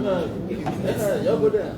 Y'all go there.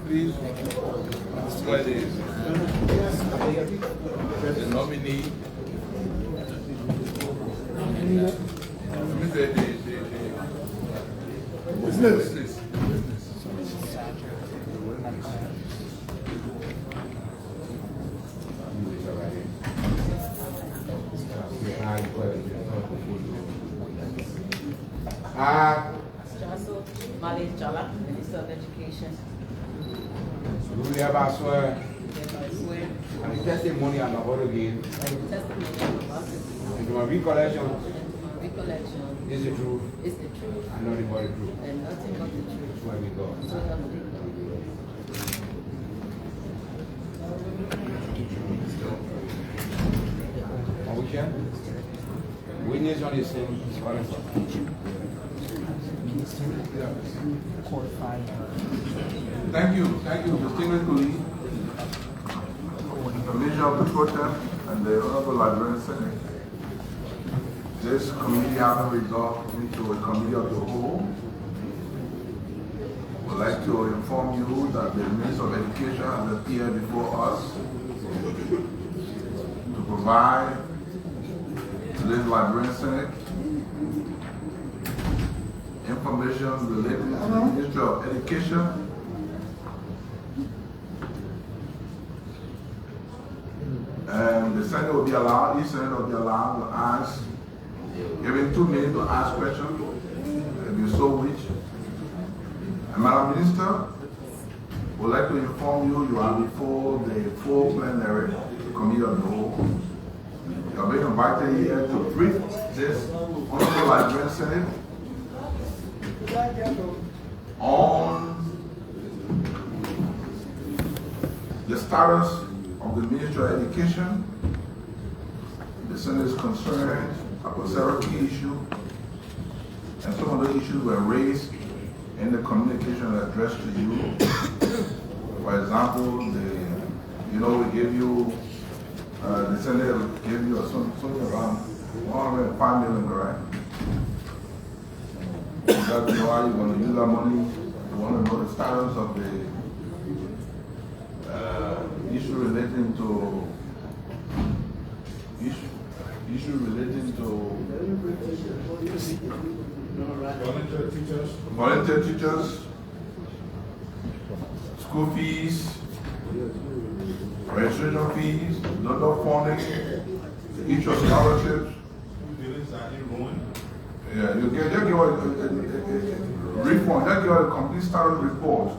Please swear the nominee. Business. Jarso Jallah, Minister of Education. Do we have our swear? I swear. And the testimony I'm about to give. And the testimony I'm about to give. And to my recollection. And to my recollection. Is the truth. Is the truth. And nothing but the truth. And nothing but the truth. That's why we go. So help me God. Conviction. Witness on the same. Thank you, distinguished colleague. The Minister of the Protest and the Honorable Liberian Senate. This committee having resolved into a committee of the whole. Would like to inform you that the Minister of Education has appeared before us to provide to this Liberian Senate information related to the Ministry of Education and the Senate will be allowed, each Senate will be allowed to ask, given 2 minutes to ask questions, if you so wish. And Madam Minister, would like to inform you, you are before the full plenary committee of the whole. You are being invited here to brief this Honorable Liberian Senate on the status of the Ministry of Education. The Senate is concerned about several key issues, and some of the issues were raised in the communication addressed to you. For example, we gave you, the Senate gave you something around 105 million, right? That's why you want to use that money. You want to know the status of the issue relating to volunteer teachers, school fees, registration fees, donor funding, the issue of scholarships. Yeah, you get a refund, you get a complete status report.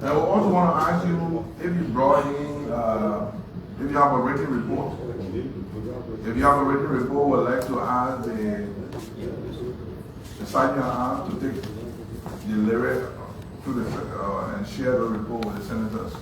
I also want to ask you if you brought in, if you have a written report. If you have a written report, we'd like to ask the sergeant to take the lyric to the and share the report with the senators.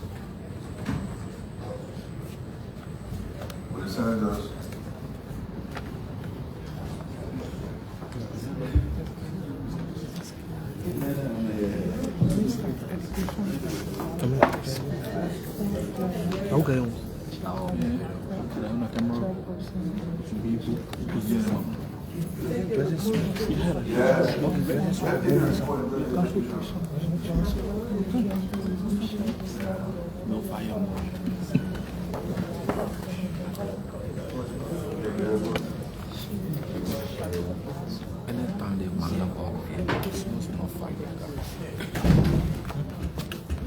Okay. No fire.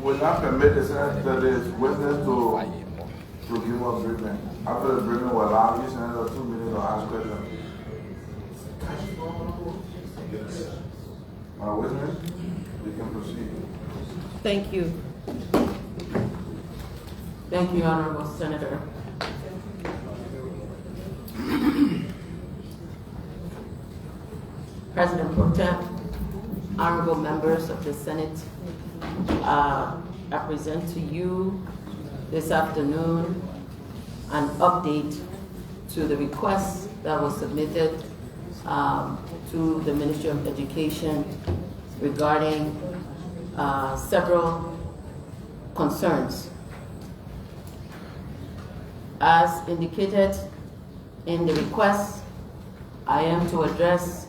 Will not permit the Senate that is witness to give us briefing. After the briefing, we'll allow each senator 2 minutes to ask questions. My witness? You can proceed. Thank you. Thank you, Honorable Senator. President Pro Tem, honorable members of the Senate, I present to you this afternoon an update to the request that was submitted to the Ministry of Education regarding several concerns. As indicated in the request, I am to address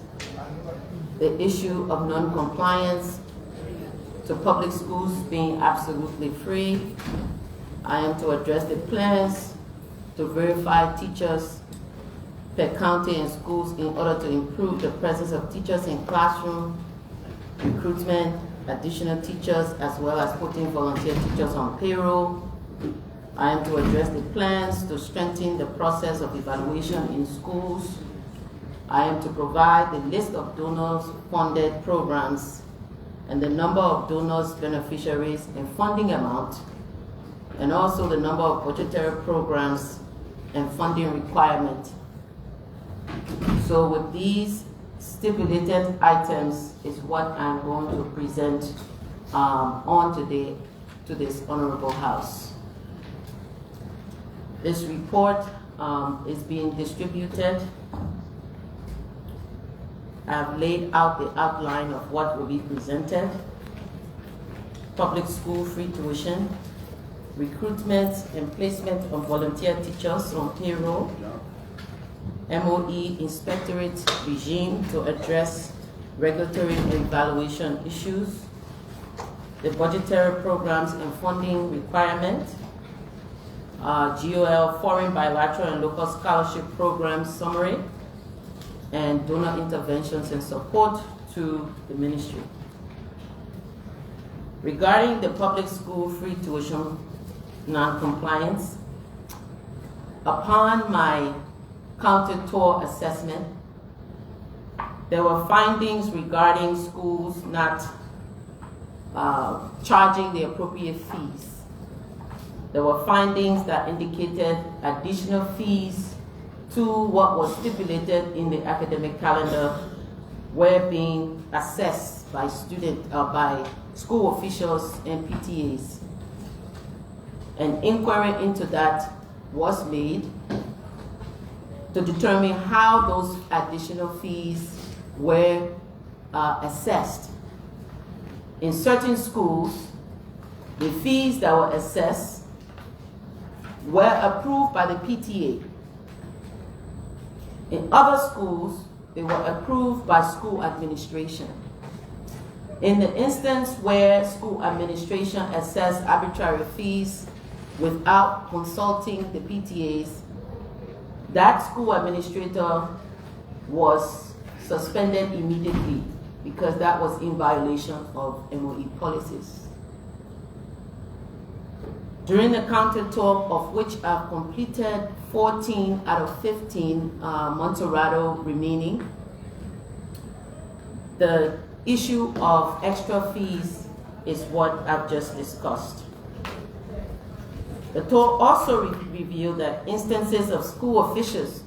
the issue of non-compliance to public schools being absolutely free. I am to address the plans to verify teachers per county and schools in order to improve the presence of teachers in classroom, recruitment, additional teachers, as well as putting volunteer teachers on payroll. I am to address the plans to strengthen the process of evaluation in schools. I am to provide the list of donors-funded programs and the number of donors, beneficiaries, and funding amount, and also the number of budgetary programs and funding requirement. So with these stipulated items is what I'm going to present on today to this Honorable House. This report is being distributed. I've laid out the outline of what will be presented. Public school free tuition, recruitment and placement of volunteer teachers on payroll, MOE Inspectorate regime to address regulatory and evaluation issues, the budgetary programs and funding requirement, GOL foreign bilateral and local scholarship program summary, and donor interventions and support to the ministry. Regarding the public school free tuition non-compliance, upon my county tour assessment, there were findings regarding schools not charging the appropriate fees. There were findings that indicated additional fees to what was stipulated in the academic calendar were being assessed by by school officials and PTAs. An inquiry into that was made to determine how those additional fees were assessed. In certain schools, the fees that were assessed were approved by the PTA. In other schools, they were approved by school administration. In the instance where school administration assessed arbitrary fees without consulting the PTAs, that school administrator was suspended immediately because that was in violation of MOE policies. During the county tour, of which I've completed 14 out of 15 Monterado remaining, the issue of extra fees is what I've just discussed. The tour also revealed that instances of school officials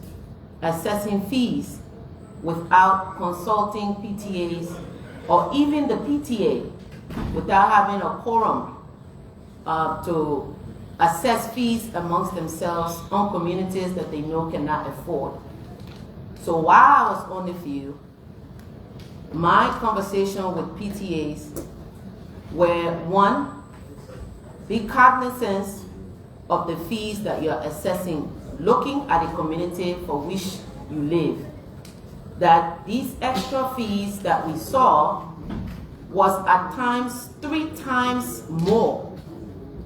assessing fees without consulting PTAs or even the PTA without having a quorum to assess fees amongst themselves on communities that they know cannot afford. So while I was on the field, my conversation with PTAs were, one, be cognizant of the fees that you're assessing, looking at the community for which you live. That these extra fees that we saw was at times 3 times more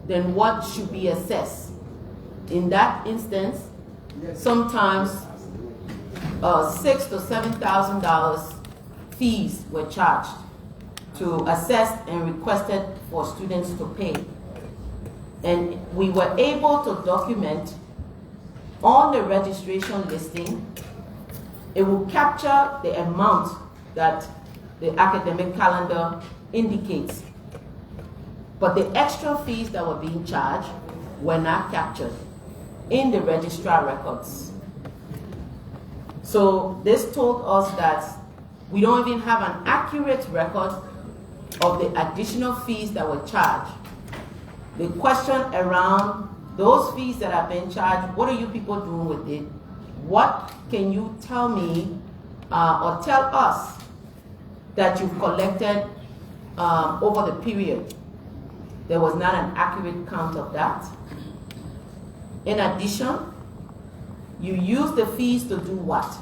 than what should be assessed. In that instance, sometimes $6,000 to $7,000 fees were charged to assess and requested for students to pay. And we were able to document on the registration listing, it will capture the amount that the academic calendar indicates. But the extra fees that were being charged were not captured in the registrar records. So this told us that we don't even have an accurate record of the additional fees that were charged. The question around those fees that have been charged, what are you people doing with it? What can you tell me or tell us that you've collected over the period? There was not an accurate count of that. In addition, you use the fees to do what?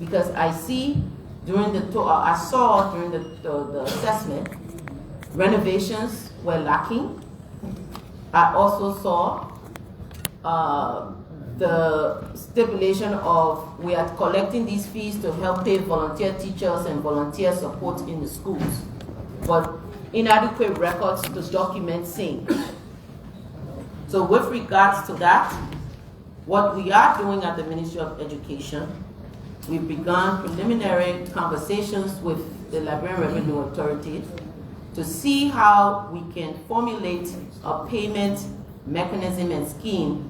Because I see during I saw during the assessment, renovations were lacking. I also saw the stipulation of we are collecting these fees to help pay volunteer teachers and volunteer support in the schools, but inadequate records to document same. So with regards to that, what we are doing at the Ministry of Education, we've begun preliminary conversations with the Liberian Revenue Authority to see how we can formulate a payment mechanism and scheme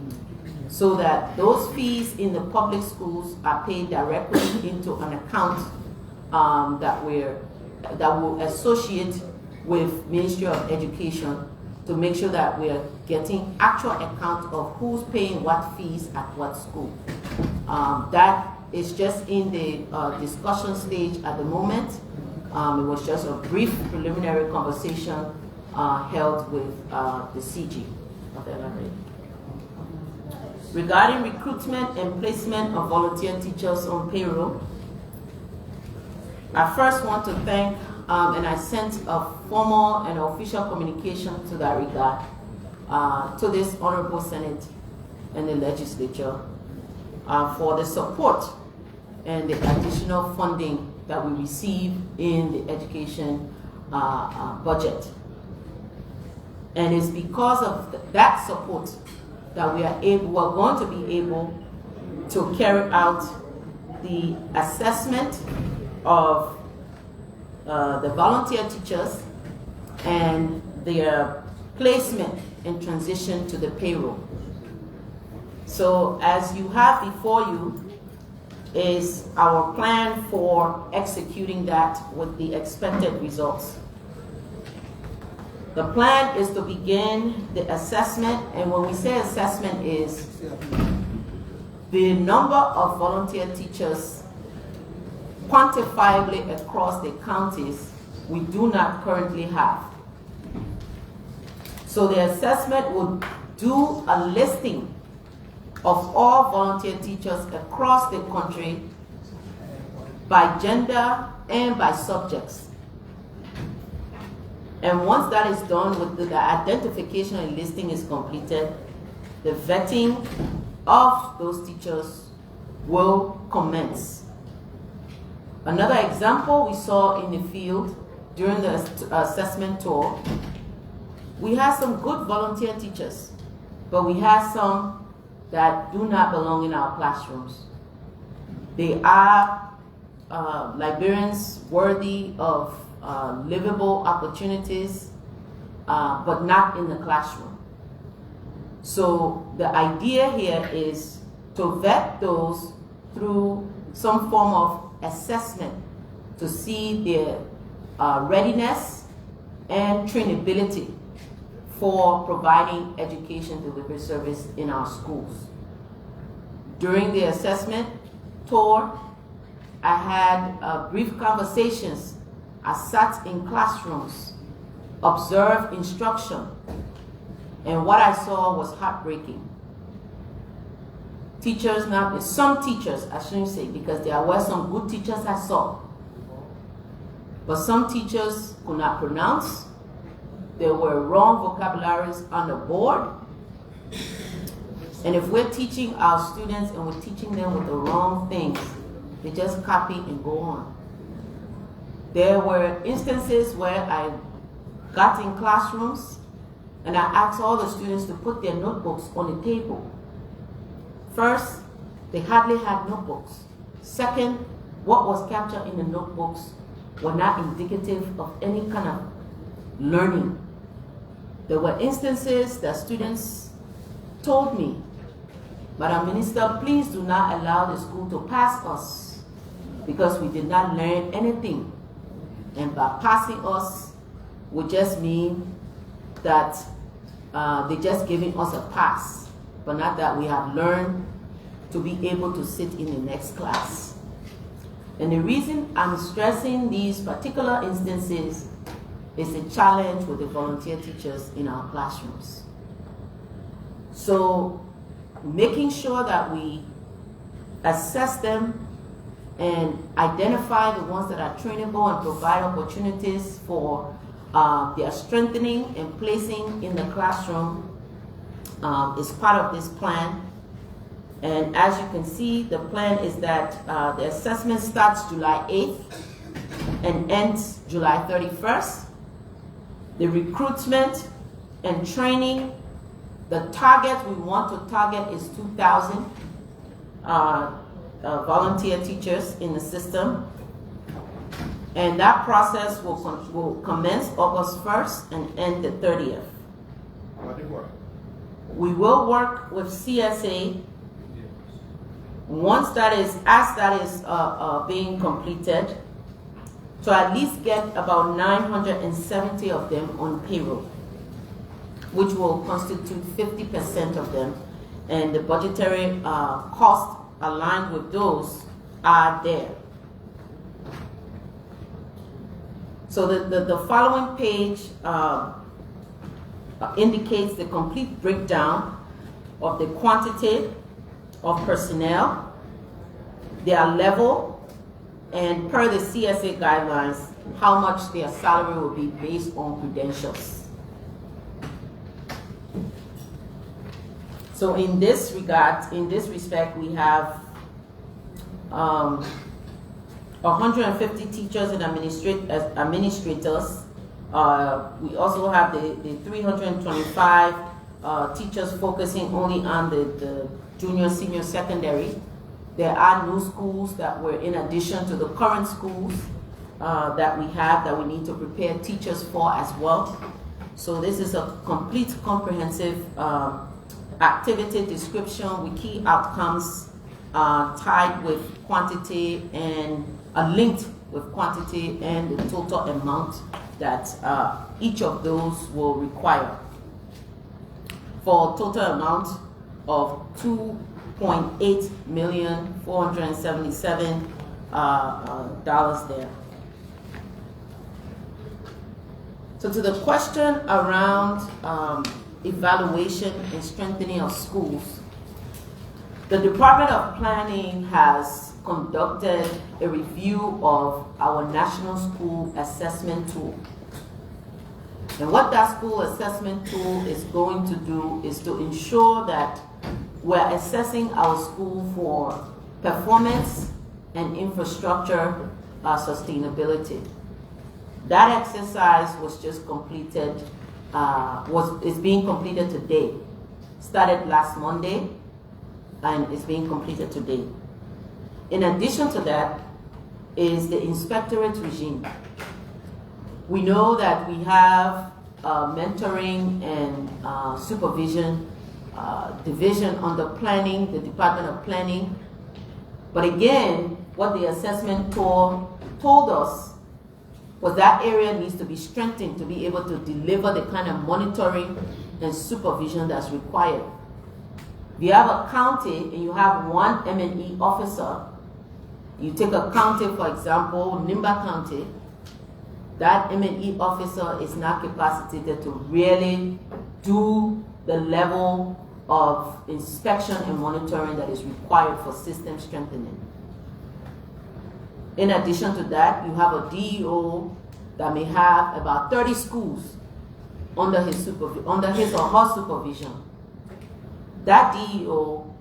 so that those fees in the public schools are paid directly into an account that will associate with Ministry of Education to make sure that we are getting actual account of who's paying what fees at what school. That is just in the discussion stage at the moment. It was just a brief preliminary conversation held with the CG of the LRA. Regarding recruitment and placement of volunteer teachers on payroll, I first want to thank, and I sent a formal and official communication to that regard to this Honorable Senate and the Legislature for the support and the additional funding that we receive in the education budget. And it's because of that support that we are going to be able to carry out the assessment of the volunteer teachers and their placement and transition to the payroll. So as you have before you is our plan for executing that with the expected results. The plan is to begin the assessment, and when we say assessment is the number of volunteer teachers quantifiably across the counties we do not currently have. So the assessment would do a listing of all volunteer teachers across the country by gender and by subjects. And once that is done, with the identification and listing is completed, the vetting of those teachers will commence. Another example we saw in the field during the assessment tour, we had some good volunteer teachers, but we had some that do not belong in our classrooms. They are Liberians worthy of livable opportunities, but not in the classroom. So the idea here is to vet those through some form of assessment to see their readiness and trainability for providing education delivery service in our schools. During the assessment tour, I had brief conversations. I sat in classrooms, observed instruction, and what I saw was heartbreaking. Teachers, now some teachers, I shouldn't say, because there were some good teachers I saw, but some teachers could not pronounce. There were wrong vocabularies on the board. And if we're teaching our students and we're teaching them with the wrong things, they just copy and go on. There were instances where I got in classrooms and I asked all the students to put their notebooks on the table. First, they hardly had notebooks. Second, what was captured in the notebooks were not indicative of any kind of learning. There were instances that students told me, Madam Minister, please do not allow the school to pass us because we did not learn anything. And by passing us would just mean that they're just giving us a pass, but not that we have learned to be able to sit in the next class. And the reason I'm stressing these particular instances is a challenge with the volunteer teachers in our classrooms. So making sure that we assess them and identify the ones that are trainable and provide opportunities for their strengthening and placing in the classroom is part of this plan. And as you can see, the plan is that the assessment starts July 8th and ends July 31st. The recruitment and training, the target we want to target is 2,000 volunteer teachers in the system. And that process will commence August 1st and end the 30th. We will work with CSA once that is, as that is being completed, to at least get about 970 of them on payroll, which will constitute 50% of them. And the budgetary costs aligned with those are there. So the following page indicates the complete breakdown of the quantity of personnel, their level, and per the CSA guidelines, how much their salary will be based on credentials. So in this regard, in this respect, we have 150 teachers and administrators. We also have the 325 teachers focusing only on the junior, senior, secondary. There are new schools that were in addition to the current schools that we have that we need to prepare teachers for as well. So this is a complete, comprehensive activity description with key outcomes tied with quantity and linked with quantity and the total amount that each of those will require, for a total amount of $2.8,477 there. So to the question around evaluation and strengthening of schools, the Department of Planning has conducted a review of our National School Assessment Tool. And what that school assessment tool is going to do is to ensure that we're assessing our school for performance and infrastructure sustainability. That exercise was just completed, is being completed today. Started last Monday and is being completed today. In addition to that is the Inspectorate regime. We know that we have mentoring and supervision division under planning, the Department of Planning. But again, what the assessment tool told us was that area needs to be strengthened to be able to deliver the kind of monitoring and supervision that's required. If you have a county and you have one M&E officer, you take a county, for example, Nimba County, that M&E officer is not capacitated to really do the level of inspection and monitoring that is required for system strengthening. In addition to that, you have a DEO that may have about 30 schools under his or her supervision. That DEO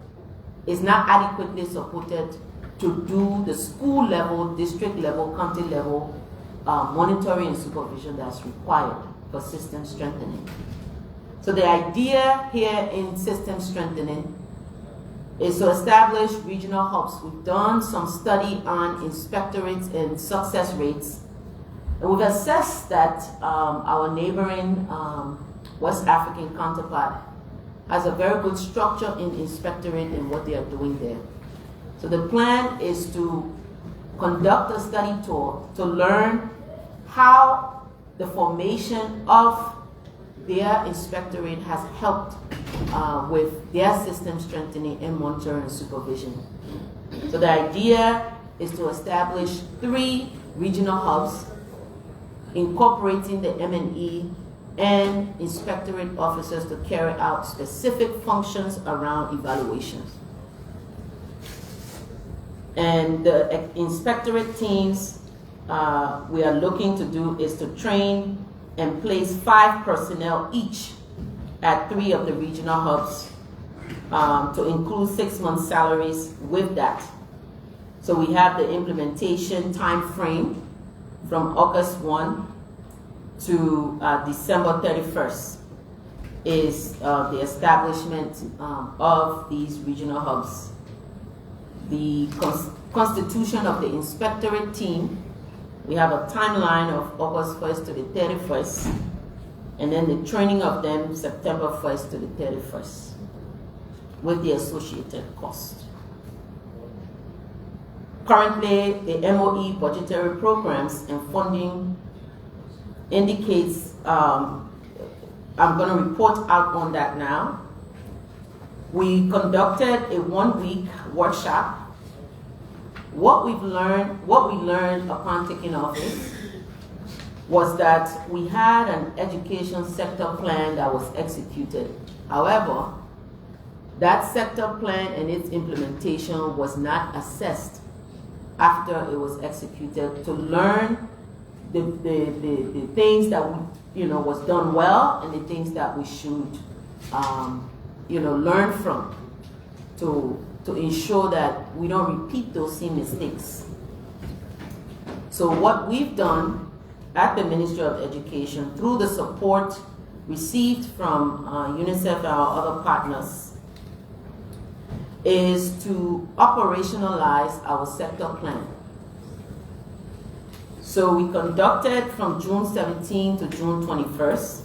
is not adequately supported to do the school level, district level, county level monitoring and supervision that's required for system strengthening. So the idea here in system strengthening is to establish regional hubs. We've done some study on inspectorates and success rates, And we've assessed that our neighboring West African counterpart has a very good structure in Inspectorate and what they are doing there. So the plan is to conduct a study tour to learn how the formation of their Inspectorate has helped with their system strengthening and monitoring and supervision. So the idea is to establish 3 regional hubs incorporating the M&E and Inspectorate officers to carry out specific functions around evaluations. And the Inspectorate teams we are looking to do is to train and place 5 personnel each at 3 of the regional hubs to include 6 months salaries with that. So we have the implementation time frame from August 1 to December 31st is the establishment of these regional hubs. The constitution of the Inspectorate team, we have a timeline of August 1st to the 31st, and then the training of them September 1st to the 31st, with the associated cost. Currently, the MOE budgetary programs and funding indicates, I'm going to report out on that now. We conducted a 1-week workshop. What we learned upon taking office was that we had an education sector plan that was executed. However, that sector plan and its implementation was not assessed after it was executed to learn the things that was done well and the things that we should learn from to ensure that we don't repeat those same mistakes. So what we've done at the Ministry of Education, through the support received from UNICEF and our other partners, is to operationalize our sector plan. So we conducted from June 17 to June 21st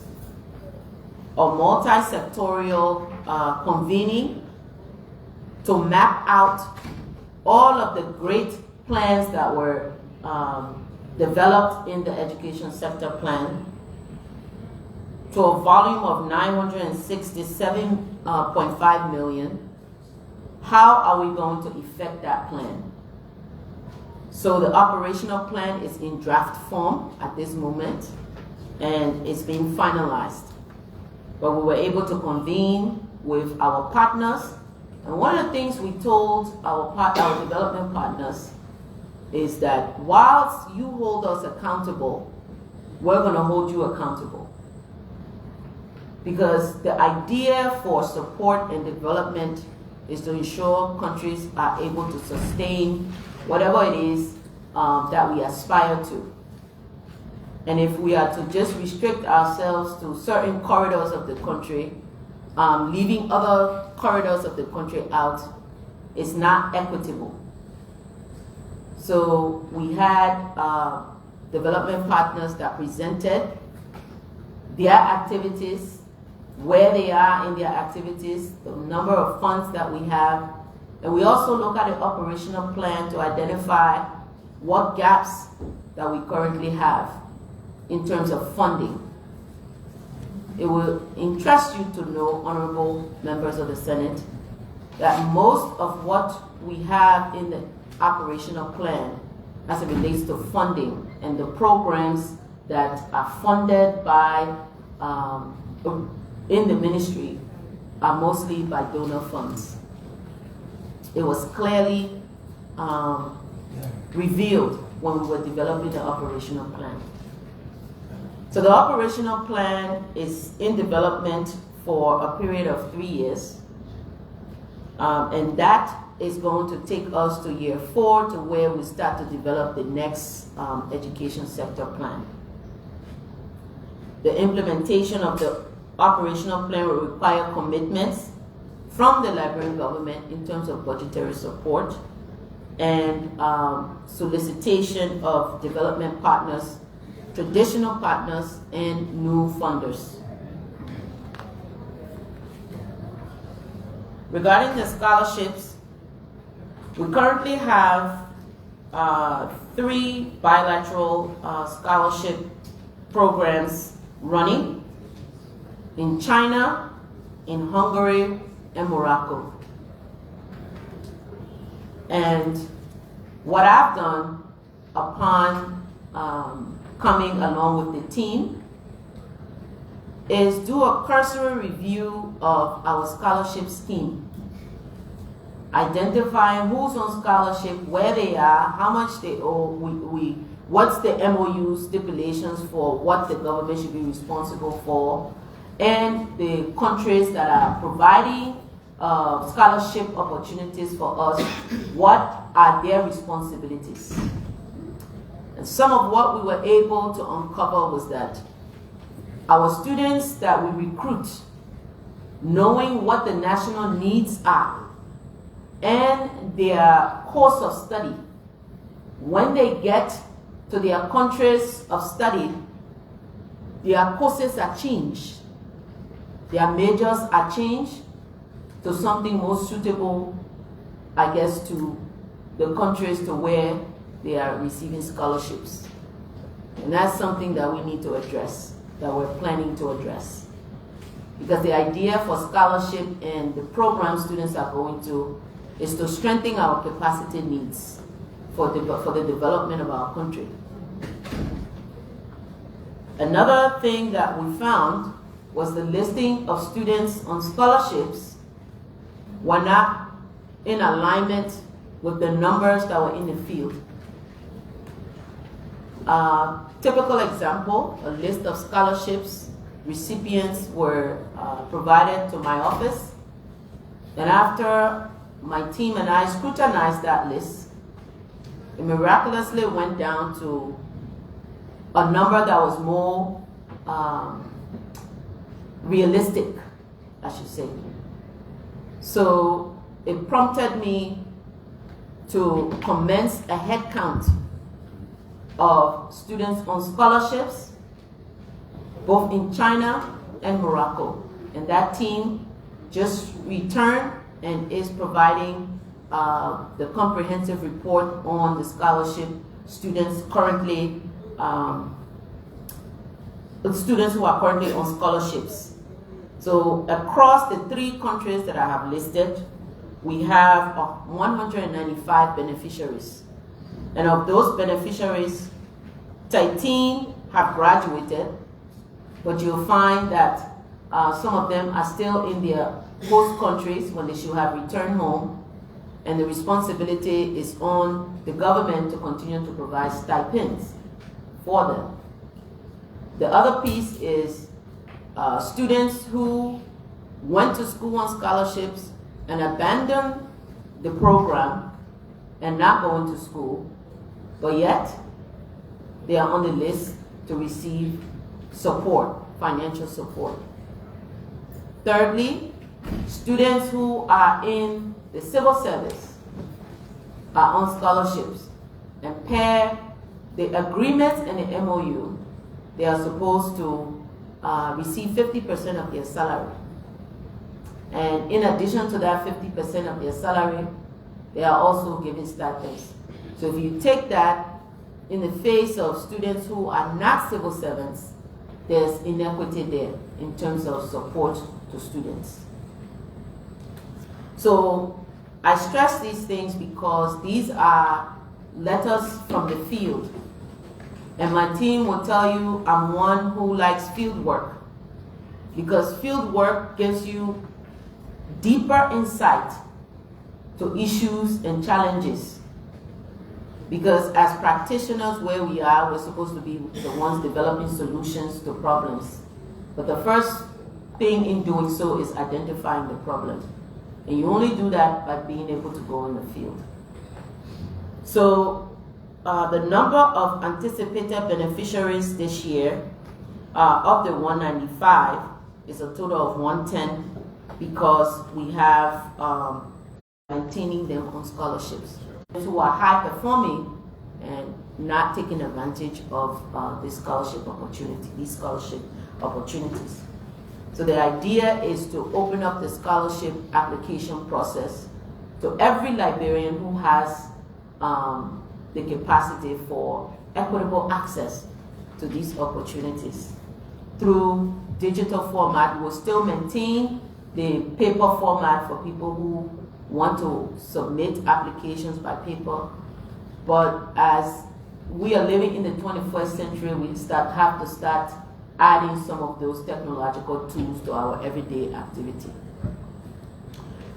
a multi-sectorial convening to map out all of the great plans that were developed in the education sector plan to a volume of 967.5 million. How are we going to effect that plan? So the operational plan is in draft form at this moment and it's being finalized. But we were able to convene with our partners, and one of the things we told our development partners is that whilst you hold us accountable, we're going to hold you accountable. Because the idea for support and development is to ensure countries are able to sustain whatever it is that we aspire to. And if we are to just restrict ourselves to certain corridors of the country, leaving other corridors of the country out is not equitable. So we had development partners that presented their activities, where they are in their activities, the number of funds that we have, and we also look at the operational plan to identify what gaps that we currently have in terms of funding. It will interest you to know, honorable members of the Senate, that most of what we have in the operational plan as it relates to funding and the programs that are funded by in the ministry are mostly by donor funds. It was clearly revealed when we were developing the operational plan. So the operational plan is in development for a period of 3 years, and that is going to take us to year 4 to where we start to develop the next education sector plan. The implementation of the operational plan will require commitments from the Liberian government in terms of budgetary support and solicitation of development partners traditional partners, and new funders. Regarding the scholarships, we currently have 3 bilateral scholarship programs running in China, in Hungary, and Morocco. And what I've done upon coming along with the team is do a cursory review of our scholarship scheme, identifying who's on scholarship, where they are, how much they owe, what's the MOU stipulations for what the government should be responsible for, and the countries that are providing scholarship opportunities for us, what are their responsibilities. And some of what we were able to uncover was that our students that we recruit, knowing what the national needs are and their course of study, when they get to their countries of study, their courses are changed. Their majors are changed to something more suitable, I guess, to the countries to where they are receiving scholarships. And that's something that we need to address, that we're planning to address. Because the idea for scholarship and the program students are going to is to strengthen our capacity needs for the development of our country. Another thing that we found was the listing of students on scholarships were not in alignment with the numbers that were in the field. Typical example, a list of scholarships recipients were provided to my office, and after my team and I scrutinized that list, it miraculously went down to a number that was more realistic, I should say. So it prompted me to commence a head count of students on scholarships, both in China and Morocco. And that team just returned and is providing the comprehensive report on the scholarship students currently, the students who are currently on scholarships. So across the 3 countries that I have listed, we have 195 beneficiaries. And of those beneficiaries, 13 have graduated, but you'll find that some of them are still in their host countries when they should have returned home, and the responsibility is on the government to continue to provide stipends for them. The other piece is students who went to school on scholarships and abandoned the program and not going to school, but yet they are on the list to receive support, financial support. Thirdly, students who are in the civil service are on scholarships, and per the agreement and the MOU, they are supposed to receive 50% of their salary. And in addition to that 50% of their salary, they are also given stipends. So if you take that in the face of students who are not civil servants, there's inequity there in terms of support to students. So I stress these things because these are letters from the field. And my team will tell you I'm one who likes field work, because field work gives you deeper insight to issues and challenges. Because as practitioners where we are, we're supposed to be the ones developing solutions to problems. But the first thing in doing so is identifying the problem. And you only do that by being able to go in the field. So the number of anticipated beneficiaries this year of the 195 is a total of 110, because we have maintaining them on scholarships. Who are high performing and not taking advantage of these scholarship opportunities. So the idea is to open up the scholarship application process to every Liberian who has the capacity for equitable access to these opportunities. Through digital format, we'll still maintain the paper format for people who want to submit applications by paper, but as we are living in the 21st century, we have to start adding some of those technological tools to our everyday activity.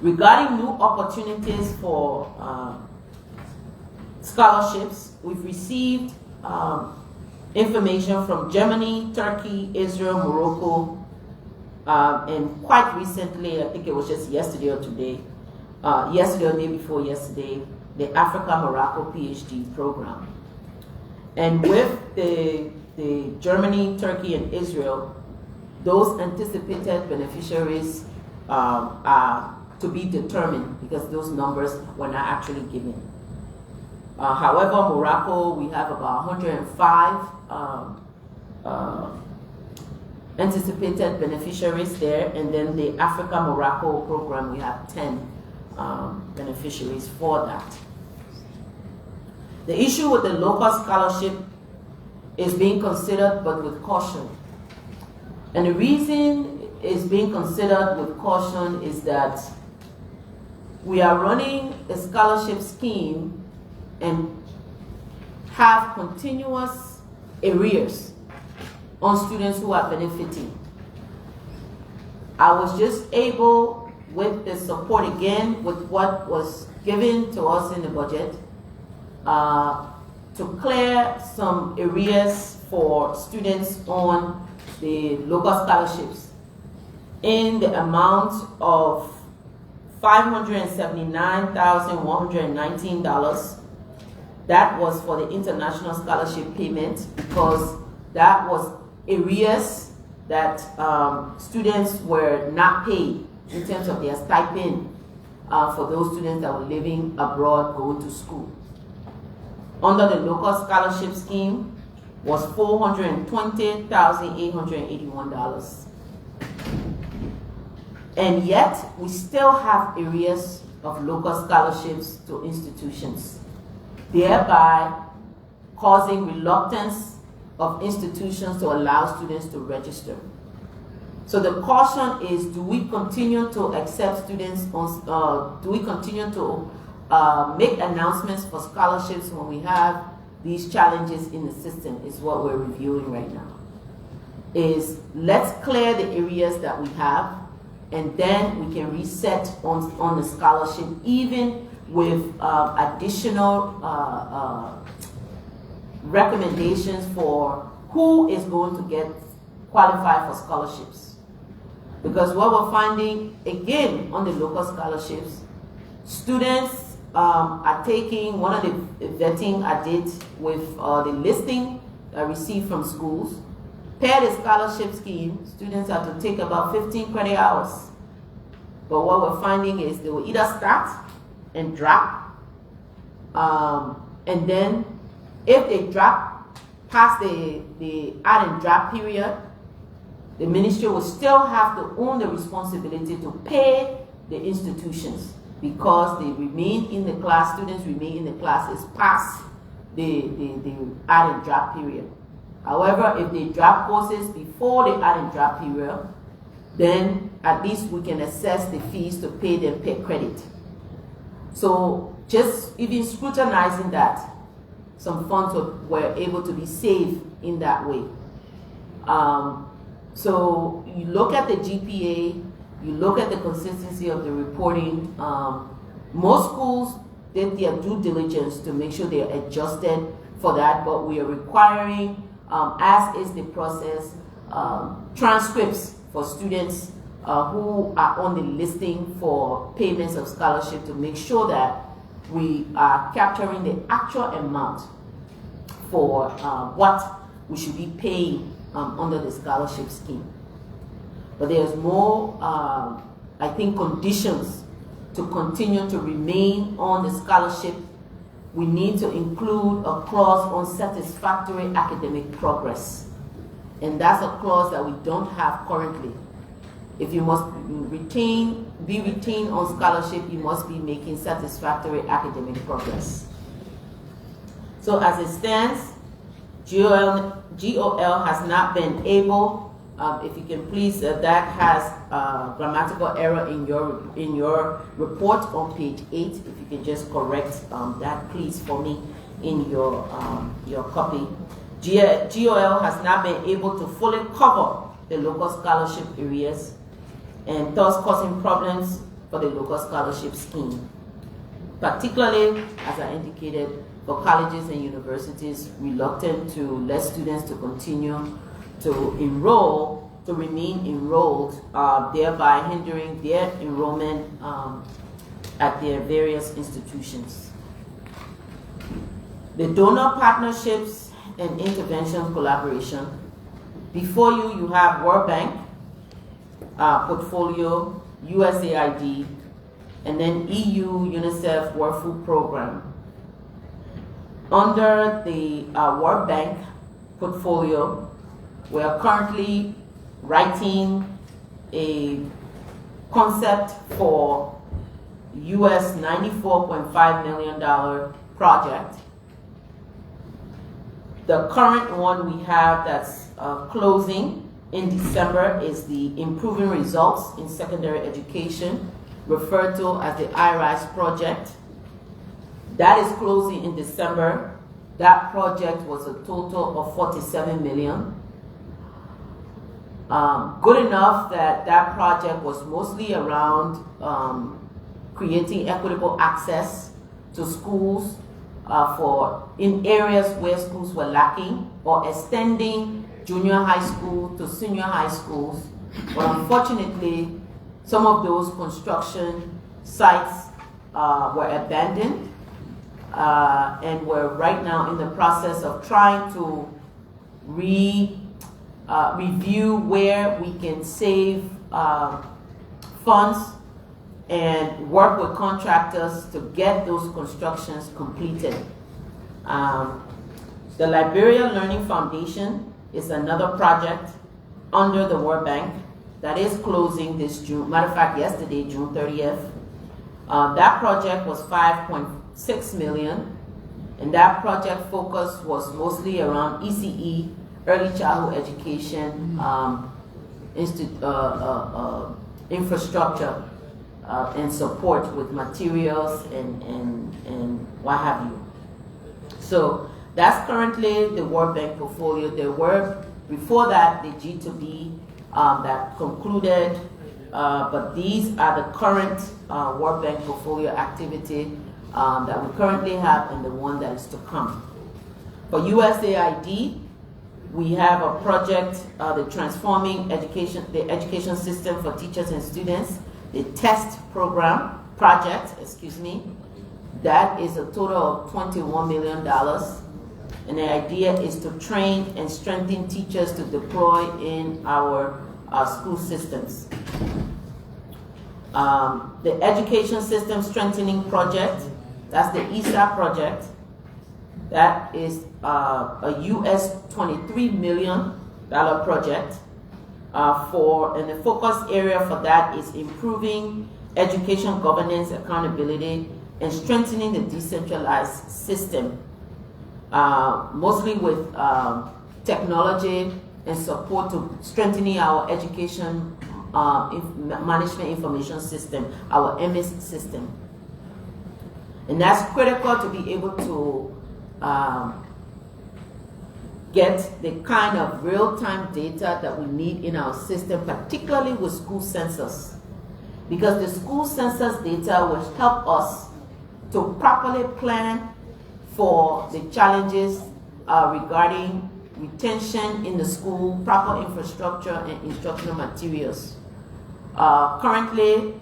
Regarding new opportunities for scholarships, we've received information from Germany, Turkey, Israel, Morocco, and quite recently, I think it was just yesterday or today, yesterday or the day before yesterday, the Africa-Morocco PhD program. And with the Germany, Turkey, and Israel, those anticipated beneficiaries are to be determined because those numbers were not actually given. However, Morocco, we have about 105 anticipated beneficiaries there, and then the Africa-Morocco program, we have 10 beneficiaries for that. The issue with the local scholarship is being considered, but with caution. And the reason it's being considered with caution is that we are running a scholarship scheme and have continuous arrears on students who are benefiting. I was just able, with the support again, with what was given to us in the budget, to clear some arrears for students on the local scholarships in the amount of $579,119. That was for the international scholarship payment, because that was arrears that students were not paid in terms of their stipend for those students that were living abroad going to school. Under the local scholarship scheme was $420,881. And yet, we still have arrears of local scholarships to institutions, thereby causing reluctance of institutions to allow students to register. So the caution is, do we continue to accept students, do we continue to make announcements for scholarships when we have these challenges in the system, is what we're reviewing right now. Is let's clear the areas that we have, and then we can reset on the scholarship, even with additional recommendations for who is going to get qualified for scholarships. Because what we're finding, again, on the local scholarships, students are taking, one of the vetting I did with the listing I received from schools, per the scholarship scheme, students are to take about 15 credit hours. But what we're finding is they will either start and drop, and then if they drop past the add and drop period, the ministry will still have to own the responsibility to pay the institutions, because they remain in the class, students remain in the classes past the add and drop period. However, if they drop courses before the add and drop period, then at least we can assess the fees to pay them per credit. So just even scrutinizing that, some funds were able to be saved in that way. So you look at the GPA, you look at the consistency of the reporting. Most schools did their due diligence to make sure they are adjusted for that, but we are requiring, as is the process, transcripts for students who are on the listing for payments of scholarship, to make sure that we are capturing the actual amount for what we should be paying under the scholarship scheme. But there's more, I think, conditions to continue to remain on the scholarship we need to include a clause on satisfactory academic progress. And that's a clause that we don't have currently. If you must be retained on scholarship, you must be making satisfactory academic progress. So as it stands, GOL has not been able, if you can please, that has grammatical error in your report on page 8. If you can just correct that, please, for me in your copy. GOL has not been able to fully cover the local scholarship areas, and thus causing problems for the local scholarship scheme, particularly, as I indicated, for colleges and universities reluctant to let students to continue to enroll, to remain enrolled, thereby hindering their enrollment at their various institutions. The donor partnerships and intervention collaboration. Before you have World Bank, portfolio, USAID, and then EU UNICEF World Food Program. Under the World Bank portfolio, we are currently writing a concept for US $94.5 million project. The current one we have that's closing in December is the Improving Results in Secondary Education, referred to as the IRISE project. That is closing in December. That project was a total of $47 million. Good enough that that project was mostly around creating equitable access to schools in areas where schools were lacking, or extending junior high school to senior high schools. But unfortunately, some of those construction sites were abandoned, and we're right now in the process of trying to review where we can save funds and work with contractors to get those constructions completed. The Liberia Learning Foundation is another project under the World Bank that is closing this June. Matter of fact, yesterday, June 30th. That project was $5.6 million, and that project focus was mostly around ECE, early childhood education, infrastructure, and support with materials and what have you. So that's currently the World Bank portfolio. There were, before that, the G2B that concluded, but these are the current World Bank portfolio activity that we currently have and the one that is to come. For USAID, we have a project, the Transforming Education, the Education System for Teachers and Students, the TEST program, project, that is a total of $21 million. And the idea is to train and strengthen teachers to deploy in our school systems. The Education System Strengthening Project, that's the ESA project. That is a US $23 million project. And the focus area for that is improving education governance, accountability, and strengthening the decentralized system, mostly with technology and support to strengthening our education management information system, our MS system. And that's critical to be able to get the kind of real-time data that we need in our system, particularly with school census. Because the school census data will help us to properly plan for the challenges regarding retention in the school, proper infrastructure, and instructional materials. Currently,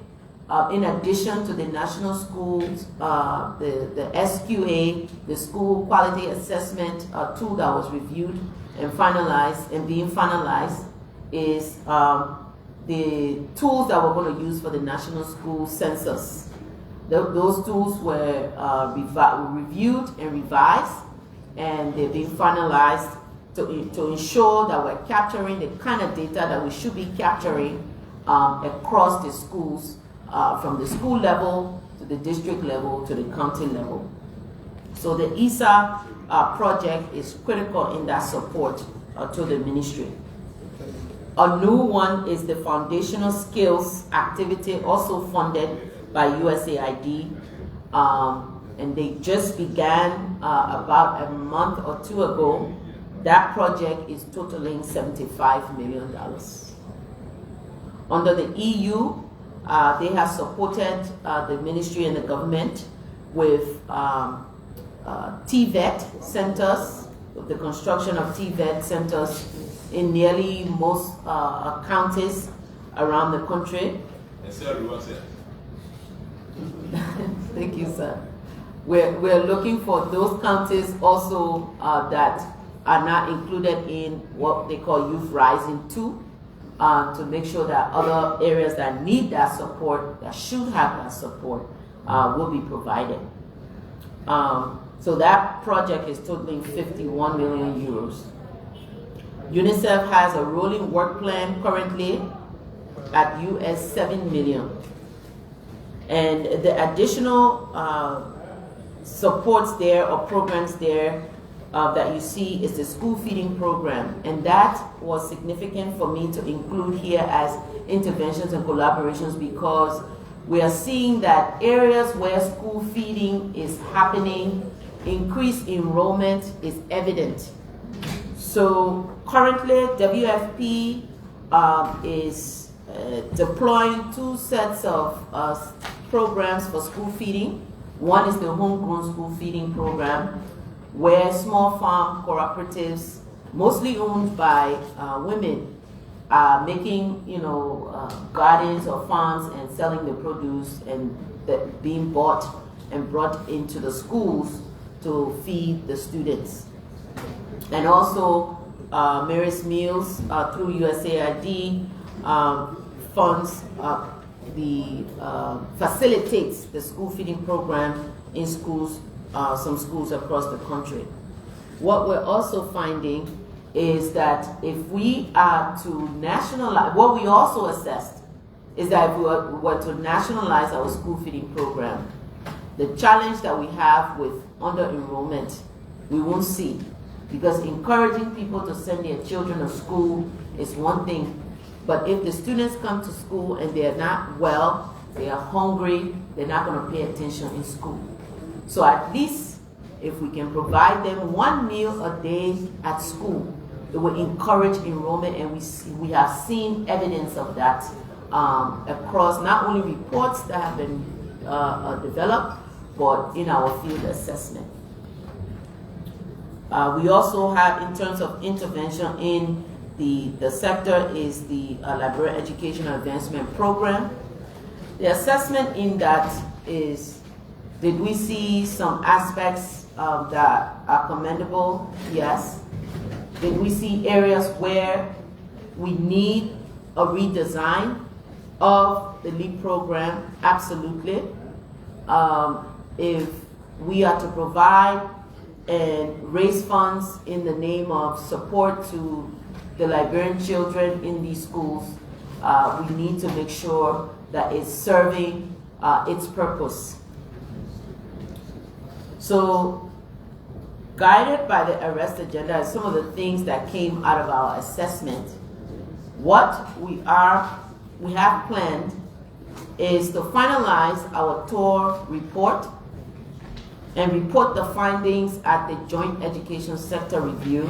in addition to the national schools, the SQA, the school quality assessment tool that was reviewed and finalized and being finalized, is the tools that we're going to use for the national school census. Those tools were reviewed and revised, and they've been finalized to ensure that we're capturing the kind of data that we should be capturing across the schools, from the school level to the district level to the county level. So the ESA project is critical in that support to the ministry. A new one is the foundational skills activity, also funded by USAID, and they just began about a month or two ago. That project is totaling $75 million. Under the EU, they have supported the ministry and the government with TVET centers, with the construction of TVET centers in nearly most counties around the country. Thank you, sir. We're looking for those counties also that are not included in what they call Youth Rising 2, to make sure that other areas that need that support, that should have that support, will be provided. So that project is totaling 51 million euros. UNICEF has a rolling work plan currently at US 7 million. And the additional supports there or programs there that you see is the school feeding program. And that was significant for me to include here as interventions and collaborations, because we are seeing that areas where school feeding is happening, increased enrollment is evident. So currently, WFP is deploying two sets of programs for school feeding. One is the homegrown school feeding program, where small farm cooperatives, mostly owned by women, are making, gardens or farms and selling the produce and being bought and brought into the schools to feed the students. And also, Mary's Meals through USAID funds facilitates the school feeding program in schools, some schools across the country. What we're also finding is that if we are to nationalize, what we also assessed is that if we were to nationalize our school feeding program, the challenge that we have with under-enrollment, we won't see. Because encouraging people to send their children to school is one thing, but if the students come to school and they're not well, they are hungry, they're not going to pay attention in school. So at least if we can provide them one meal a day at school, it will encourage enrollment, and we have seen evidence of that across not only reports that have been developed, but in our field assessment. We also have, in terms of intervention in the sector, is the Liberian Educational Advancement Program. The assessment in that is, did we see some aspects that are commendable? Yes. Did we see areas where we need a redesign of the LEAP program? Absolutely. If we are to provide and raise funds in the name of support to the Liberian children in these schools, we need to make sure that it's serving its purpose. So, guided by the arrest agenda and some of the things that came out of our assessment, what we have planned is to finalize our TOR report and report the findings at the Joint Education Sector Review.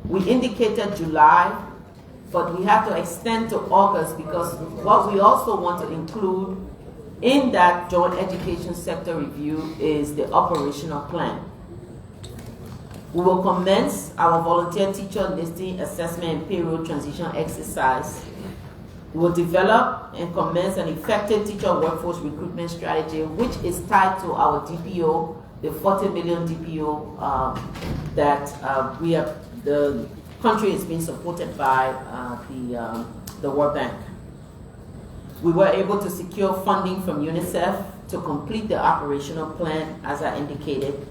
We indicated July, but we have to extend to August, because what we also want to include in that Joint Education Sector Review is the operational plan. We will commence our volunteer teacher listing, assessment, and payroll transition exercise. We will develop and commence an effective teacher workforce recruitment strategy, which is tied to our DPO, the 40 million DPO that we have. The country is being supported by the World Bank. We were able to secure funding from UNICEF to complete the operational plan, as I indicated,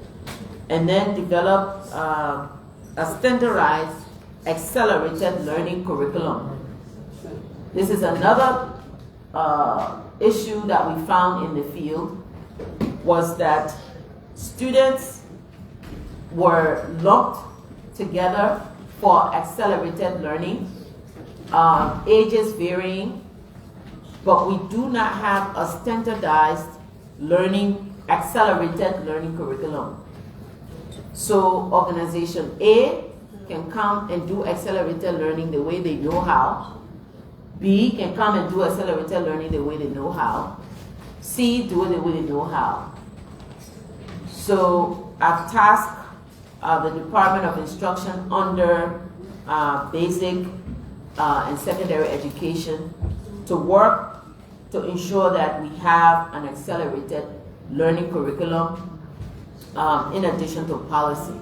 and then develop a standardized accelerated learning curriculum. This is another issue that we found in the field, was that students were lumped together for accelerated learning, ages varying, but we do not have a standardized accelerated learning curriculum. So organization A can come and do accelerated learning the way they know how. B can come and do accelerated learning the way they know how. C, do it the way they know how. So I've tasked the Department of Instruction under basic and secondary education to work to ensure that we have an accelerated learning curriculum in addition to policy.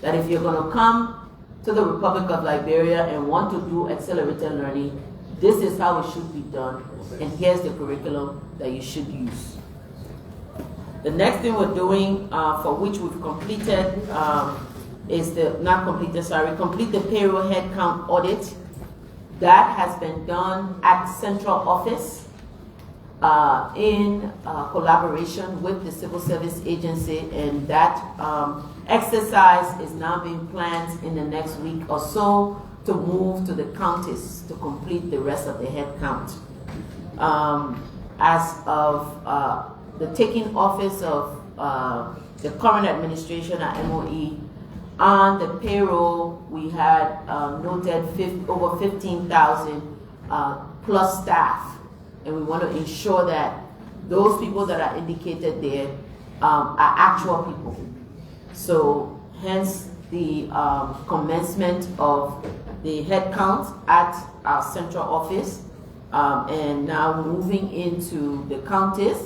That if you're going to come to the Republic of Liberia and want to do accelerated learning, this is how it should be done, and here's the curriculum that you should use. The next thing we're doing, for which we've completed, is complete the payroll headcount audit. That has been done at central office in collaboration with the Civil Service Agency, and that exercise is now being planned in the next week or so to move to the counties to complete the rest of the headcount. As of the taking office of the current administration at MOE, on the payroll, we had noted over 15,000 plus staff, and we want to ensure that those people that are indicated there are actual people. So hence the commencement of the headcount at our central office, and now moving into the counties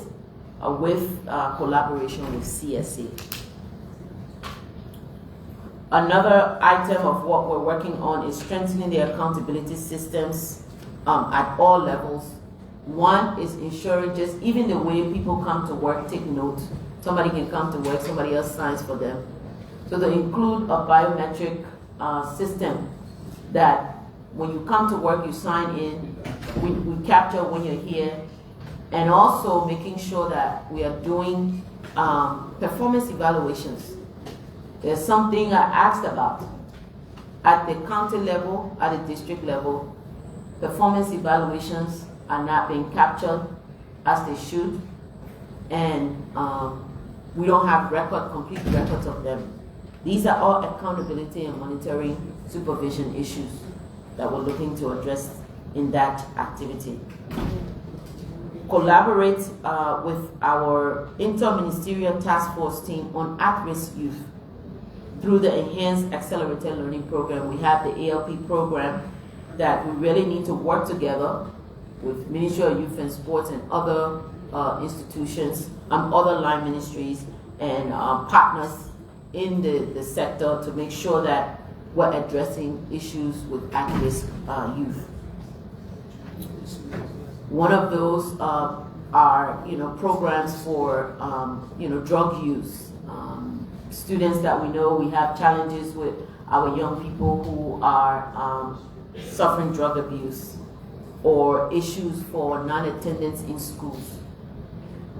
with collaboration with CSA. Another item of what we're working on is strengthening the accountability systems at all levels. One is ensuring just even the way people come to work, take note. Somebody can come to work, somebody else signs for them. So to include a biometric system that when you come to work, you sign in, we capture when you're here, and also making sure that we are doing performance evaluations. There's something I asked about. At the county level, at the district level, performance evaluations are not being captured as they should, and we don't have complete records of them. These are all accountability and monitoring supervision issues that we're looking to address in that activity. Collaborate with our interministerial task force team on at-risk youth. Through the Enhanced Accelerated Learning Program, we have the ALP program that we really need to work together with Ministerial Youth and Sports and other institutions, other line ministries, and partners in the sector to make sure that we're addressing issues with at-risk youth. One of those are programs for drug use. Students that we know, we have challenges with our young people who are suffering drug abuse or issues for non-attendance in schools.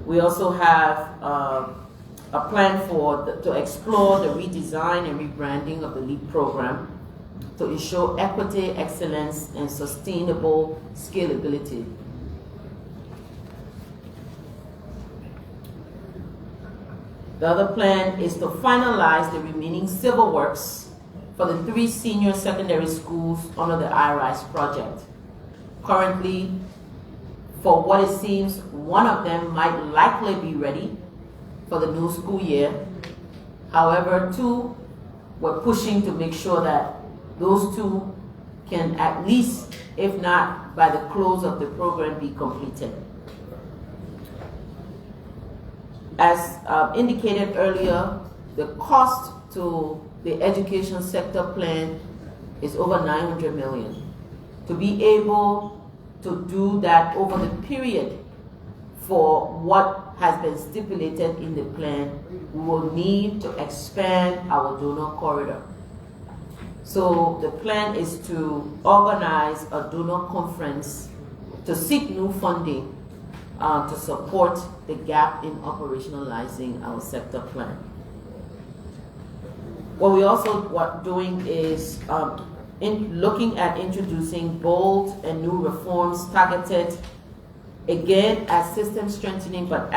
We also have a plan to explore the redesign and rebranding of the LEAP program to ensure equity, excellence, and sustainable scalability. The other plan is to finalize the remaining civil works for the 3 senior secondary schools under the IRISE project. Currently, for what it seems, one of them might likely be ready for the new school year. However, 2, we're pushing to make sure that those 2 can at least, if not by the close of the program, be completed. As indicated earlier, the cost to the education sector plan is over $900 million. To be able to do that over the period for what has been stipulated in the plan, we will need to expand our donor corridor. So the plan is to organize a donor conference to seek new funding to support the gap in operationalizing our sector plan. What we also are doing is looking at introducing bold and new reforms targeted again at system strengthening, but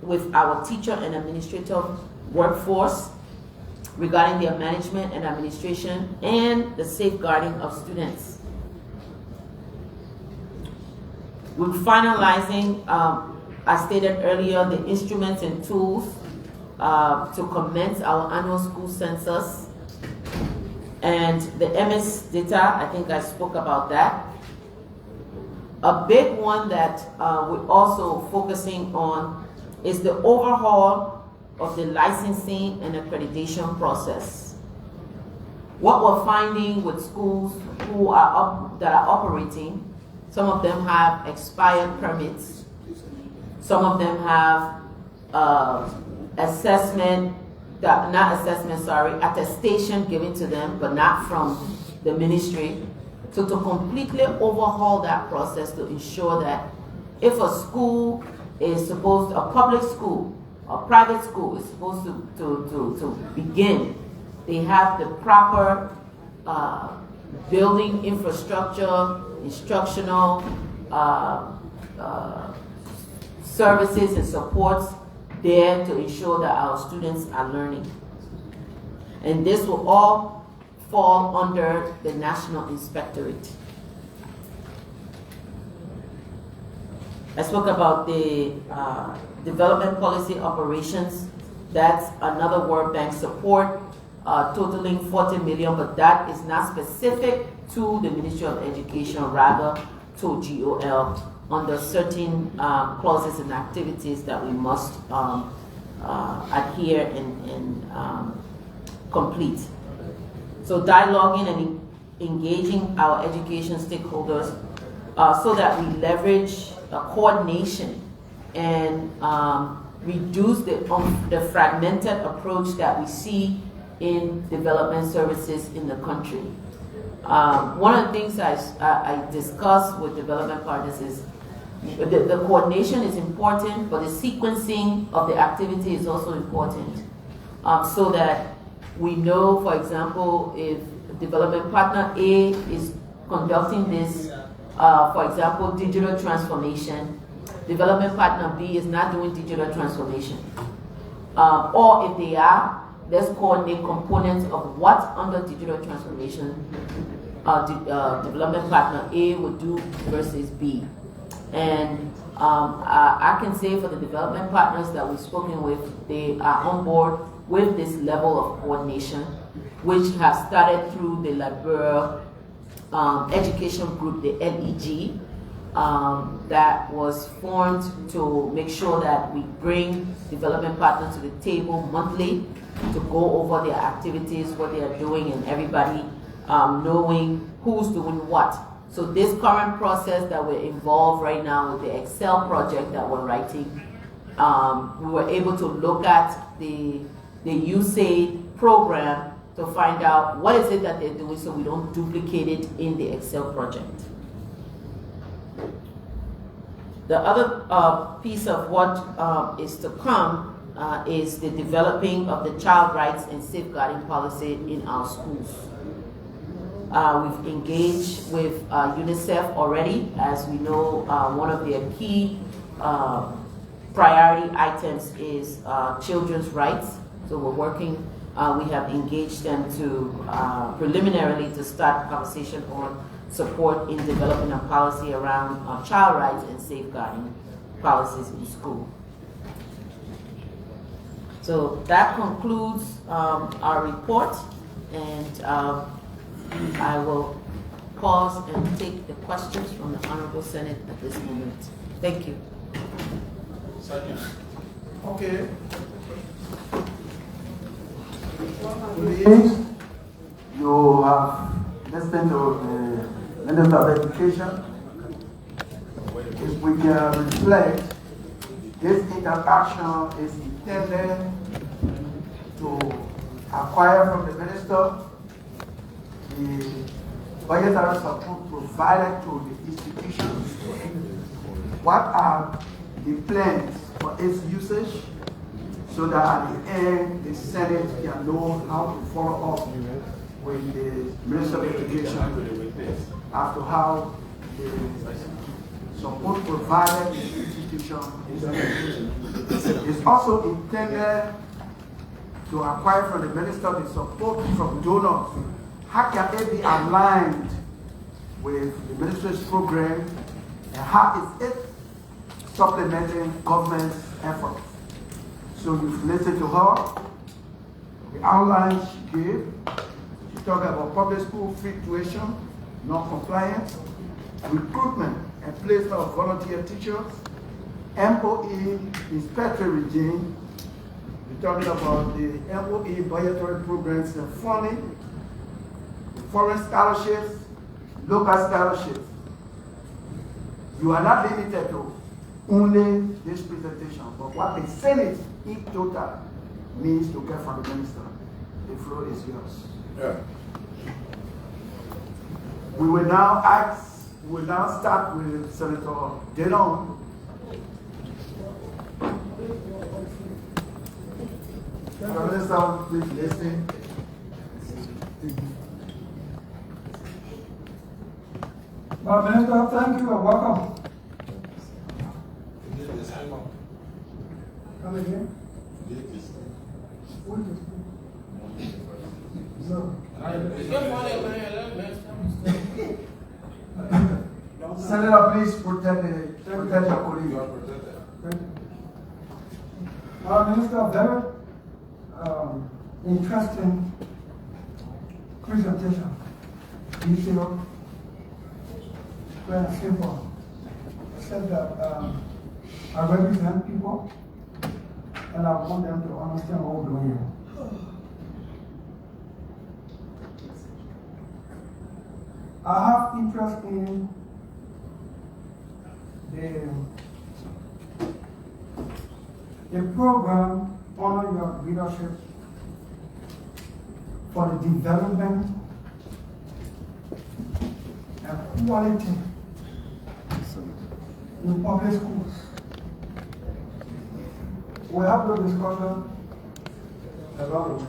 with our teacher and administrative workforce regarding their management and administration and the safeguarding of students. We're finalizing, as stated earlier, the instruments and tools to commence our annual school census. And the MS data, I think I spoke about that. A big one that we're also focusing on is the overhaul of the licensing and accreditation process. What we're finding with schools that are operating, some of them have expired permits, some of them have attestation given to them, but not from the ministry. So to completely overhaul that process to ensure that if a school is supposed, a public school, a private school is supposed to begin, they have the proper building infrastructure, instructional services and supports there to ensure that our students are learning. And this will all fall under the National Inspectorate. I spoke about the development policy operations. That's another World Bank support, totaling 40 million, but that is not specific to the Ministry of Education, rather to GOL under certain clauses and activities that we must adhere and complete. So dialoguing and engaging our education stakeholders so that we leverage coordination and reduce the fragmented approach that we see in development services in the country. One of the things I discuss with development partners is the coordination is important, but the sequencing of the activity is also important, so that we know, for example, if development partner A is conducting this, for example, digital transformation, development partner B is not doing digital transformation. Or if they are, let's coordinate components of what under digital transformation development partner A would do versus B. And I can say for the development partners that we've spoken with, they are on board with this level of coordination, which has started through the Liberia education group, the LEG, that was formed to make sure that we bring development partners to the table monthly to go over their activities, what they are doing, and everybody knowing who's doing what. So this current process that we're involved right now with the Excel project that we're writing, we were able to look at the USAID program to find out what is it that they're doing so we don't duplicate it in the Excel project. The other piece of what is to come is the developing of the child rights and safeguarding policy in our schools. We've engaged with UNICEF already. As we know, one of their key priority items is children's rights. So we're working, we have engaged them to preliminarily to start a conversation on support in developing a policy around child rights and safeguarding policies in school. So that concludes our report, and I will pause and take the questions from the Honorable Senate at this moment. Thank you. Okay. Please, you have listened to the Minister of Education we can reflect, this interaction is intended to acquire from the minister the budgetary support provided to the institutions. What are the plans for its usage, so that at the end the Senate can know how to follow up with the Minister of Education as to how the support provided to the institution is used. It's also intended to acquire from the minister the support from donors. How can it be aligned with the ministry's program, and how is it supplementing government's efforts? So you've listened to her, the outline she gave. She talked about public school free tuition, non-compliance, recruitment and placement of volunteer teachers, MOE Inspectorate regime. We're talking about the MOE budgetary programs and funding, foreign scholarships, local scholarships. You are not limited to only this presentation, but what the Senate in total means to get from the minister. The floor is yours. Yeah. We will now start with Senator Dillon. Mr. Minister, please listen. Minister, thank you and welcome. Come again? No. Senator, please protect your colleague. Minister, very interesting presentation. Detailed, very simple. I said that I represent people and I want them to understand what we're doing here. I have interest in the program under your leadership for the development and quality in public schools. We have no discussion about it.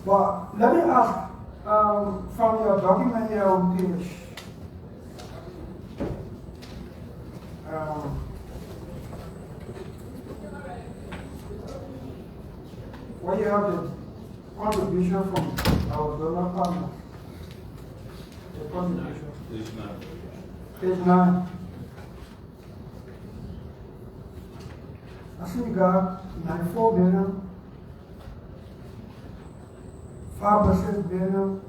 But let me ask, from your document here on page where you have the contribution from our donor partners. The contribution. Page 9. I see you got 94 billion, 5% billion,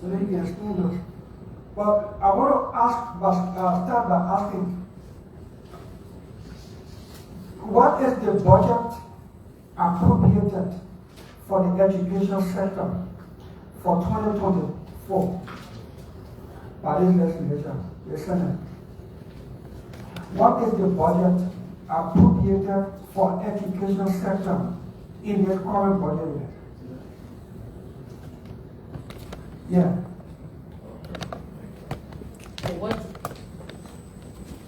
so they can exclude us. But I want to ask, start by asking, what is the budget appropriated for the education sector for 2024 by this legislation, the Senate? What is the budget appropriated for education sector in the current budget year? Yeah.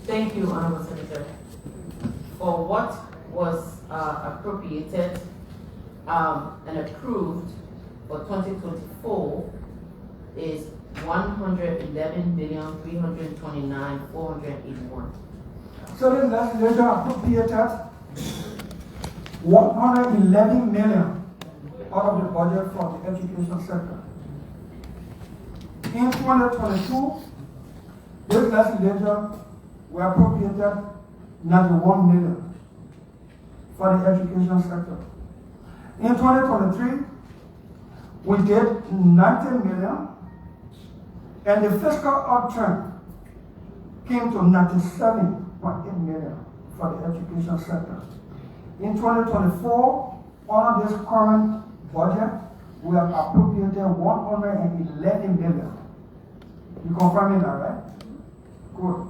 Thank you, Honorable Senator. For what was appropriated and approved for 2024 is 111,329,481. So this legislation appropriated 111 million out of the budget for the education sector. In 2022, this legislation we appropriated 91 million for the education sector. In 2023, we did 19 million, and the fiscal uptrend came to 97.8 million for the education sector. In 2024, under this current budget, we have appropriated 111 million. You confirming that, right? Good.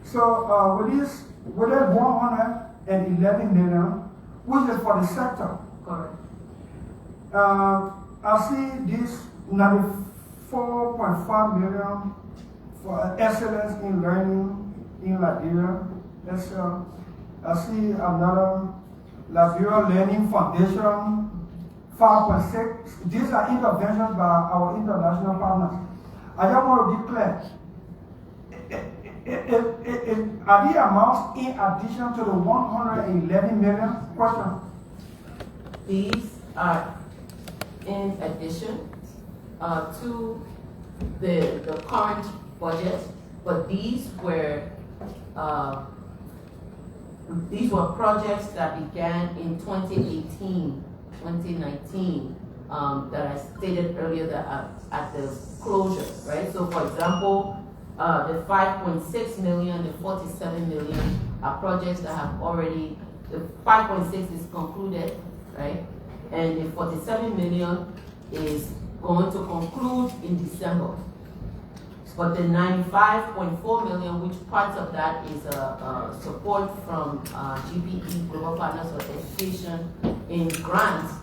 So with that 111 million, which is for the sector. Correct. I see this 94.5 million for excellence in learning in Liberia. I see another Liberia Learning Foundation, 5.6. These are interventions by our international partners. I just want to be clear. Are the amounts in addition to the 111 million? Question. These are in addition to the current budget, but these were projects that began in 2018, 2019, that I stated earlier that at the closure, right? So for example, the 5.6 million, the 47 million are projects that have already, the 5.6 is concluded, right? And the 47 million is going to conclude in December. But the 95.4 million, which parts of that is support from GPE, Global Partners for Education, in grants,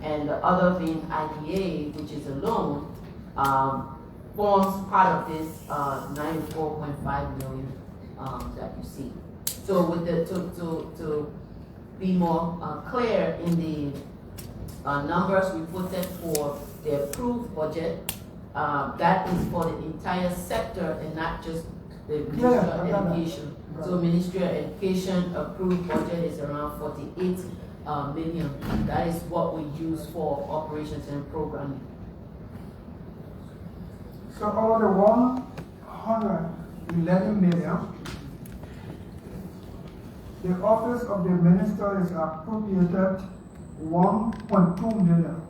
and the other being IDA, which is a loan, forms part of this 94.5 million that you see. So with the to be more clear in the numbers reported for the approved budget, that is for the entire sector and not just the Ministerial Education. So Ministerial Education approved budget is around 48 million. That is what we use for operations and programming. So out of the 111 million, the office of the minister is appropriated 1.2 million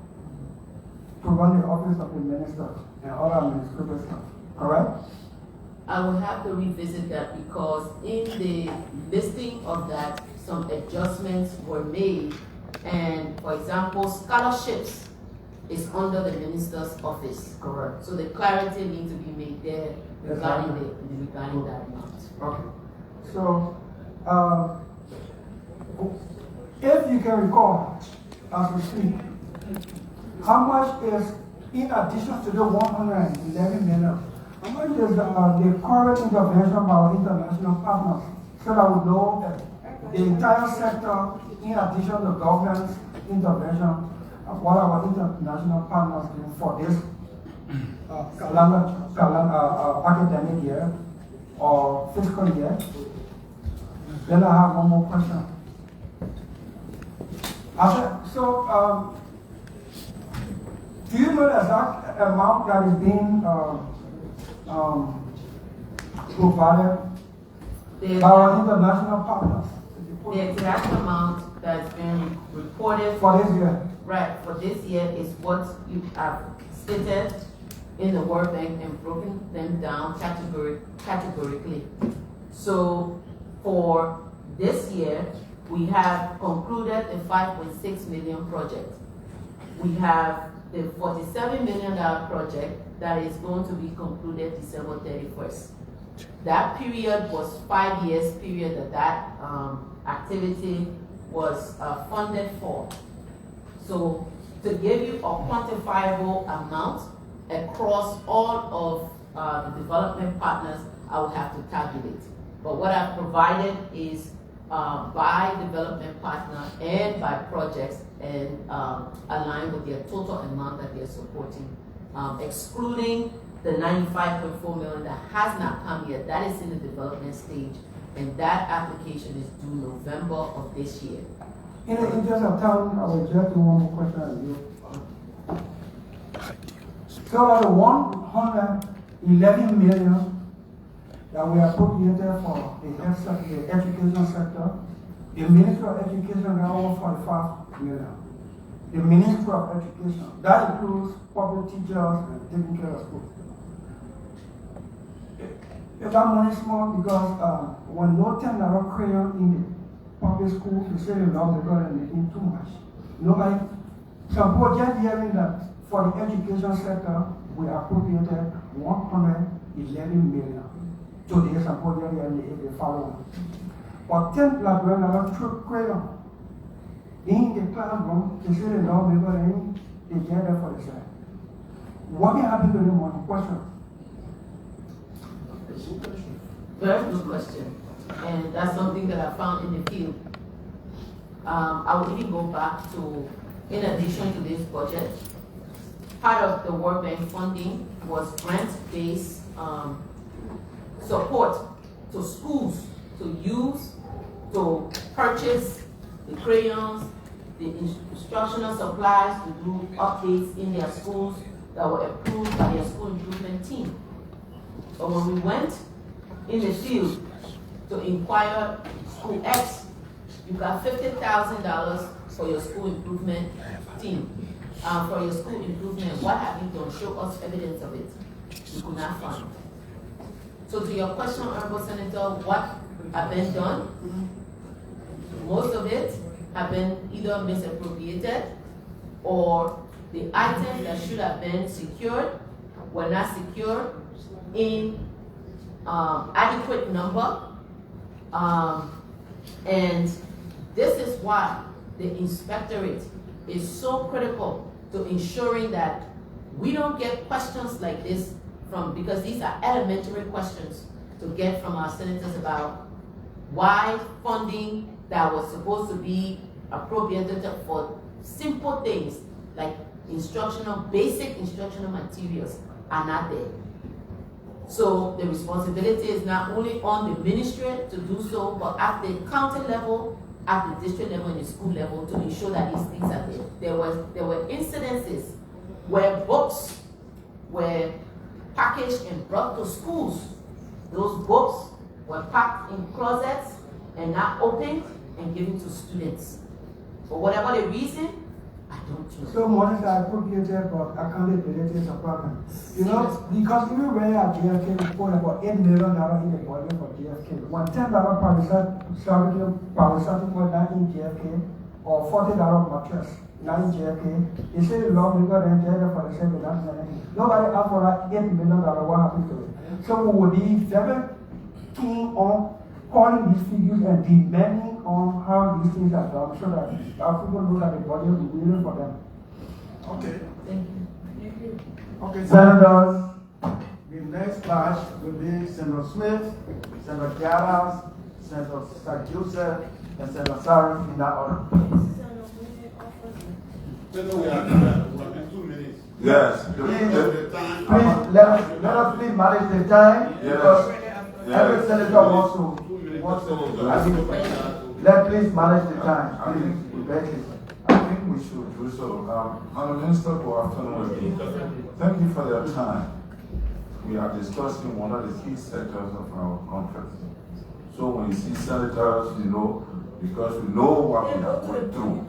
to run the office of the minister and other administrative staff, correct? I will have to revisit that because in the listing of that, some adjustments were made. And for example, scholarships is under the minister's office. Correct. So the clarity needs to be made there regarding regarding that amount. Okay. So, if you can recall, as we speak, how much is, in addition to the 111 million, how much is the current intervention by our international partners, so that we know that the entire sector, in addition to government's intervention, what our international partners do for this academic year or fiscal year? Then I have one more question. Do you know the exact amount that is being provided by our international partners? The exact amount that's been reported For this year? Right, for this year is what you have stated in the World Bank and broken them down categorically. So for this year, we have concluded the 5.6 million project. We have the $47 million project that is going to be concluded December 31st. That period was 5 years period that activity was funded for. So to give you a quantifiable amount across all of the development partners, I would have to tabulate. But what I've provided is by development partner and by projects and aligned with their total amount that they're supporting, excluding the 95.4 million that has not come yet. That is in the development stage, and that application is due November of this year. In the interest of time, I will just do one more question of you. So out of 111 million that we appropriated for the health sector, the education sector, the Ministry of Education got over 45 million. The Ministry of Education, that includes public teachers and taking care of schools. Is that money small? Because when no $10 crayon in the public school, you say the law because they're making too much. Nobody, some people just hearing that for the education sector, we appropriated 111 million. today, supposedly, and the following. But 10 black men are true crayon. In the classroom, they say they don't remember any, they get there for the same. What can happen to them on question? Very good question. And that's something that I found in the field. I will even go back to, in addition to this budget, part of the World Bank funding was grant-based support to schools to use, to purchase the crayons, the instructional supplies, to do updates in their schools that were approved by their school improvement team. But when we went in the field to inquire school X, you got $50,000 for your school improvement team. For your school improvement, what have you done? Show us evidence of it. You could not find. So to your question, Honorable Senator, what have been done? Most of it have been either misappropriated or the items that should have been secured were not secured in adequate number. And this is why the Inspectorate is so critical to ensuring that we don't get questions like this from, because these are elementary questions to get from our senators about why funding that was supposed to be appropriated for simple things like basic instructional materials are not there. So the responsibility is not only on the ministry to do so, but at the county level, at the district level, and the school level to ensure that these things are there. There were incidences where books were packaged and brought to schools. Those books were packed in closets and not opened and given to students. For whatever the reason, I don't know. So monies are appropriated, but accountability is a problem. You know, because even when at JFK, we put about $8 million in the budget for JFK. When $10 power something for that in JFK, or $40 mattress, not in JFK, they say the law will go and jail for the same without anything. Nobody asked for that $8 million, what happened to it? So we would be very keen on calling these figures and demanding on how these things are done so that our people know that the budget will be willing for them. Okay. Thank you. Okay, Senators, the next batch will be Senator Smith, Senator Jallah, Senator Joseph, and Senator Sarah in that order. We have 2 minutes. Yes. Please, let us please manage the time, because every senator wants to please manage the time. Please, I think we should do so. Honourable Minister, good afternoon. Thank you for your time. We are discussing one of the key sectors of our conference. So when you see senators, you know, because we know what we are going through.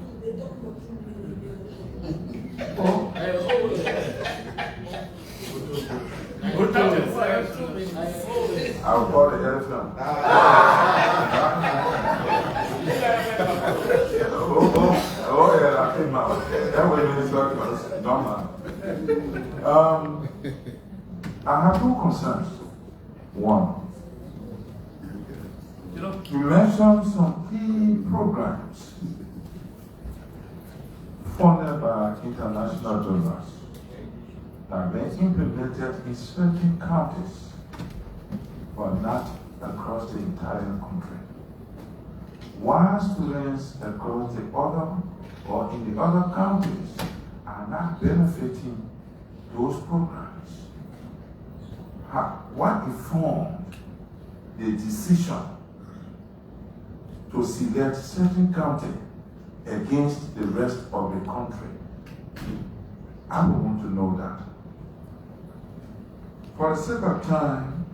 I'll call the elephant. Oh, yeah, that came out. That way, Minister, because normal. I have 2 concerns. One, you mentioned some key programs funded by international donors that are being implemented in certain counties, but not across the entire country. Why students across the other or in the other counties are not benefiting those programs? What informed the decision to select certain county against the rest of the country? I would want to know that. For the sake of time,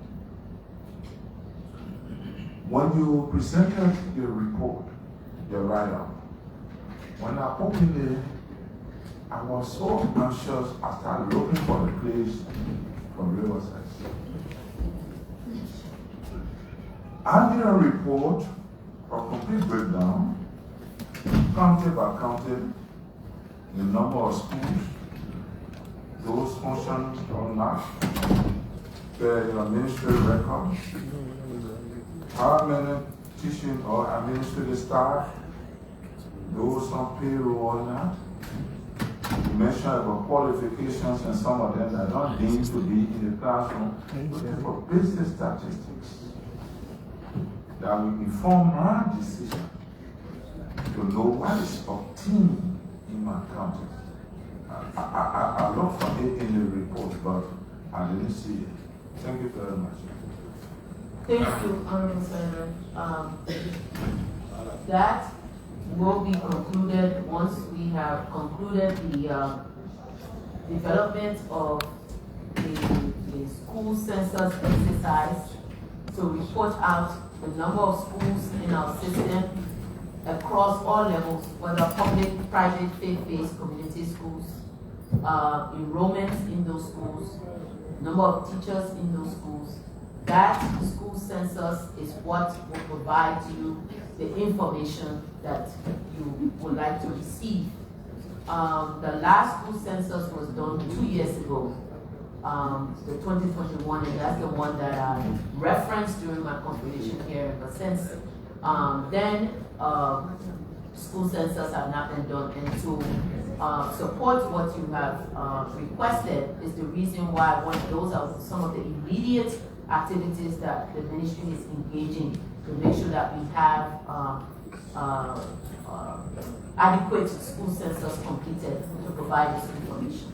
when you presented your report, your write-up, when I opened it, I was so anxious, I started looking for the place for Riverside. I did a report, a complete breakdown, county by county, the number of schools, those functions or not, per your ministerial record, how many teaching or administrative staff, those on payroll or not. You mentioned about qualifications and some of them that are not deemed to be in the classroom, looking for basic statistics that will inform my decision to know what is obtained in my county. I looked for it in the report, but I didn't see it. Thank you very much. Thank you, Honorable Senator. That will be concluded once we have concluded the development of the school census exercise to report out the number of schools in our system across all levels, whether public, private, faith-based community schools, enrollments in those schools, number of teachers in those schools. That school census is what will provide you the information that you would like to receive. The last school census was done 2 years ago, the 2021, and that's the one that I referenced during my confirmation hearing. But since then, school census have not been done, and to support what you have requested is the reason why those are some of the immediate activities that the ministry is engaging to make sure that we have adequate school census completed to provide this information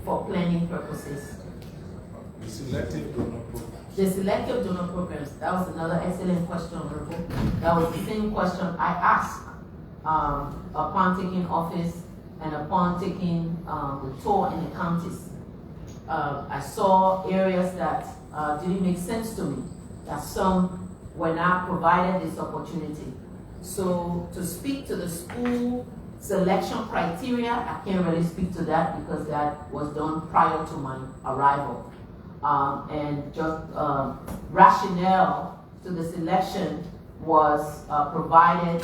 for planning purposes. The selective donor program. The selective donor programs, that was another excellent question, Honorable. That was the same question I asked upon taking office and upon taking the tour in the counties. I saw areas that didn't make sense to me, that some were not provided this opportunity. So to speak to the school selection criteria, I can't really speak to that because that was done prior to my arrival. And just rationale to the selection was provided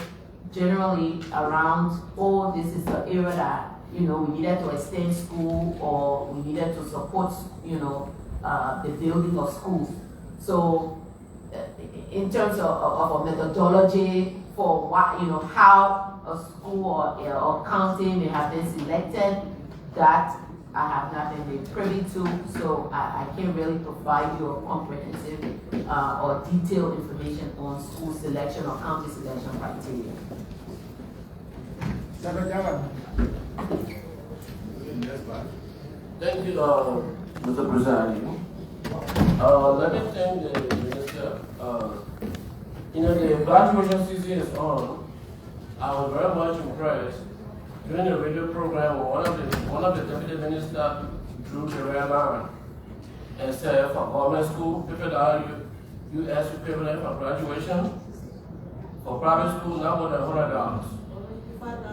generally around, oh, this is the area that, you know, we needed to extend school or we needed to support, you know, the building of schools. So in terms of a methodology for what, you know, how a school or county may have been selected, that I have not been made privy to, so I can't really provide you a comprehensive or detailed information on school selection or county selection criteria. Jarso Jallah. Thank you, Mr. President. Let me thank the Minister. You know, the graduation season is on. I was very much impressed. During the radio program, one of the deputy ministers drew the red line and said for government school, $50 US equivalent for graduation. For private school, not more than $100.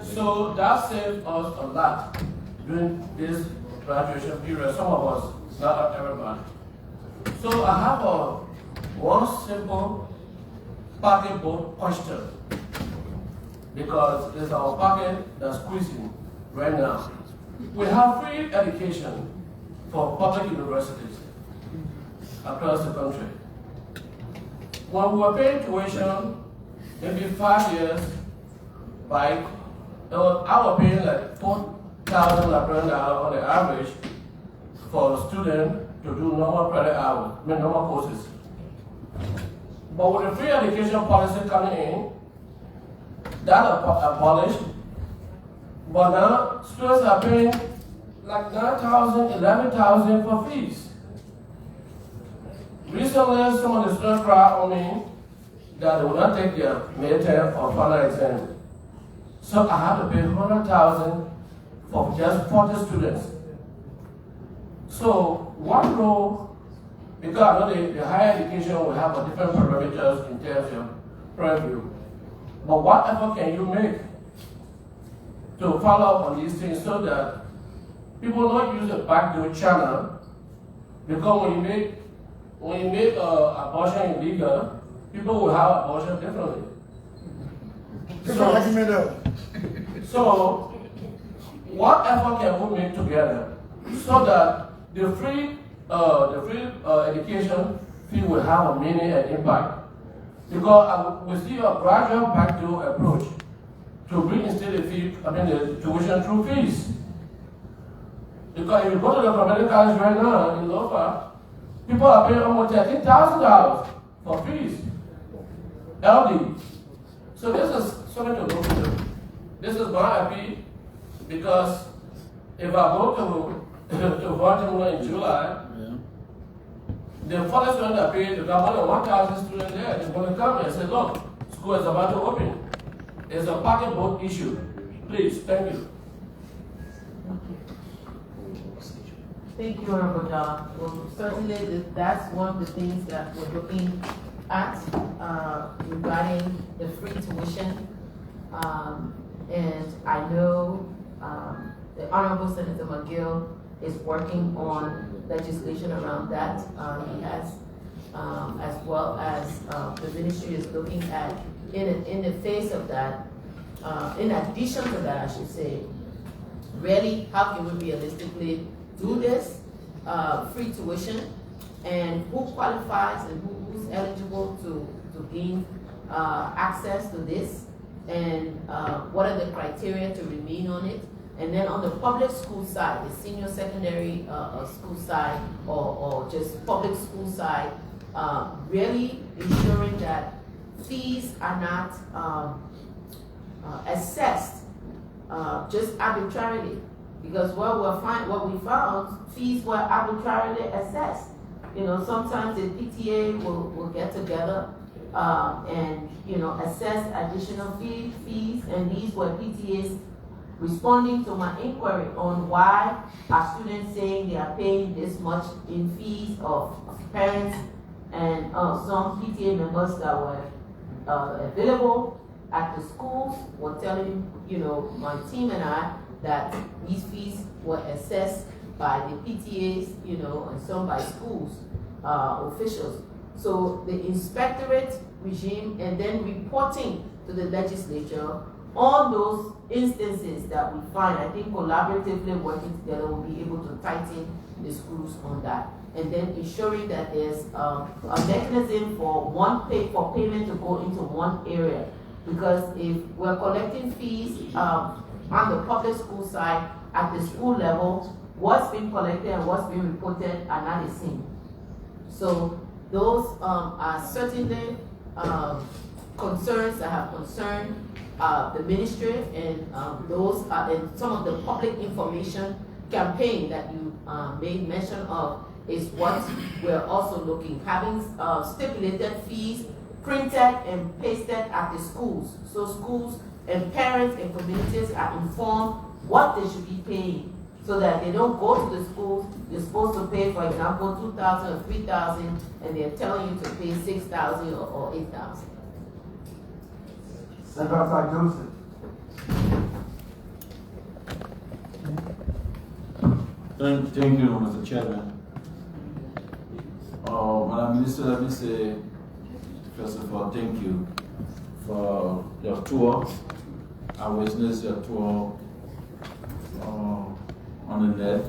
So that saved us a lot during this graduation period. Some of us, not everybody. So I have one simple pocketbook question, because it's our pocket that's squeezing right now. We have free education for public universities across the country. When we were paying tuition, maybe 5 years back, I was paying like $4,000 on the average for a student to do normal credit hours, normal courses. But with the free education policy coming in, that abolished, but now students are paying like $9,000, $11,000 for fees. Recently, some of the students cried on me that they will not take their midterm or final exam. So I have to pay $100,000 for just 40 students. So what role, because I know the higher education will have a different parameters in terms of preview, but what effort can you make to follow up on these things so that people don't use a backdoor channel? Because when you make abortion illegal, people will have abortion differently. So what effort can we make together so that the free the free education fee will have a meaning and impact. Because we see a gradual backdoor approach to reinstate the tuition through fees. Because if you go to the community college right now in Lofa, people are paying almost $13,000 for fees. LD. So this is something to look into. This is my appeal, because if I go to Baltimore in July, the first student appeal, there are more than 1,000 students there. They're going to come and say, look, school is about to open. It's a pocketbook issue. Please, thank you. Thank you, Honorable Jallah. Well, certainly that's one of the things that we're looking at regarding the free tuition. And I know the Honorable Senator McGill is working on legislation around that. He has, as well as the ministry is looking at, in the face of that, in addition to that, I should say, really, how can we realistically do this free tuition, and who qualifies and who's eligible to gain access to this, and what are the criteria to remain on it. And then on the public school side, the senior secondary school side, or just public school side, really ensuring that fees are not assessed just arbitrarily. Because what we found, fees were arbitrarily assessed. You know, sometimes the PTA will get together and, you know, assess additional fees, and these were PTAs responding to my inquiry on why are students saying they are paying this much in fees of parents, and some PTA members that were available at the schools were telling, you know, my team and I that these fees were assessed by the PTAs, you know, and some by schools officials. So the Inspectorate regime, and then reporting to the legislature on those instances that we find, I think collaboratively working together will be able to tighten the screws on that. And then ensuring that there's a mechanism for payment to go into one area. Because if we're collecting fees on the public school side, at the school level, what's being collected and what's being reported are not the same. So those are certainly concerns that have concerned the ministry, and those are in some of the public information campaign that you made mention of is what we're also looking, having stipulated fees printed and pasted at the schools. So schools and parents and communities are informed what they should be paying, so that they don't go to the schools, they're supposed to pay, for example, $2,000 or $3,000, and they're telling you to pay $6,000 or $8,000. Senator Joseph. Thank you, Mr. Chairman. Madam Minister, let me say, first of all, thank you for your tour. I witnessed your tour on the net.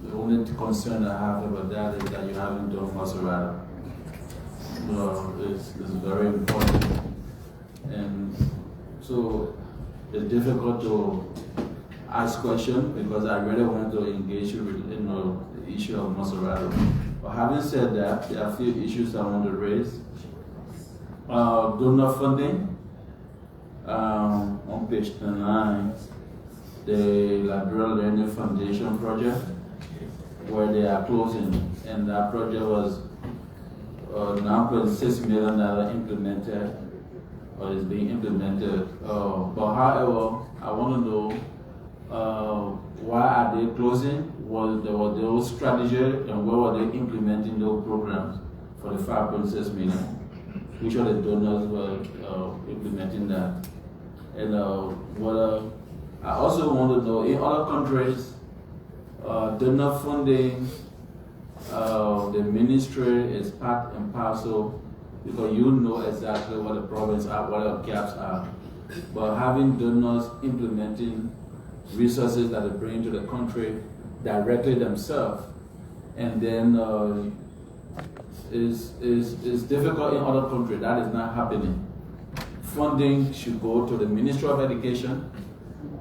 The only concern I have about that is that you haven't done Maserati. It's very important, and so it's difficult to ask questions because I really want to engage you with the issue of Maserati. But having said that, there are a few issues I want to raise. Donor funding. On page 9, the Liberian Learning Foundation project, where they are closing, and that project was $9.6 million implemented, or is being implemented. But however, I want to know why are they closing? Was those strategy, and where were they implementing those programs for the $5.6 million? Which of the donors were implementing that? And I also want to know, in other countries, donor funding, the ministry is part and parcel, because you know exactly what the problems are, what the gaps are. But having donors implementing resources that they bring to the country, directly themselves, and then is difficult in other countries. That is not happening. Funding should go to the Ministry of Education,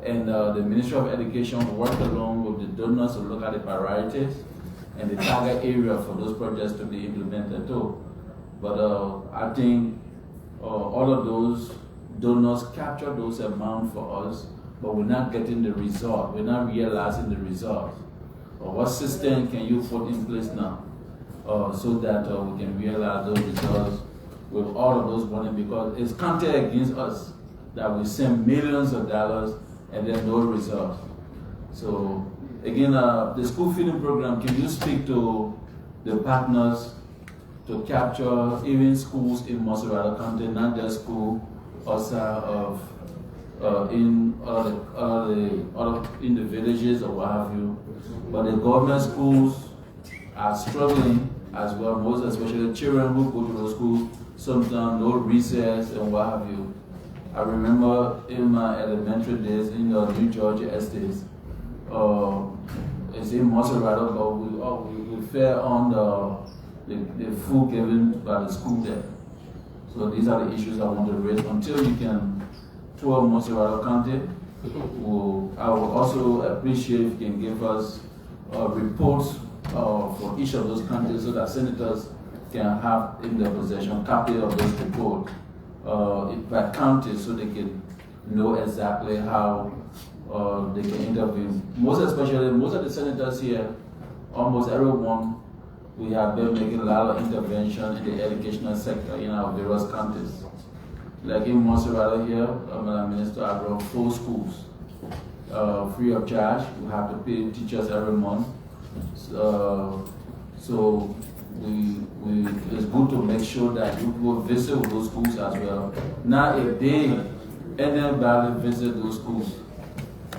and the Ministry of Education work along with the donors to look at the priorities and the target area for those projects to be implemented too. But I think all of those donors capture those amounts for us, but we're not getting the result. We're not realizing the result. What system can you put in place now so that we can realize those results with all of those money? Because it's counted against us that we send millions of dollars and then no results. So again, the school feeding program, can you speak to the partners to capture even schools in Montserrat County, not just school outside of in the villages or what have you, but the government schools are struggling as well, most especially children who go to those schools, sometimes no recess and what have you. I remember in my elementary days in the New Georgia estates, it's in Montserrat, but we fare on the food given by the school there. So these are the issues I want to raise. Until you can tour Montserrat County, I would also appreciate if you can give us reports for each of those counties so that senators can have in their possession a copy of those reports by county so they can know exactly how they can intervene. Most especially, most of the senators here, almost everyone, we have been making a lot of intervention in the educational sector in our various counties. Like in Montserrat here, Madam Minister, I run 4 schools free of charge. We have to pay teachers every month. So it's good to make sure that you will visit those schools as well. Now, if anybody visit those schools,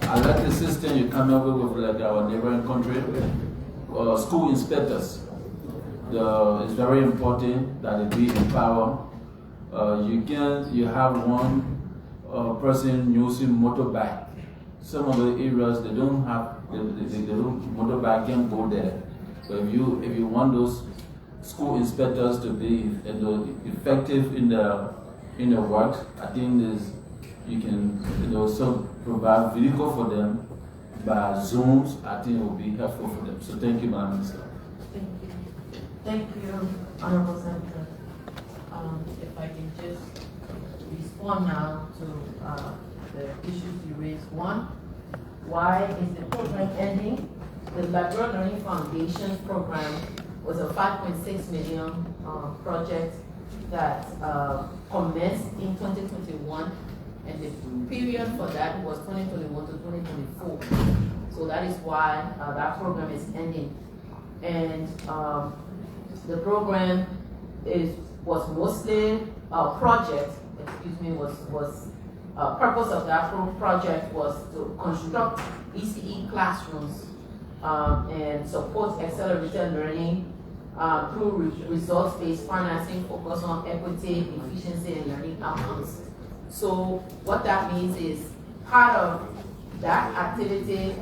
I like the system you come up with like our neighboring country, school inspectors. It's very important that they be empowered. You have one person using motorbike. Some of the areas they don't have motorbike can't go there. So if you want those school inspectors to be effective in the work, I think you can also provide vehicle for them by Zooms. I think it will be helpful for them. So thank you, Madam Minister. Thank you, Honorable Senator. If I can just respond now to the issues you raised. One, why is the program ending? The Liberia Learning Foundation program was a 5.6 million project that commenced in 2021, and the period for that was 2021 to 2024. So that is why that program is ending. And the program was mostly purpose of that project was to construct ECE classrooms and support accelerated learning through results-based financing focused on equity, efficiency, and learning outcomes. So what that means is part of that activity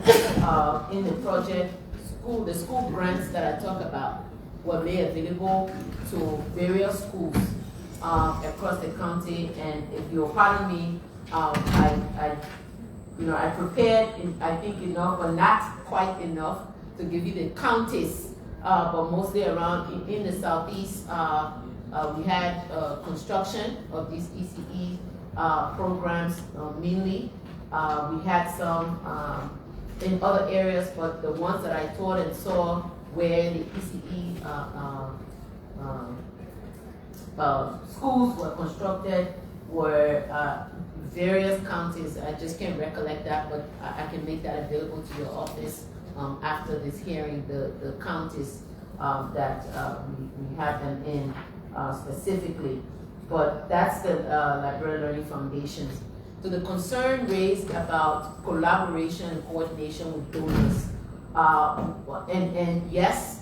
in the project, the school grants that I talk about were made available to various schools across the county. And if you'll pardon me, I prepared, I think enough, but not quite enough to give you the counties, but mostly around in the southeast. We had construction of these ECE programs mainly. We had some in other areas, but the ones that I taught and saw where the ECE schools were constructed were various counties. I just can't recollect that, but I can make that available to your office after this hearing, the counties that we have them in specifically. But that's the Liberia Learning Foundations. So the concern raised about collaboration and coordination with donors. And yes,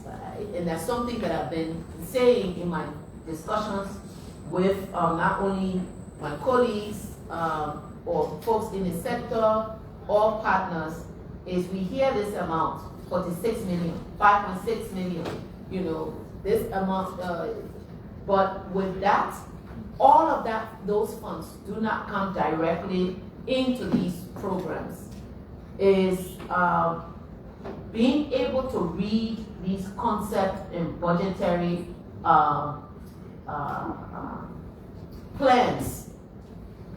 and that's something that I've been saying in my discussions with not only my colleagues or folks in the sector or partners, is we hear this amount, 46 million, 5.6 million, you know, this amount, but with that, all of those funds do not come directly into these programs. Is being able to read these concept and budgetary plans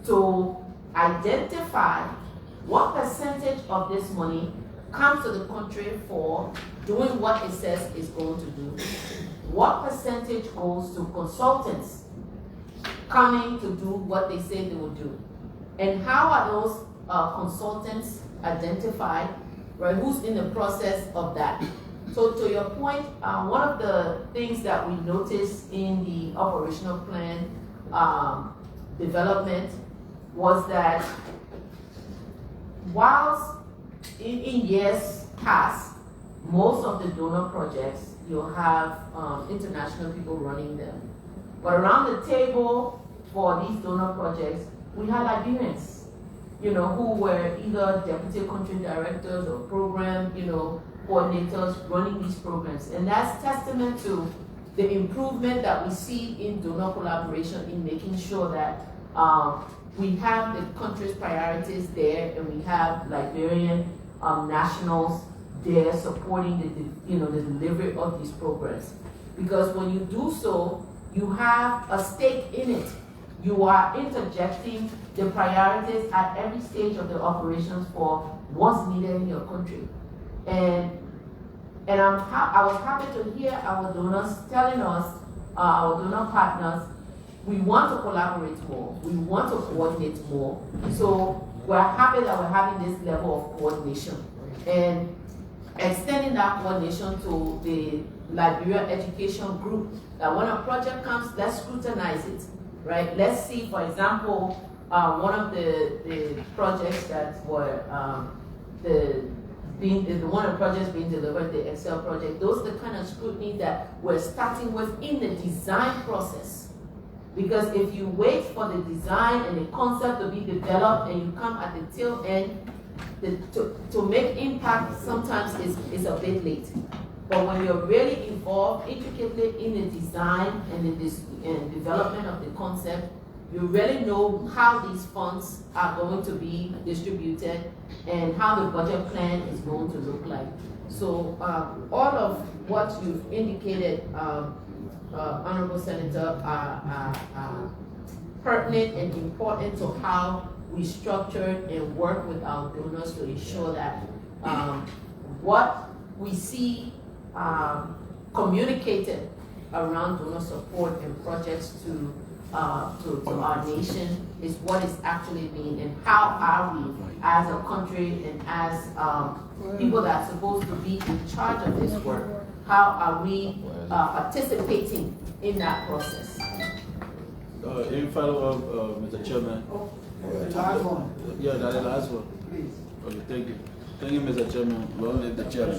to identify what percentage of this money comes to the country for doing what it says it's going to do, what percentage goes to consultants coming to do what they say they will do, and how are those consultants identified, right? Who's in the process of that? So to your point, one of the things that we noticed in the operational plan development was that whilst in years past, most of the donor projects, you'll have international people running them. But around the table for these donor projects, we had Liberians, you know, who were either deputy country directors or program, you know, coordinators running these programs. And that's testament to the improvement that we see in donor collaboration in making sure that we have the country's priorities there, and we have Liberian nationals there supporting the delivery of these programs. Because when you do so, you have a stake in it. You are interjecting the priorities at every stage of the operations for what's needed in your country. And I was happy to hear our donors telling us, our donor partners, we want to collaborate more, we want to coordinate more. So we're happy that we're having this level of coordination and extending that coordination to the Liberian education group, that when a project comes, let's scrutinize it, right? Let's see, for example, one of the projects that were one of the projects being delivered, the Excel project, those are the kind of scrutiny that we're starting with in the design process. Because if you wait for the design and the concept to be developed and you come at the tail end, to make impact sometimes is a bit late. But when you're really involved intricately in the design and the development of the concept, you really know how these funds are going to be distributed and how the budget plan is going to look like. So all of what you've indicated, Honorable Senator, are pertinent and important to how we structure and work with our donors to ensure that what we see communicated around donor support and projects to our nation is what is actually being, and how are we as a country and as people that are supposed to be in charge of this work, how are we participating in that process? In follow-up, Mr. Chairman. The last one. Yeah, that's the last one. Please. Okay, thank you. Thank you, Mr. Chairman. Long live the chairman.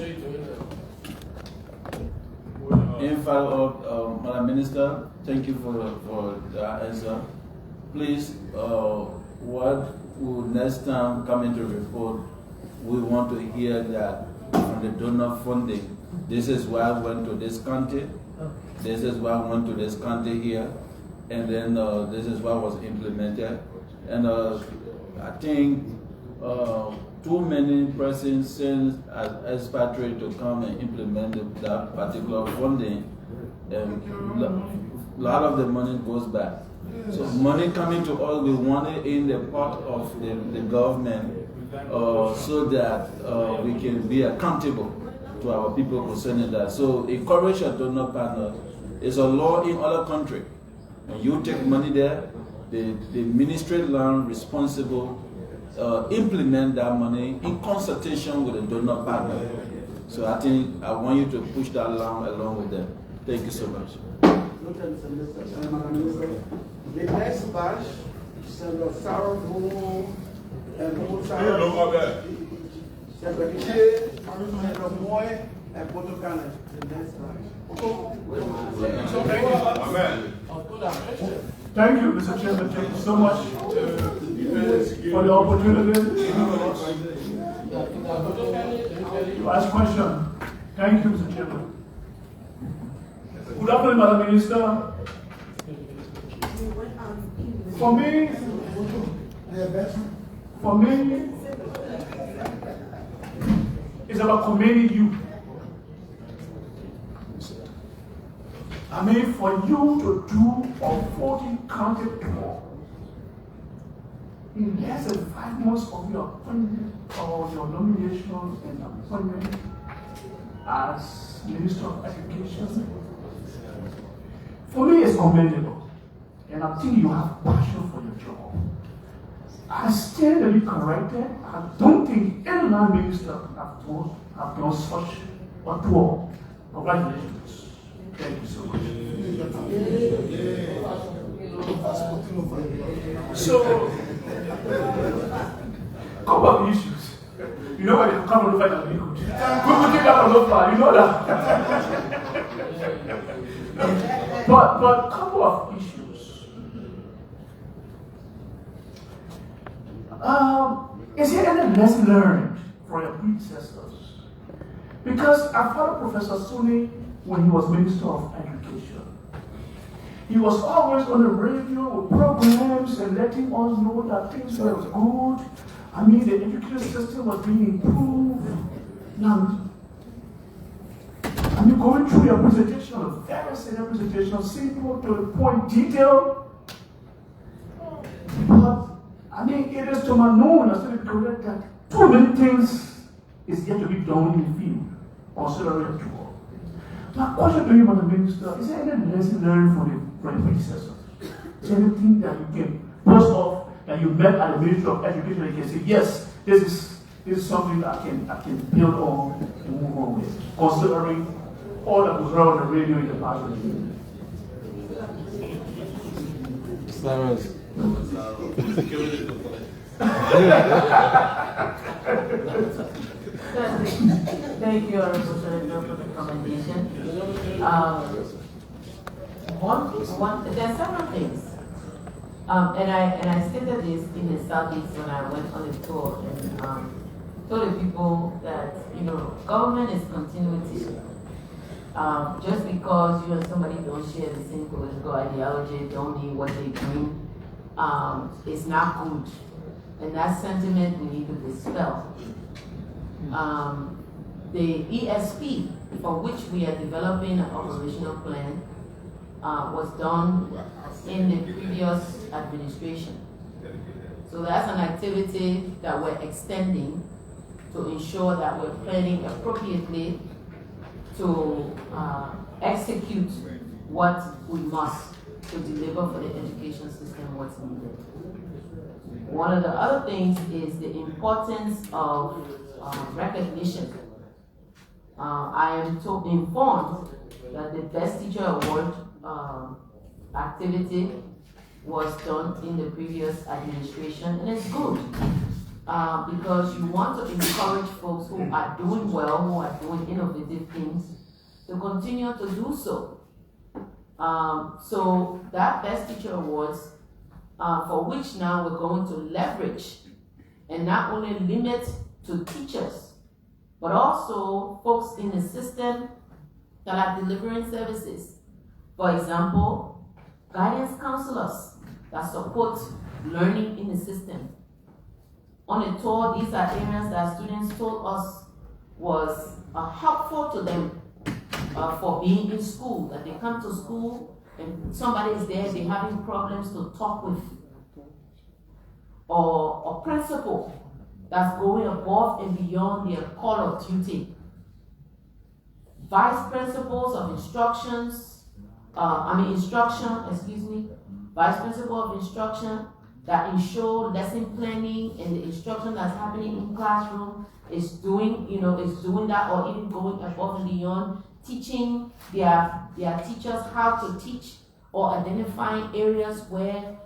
In follow-up, Madam Minister, thank you for the answer. Please, what will next time come into report, we want to hear that from the donor funding, this is why I went to this country, this is why I went to this country here, and then this is what was implemented. And I think too many persons sent as Inspectorate to come and implement that particular funding, and a lot of the money goes back. So money coming to us, we want it in the pot of the government so that we can be accountable to our people concerning that. So encourage your donor partners. It's a law in other countries. When you take money there, the ministerial responsible implement that money in consultation with the donor partner. So I think I want you to push that along with them. Thank you so much. The next batch, Senator Sarah Moore and Senator Moy and Potokana. The next batch. Thank you, Mr. Chairman. Thank you so much for the opportunity. You ask question. Thank you, Mr. Chairman. Good afternoon, Madam Minister. For me, it's about commending you. I mean, for you to do a 14-county tour in less than 5 months of your appointment or your nomination and appointment as Minister of Education, for me, it's commendable. And I think you have passion for your job. I stand to be corrected. I don't think any other minister have done such a tour. Congratulations. Thank you so much. So, couple of issues. You know what? You come on over and be good. We will take that on over. You know that. But couple of issues. Is there any lesson learned from your predecessors? Because I followed Professor Suni when he was Minister of Education. He was always on the radio with programs and letting us know that things were good. I mean, the education system was being improved. Now, I mean, going through your presentation, a very serious presentation, simple to the point, detail. But, I mean, it is to my known, I said correct that too many things is yet to be done in the field, considering the tour. My question to you, Madam Minister, is there any lesson learned from the predecessors? Is there anything that you can boast of that you met at the Ministry of Education and you can say, yes, this is something that I can build on and move on with, considering all that was heard on the radio in the past? Thank you, Honorable Senator, for the commendation. There are several things. And I stated this in the Southeast when I went on the tour and told the people that, government is continuity. Just because you and somebody don't share the same political ideology don't mean what they bring is not good. And that sentiment we need to dispel. The ESP, for which we are developing an operational plan, was done in the previous administration. So that's an activity that we're extending to ensure that we're planning appropriately to execute what we must to deliver for the education system what's needed. One of the other things is the importance of recognition. I am informed that the Best Teacher Award activity was done in the previous administration, and it's good because you want to encourage folks who are doing well, who are doing innovative things, to continue to do so. So that Best Teacher Awards, for which now we're going to leverage and not only limit to teachers, but also folks in the system that are delivering services. For example, guidance counselors that support learning in the system. On the tour, these are areas that students told us was helpful to them for being in school, that they come to school and somebody is there, they're having problems to talk with. Or principal that's going above and beyond their call of duty. Vice principals of instruction, vice principal of instruction that ensure lesson planning and the instruction that's happening in classroom is doing that, or even going above and beyond, teaching their teachers how to teach or identifying areas where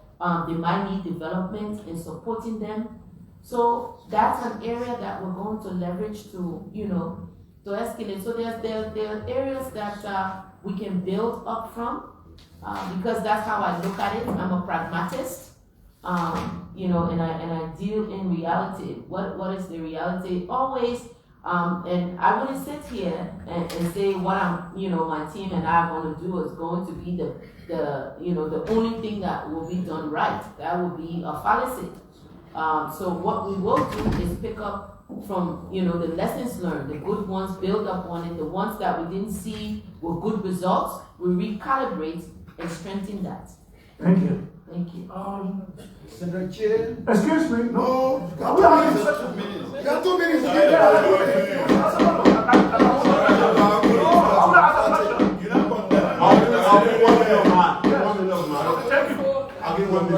they might need development and supporting them. So that's an area that we're going to leverage to escalate. So there are areas that we can build up from because that's how I look at it. I'm a pragmatist, and I deal in reality. What is the reality? Always, And I wouldn't sit here and say what my team and I are going to do is going to be the only thing that will be done right. That will be a fallacy. So what we will do is pick up from, the lessons learned, the good ones, build up on it, the ones that we didn't see were good results, we recalibrate and strengthen that. Thank you. Thank you. Senator Chair. Excuse me. No. You got 2 minutes.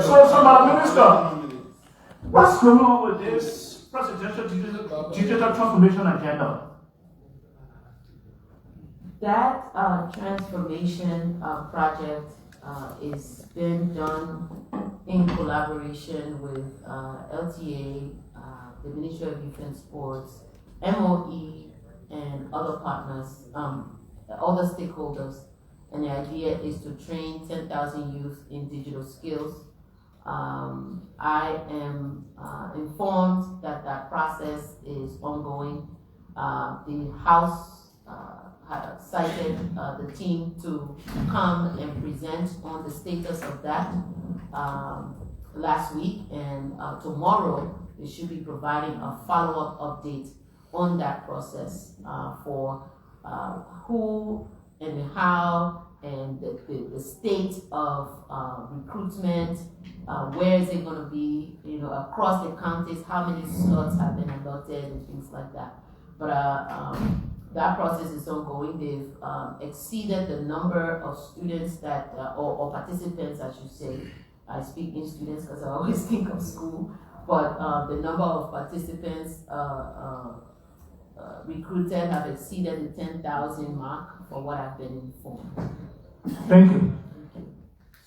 So, Madam Minister, what's going on with this presidential digital transformation agenda? That transformation project is being done in collaboration with LTA, the Ministry of Youth and Sports, MOE, and other partners, other stakeholders. And the idea is to train 10,000 youth in digital skills. I am informed that that process is ongoing. The House cited the team to come and present on the status of that last week, and tomorrow they should be providing a follow-up update on that process for who and how and the state of recruitment, where is it going to be, across the counties, how many slots have been allotted and things like that. But that process is ongoing. They've exceeded the number of students that, or participants, I should say. I speak in students because I always think of school, but the number of participants recruited have exceeded the 10,000 mark for what I've been informed. Thank you.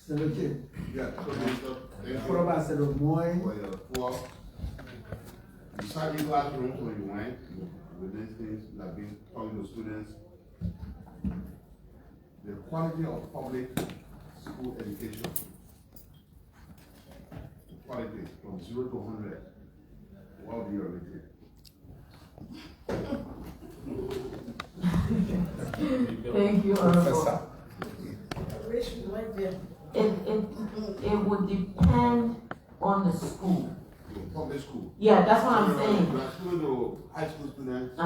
Senator Chair. Yeah, so Minister, thank you What about Senator Moy? for your talk. You sat in classrooms when you went with these things, like being talking to students. The quality of public school education. Quality from 0 to 100. What would be your rating? Thank you, Honorable. Professor. It would depend on the school. Public school. Yeah, that's what I'm saying. You are school to high school students. I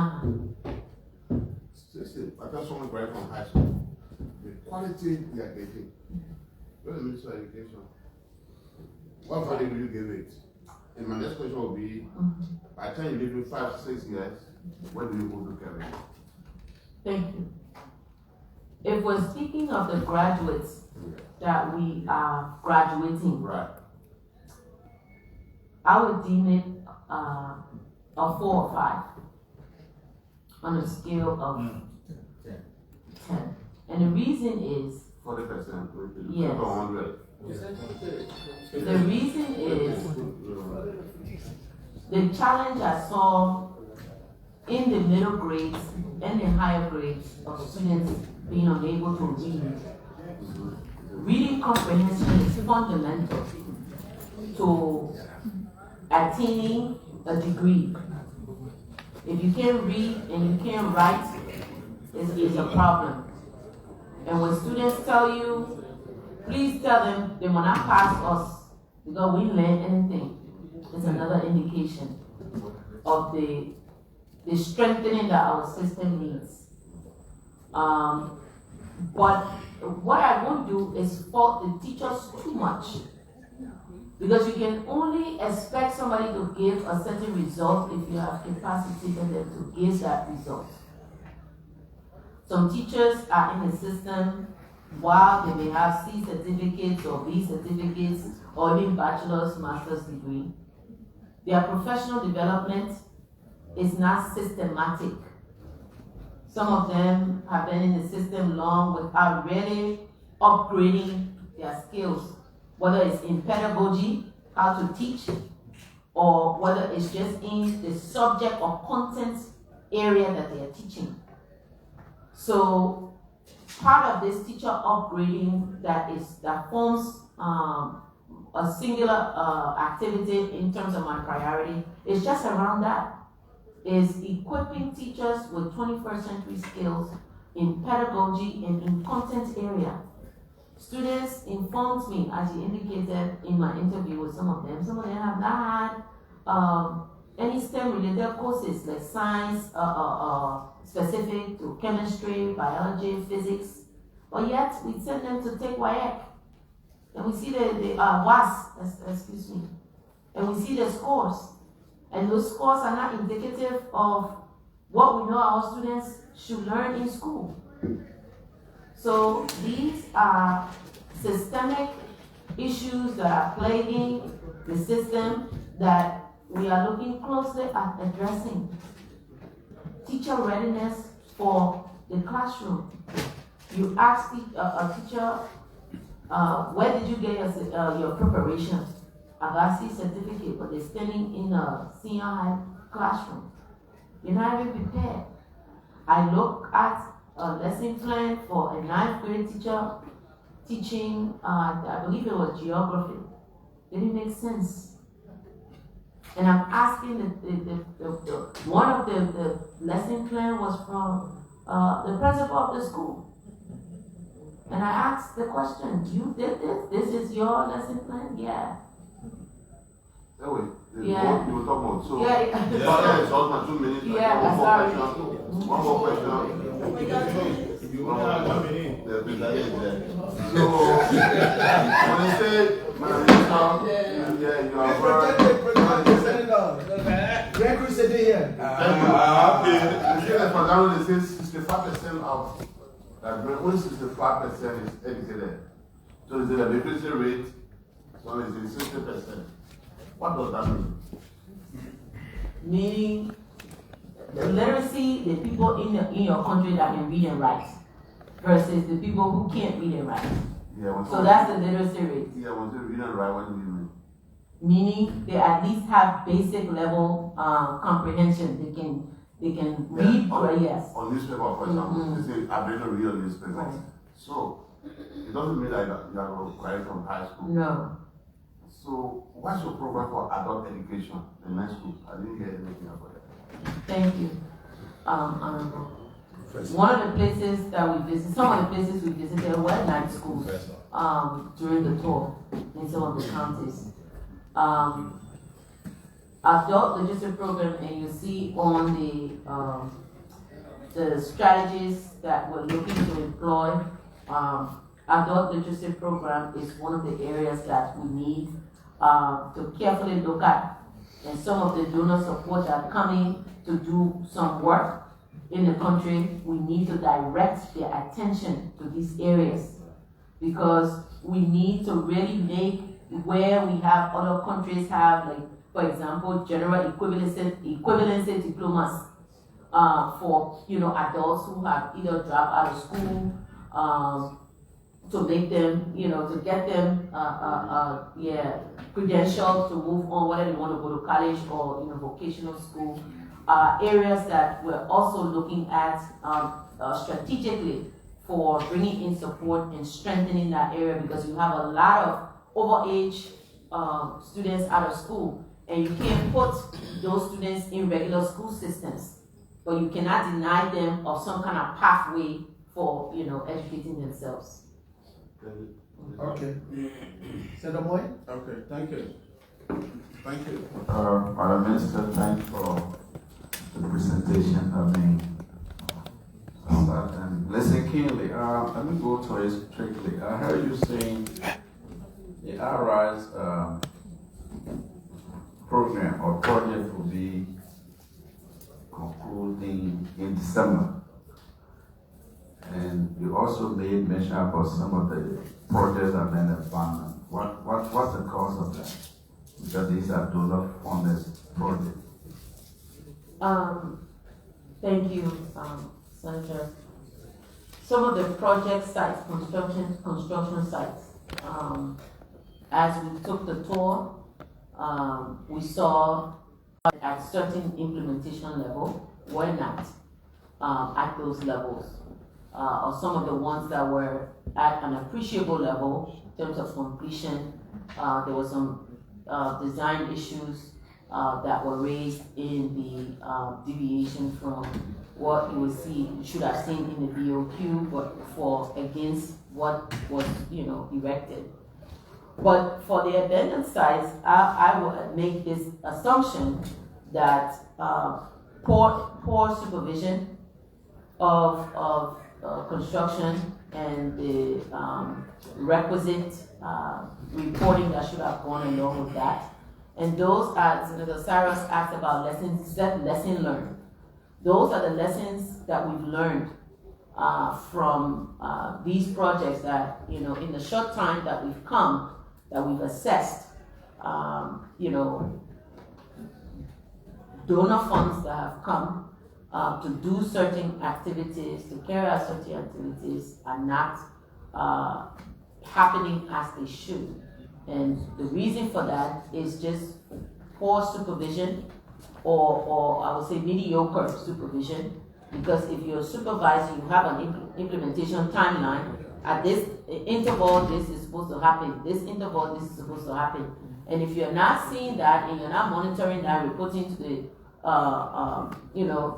got someone right from high school. The quality they are getting. What is the Ministry of Education? What value do you give it? And my next question will be, by the time you live in 5 to 6 years, what do you want to carry? Thank you. If we're speaking of the graduates that we are graduating, Right. I would deem it a 4 or 5 on a scale of 10. And the reason is 40%. Yes. 100. The reason is the challenge I saw in the middle grades and the higher grades of students being unable to read. Reading comprehension is fundamental to attaining a degree. If you can't read and you can't write, it's a problem. And when students tell you, please tell them they will not pass us because we learn anything, it's another indication of the strengthening that our system needs. But what I won't do is fault the teachers too much, because you can only expect somebody to give a certain result if you have capacity in them to give that result. Some teachers are in the system while they may have C certificates or B certificates or even bachelor's, master's degree. Their professional development is not systematic. Some of them have been in the system long without really upgrading their skills, whether it's in pedagogy, how to teach, or whether it's just in the subject or content area that they are teaching. So part of this teacher upgrading that forms a singular activity in terms of my priority is just around that. is equipping teachers with 21st century skills in pedagogy and in content area. Students informed me, as you indicated in my interview with some of them have not had any STEM-related courses like science, specific to chemistry, biology, physics, but yet we send them to take WIAC. And we see the WAS, excuse me, and we see the scores. And those scores are not indicative of what we know our students should learn in school. So these are systemic issues that are plaguing the system that we are looking closely at addressing. Teacher readiness for the classroom. You ask a teacher, where did you get your preparation? A GASI certificate, but they're standing in a senior high classroom. You're not even prepared. I look at a lesson plan for a 9th grade teacher teaching, I believe it was geography. It didn't make sense. And I'm asking, one of the lesson plan was from the principal of the school. And I asked the question, you did this? This is your lesson plan? Yeah. Anyway, Yeah. you were talking about, so, Yeah. yeah, it's also 2 minutes. Yeah, sorry. One more question. You want to come in? The president is there. So, when they say, Madam Minister, yeah, you are Grand Crew said here. You see that, for example, they say 65% of only 65% is educated. So it's a literacy rate, so it's 60%. What does that mean? Meaning, the literacy, the people in your country that can read and write, versus the people who can't read and write. Yeah, So that's the literacy rate. Yeah, when they read and write, what do you mean? Meaning they at least have basic level comprehension. They can read or yes. On newspaper, for example, they say I better read on newspaper. Right. So it doesn't mean that you are required from high school. No. So what's your program for adult education in high school? I didn't hear anything about that. Thank you. One of the places that we visited, some of the places we visited were night schools during the tour in some of the counties. Adult literacy program, and you see on the strategies that we're looking to employ. Adult literacy program is one of the areas that we need to carefully look at. And some of the donor support that are coming to do some work in the country, we need to direct their attention to these areas, because we need to really make where we have other countries have, like, for example, general equivalency diplomas for adults who have either dropped out of school, to make them, to get them credentials to move on, whether they want to go to college or vocational school. Areas that we're also looking at strategically for bringing in support and strengthening that area, because you have a lot of overage students out of school, and you can't put those students in regular school systems, but you cannot deny them of some kind of pathway for educating themselves. Okay. Senator Moy? Okay, thank you. Thank you. Madam Minister, thank you for the presentation. Listen keenly. Let me go to it strictly. I heard you saying the RISE program or project will be concluding in December. And you also made mention about some of the projects that have been abandoned. What's the cause of that? Because these are donor funded projects. Thank you, Senator. Some of the project sites, construction sites, as we took the tour, we saw at certain implementation level were not at those levels. Or some of the ones that were at an appreciable level in terms of completion. There were some design issues that were raised in the deviation from what you should have seen in the BOQ, but against what was erected. But for the abandoned sites, I would make this assumption that poor supervision of construction and the requisite reporting that should have gone along with that. And those, as Senator Cyrus asked about lesson learned. Those are the lessons that we've learned from these projects that, in the short time that we've come, that we've assessed, donor funds that have come to do certain activities, to carry out certain activities are not happening as they should. And the reason for that is just poor supervision, or I would say mediocre supervision, because if you're a supervisor, you have an implementation timeline. At this interval, this is supposed to happen. This interval, this is supposed to happen. And if you're not seeing that and you're not monitoring that, reporting to the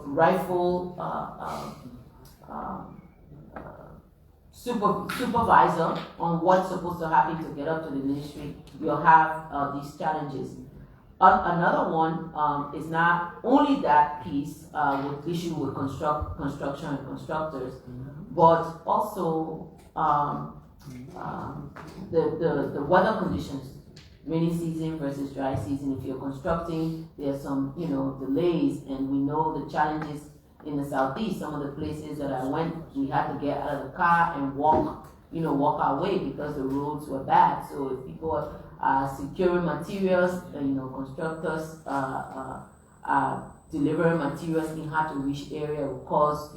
rightful supervisor on what's supposed to happen to get up to the ministry, you'll have these challenges. Another one is not only that piece with issue with construction and constructors, but also the weather conditions, rainy season versus dry season. If you're constructing, there's some delays, and we know the challenges in the southeast. Some of the places that I went, we had to get out of the car and walk our way because the roads were bad. So if people are securing materials, constructors delivering materials in hard to reach area will cause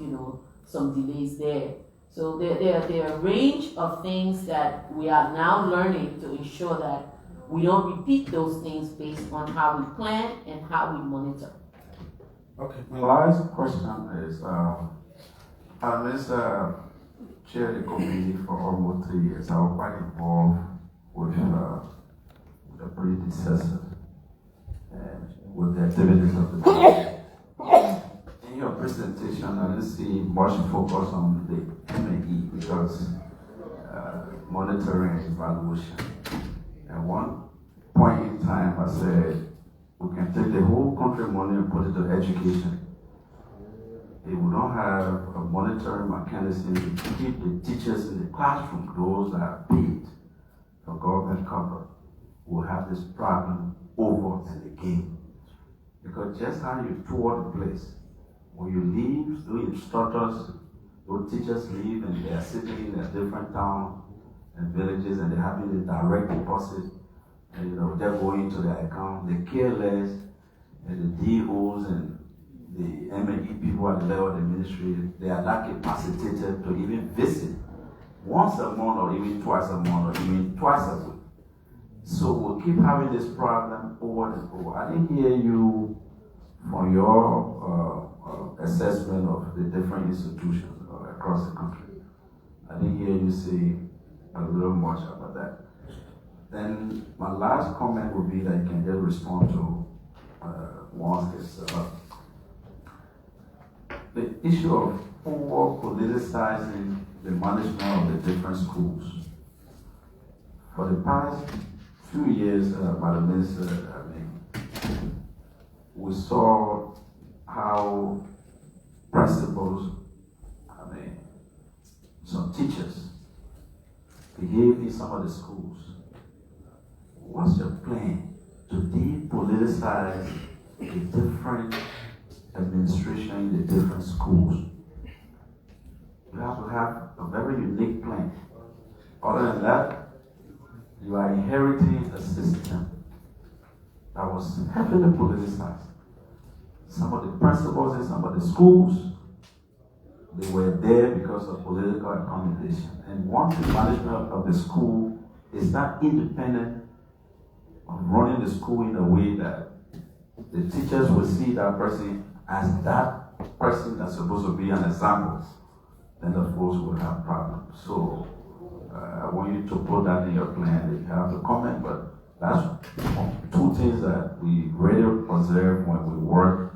some delays there. So there are a range of things that we are now learning to ensure that we don't repeat those things based on how we plan and how we monitor. Okay, my last question is, I chaired the committee for almost 3 years. I was quite involved with the predecessor and with the activities of the committee. In your presentation, I didn't see much focus on the M&E because monitoring and evaluation. At one point in time, I said, we can take the whole country money and put it to education. If we don't have a monitoring mechanism to keep the teachers in the classroom, those that are paid for government cover, we'll have this problem over and again. Because just how you tour the place, when you leave, those instructors, those teachers leave and they are sitting in a different town and villages and they're having a direct deposit. And, they're going into their account, they care less, and the DOs and the M&E people at the level of the ministry, they are not capacitated to even visit once a month or even twice a month or even twice a week. So we'll keep having this problem over and over. I didn't hear you from your assessment of the different institutions across the country. I didn't hear you say a little much about that. Then my last comment would be that you can just respond to one is the issue of over politicizing the management of the different schools. For the past few years, Madam Minister, we saw how principals, some teachers behave in some of the schools. What's your plan to depoliticize the different administration in the different schools? You have to have a very unique plan. Other than that, you are inheriting a system that was heavily politicized. Some of the principals in some of the schools, they were there because of political accommodation. And once the management of the school is not independent of running the school in a way that the teachers will see that person as that person that's supposed to be an example, then of course we'll have problems. So I want you to put that in your plan. If you have to comment, but that's two things that we really when we work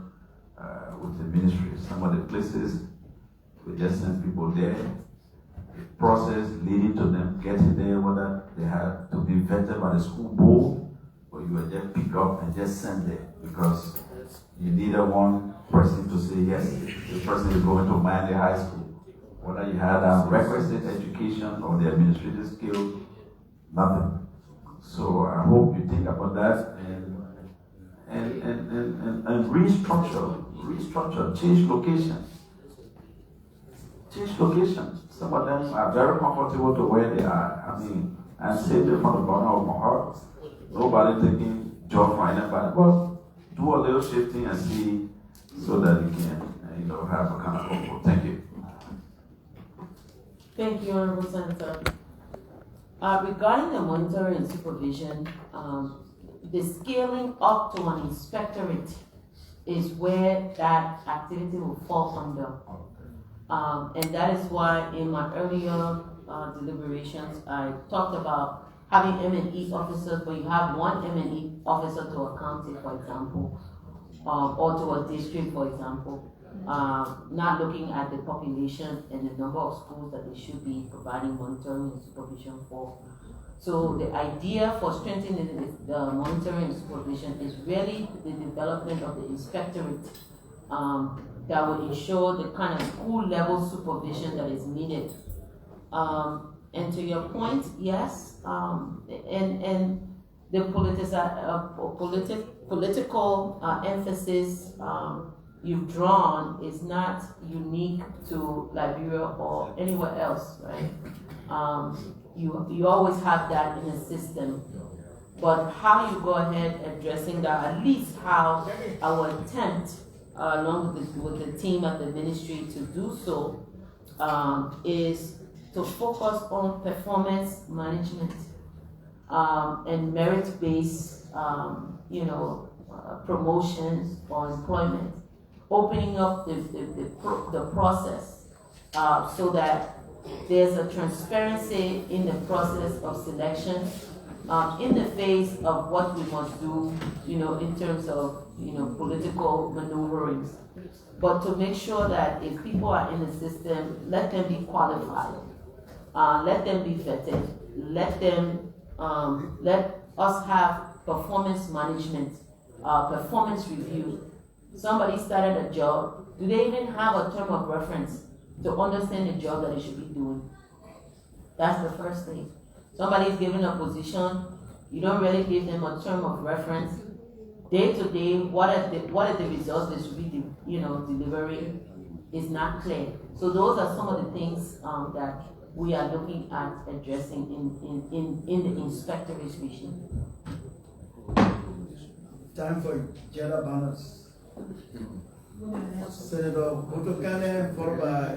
with the ministry. Some of the places, we just send people there. The process leading to them getting there, whether they have to be vetted by the school board, or you are just pick up and just send there because you needed one person to say, yes, this person is going to Miami High School. Whether you had a requisite education or the administrative skill, nothing. So I hope you think about that and restructure, change location. Change location. Some of them are very comfortable to where they are. I mean, I say them from the bottom of my heart. Nobody taking job from anybody, but do a little shifting and see so that you can, have a kind of control. Thank you. Thank you, Honorable Senator. Regarding the monitoring and supervision, the scaling up to an inspectorate is where that activity will fall under. And that is why in my earlier deliberations, I talked about having M&E officers, but you have one M&E officer to a county, for example, or to a district, for example, not looking at the population and the number of schools that they should be providing monitoring and supervision for. So the idea for strengthening the monitoring and supervision is really the development of the inspectorate that will ensure the kind of school level supervision that is needed. And to your point, yes, and the political emphasis you've drawn is not unique to Liberia or anywhere else, right? You always have that in the system. But how you go ahead addressing that, at least how our attempt, along with the team at the ministry to do so, is to focus on performance management and merit-based, promotions or employment, opening up the process so that there's a transparency in the process of selection, in the face of what we must do, in terms of, political maneuverings. But to make sure that if people are in the system, let them be qualified, let them be vetted, let us have performance management, performance review. Somebody started a job, do they even have a term of reference to understand the job that they should be doing? That's the first thing. Somebody's given a position, you don't really give them a term of reference. Day to day, what are the results they should be, delivering is not clear. So those are some of the things that we are looking at addressing in the inspectorate regime. Time for gender balance. Senator Butokane, followed by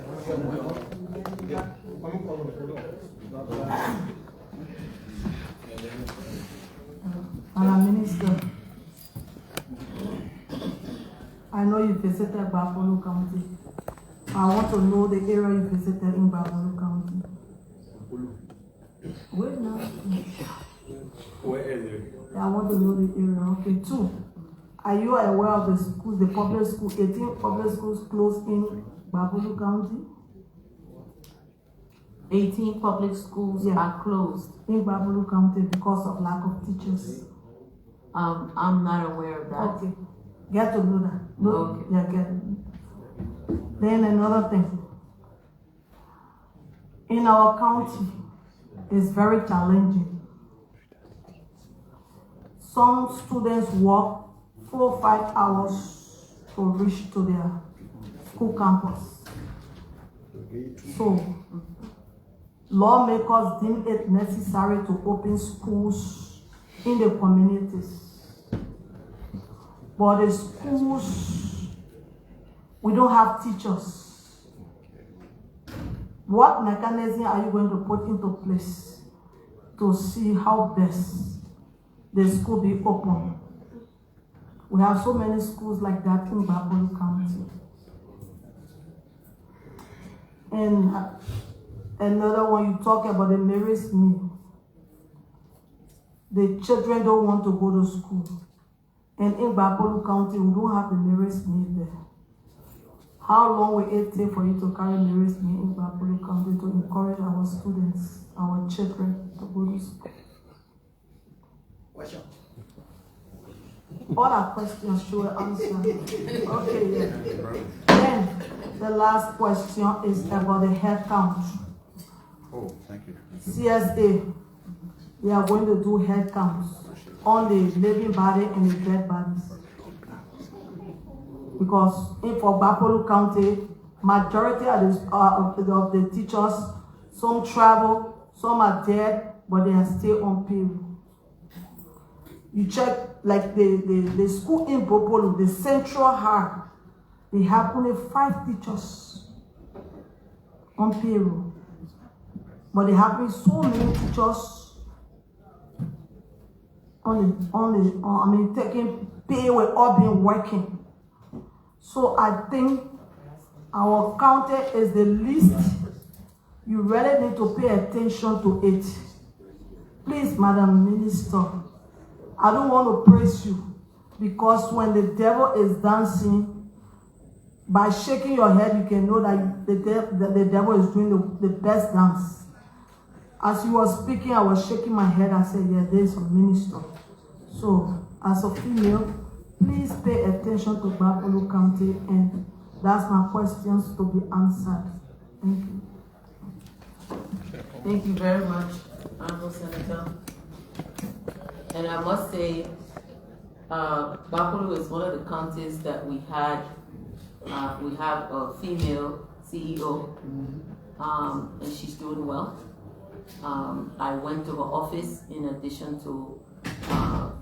Madam Minister, I know you visited Buffalo County. I want to know the area you visited in Buffalo County. Wait now. Where area? I want to know the area. Okay, 2. Are you aware of the schools, the public schools, 18 public schools closed in Buffalo County? 18 public schools are closed in Buffalo County because of lack of teachers. I'm not aware of that. Okay. Get to know that. No, okay. Yeah, get it. Then another thing. In our county, it's very challenging. Some students walk 4 or 5 hours to reach to their school campus. So, lawmakers deem it necessary to open schools in the communities. But the schools, we don't have teachers. What mechanism are you going to put into place to see how best the school be open? We have so many schools like that in Buffalo County. And another one, you talk about the Mary's meal. The children don't want to go to school. And in Bapolu County, we don't have the nearest need there. How long will it take for you to carry nearest need in Bapolu County to encourage our students, our children to go to school? Question. All our questions should answer. Okay, yeah. Then the last question is about the head count. Oh, thank you. CSA, we are going to do head counts on the living body and the dead bodies. Because for Bapolu County, majority of the teachers, some travel, some are dead, but they are still on payroll. You check like the school in Bapolu, the central heart, they have only 5 teachers on payroll. But they have been so many teachers taking pay with all been working. So I think our county is the least. You really need to pay attention to it. Please, Madam Minister, I don't want to praise you, because when the devil is dancing, by shaking your head, you can know that the devil is doing the best dance. As you were speaking, I was shaking my head. I said, yeah, there is a minister. So, as a female, please pay attention to Bapolu County, and that's my questions to be answered. Thank you. Thank you very much, Honorable Senator. And I must say, Bapolu is one of the counties that we have a female CEO, and she's doing well. I went to her office in addition to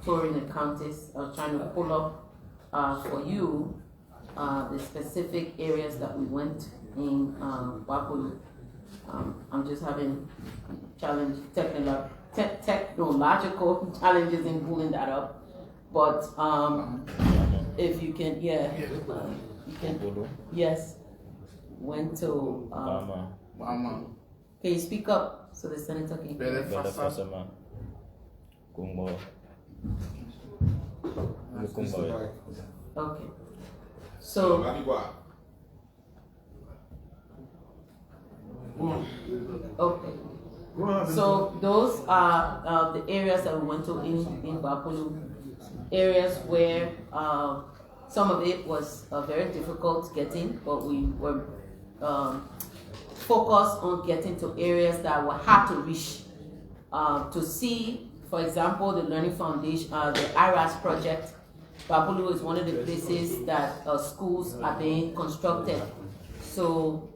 touring the counties. I was trying to pull up for you the specific areas that we went in Bapolu. I'm just having technological challenges in pulling that up. But if you can, you can, yes, went to, can you speak up so the senator can hear? Okay. So, okay. So those are the areas that we went to in Bapolu. Areas where some of it was very difficult getting, but we were focused on getting to areas that were hard to reach. To see, for example, the Learning Foundation, the IRAS project. Bapolu is one of the places that schools are being constructed. So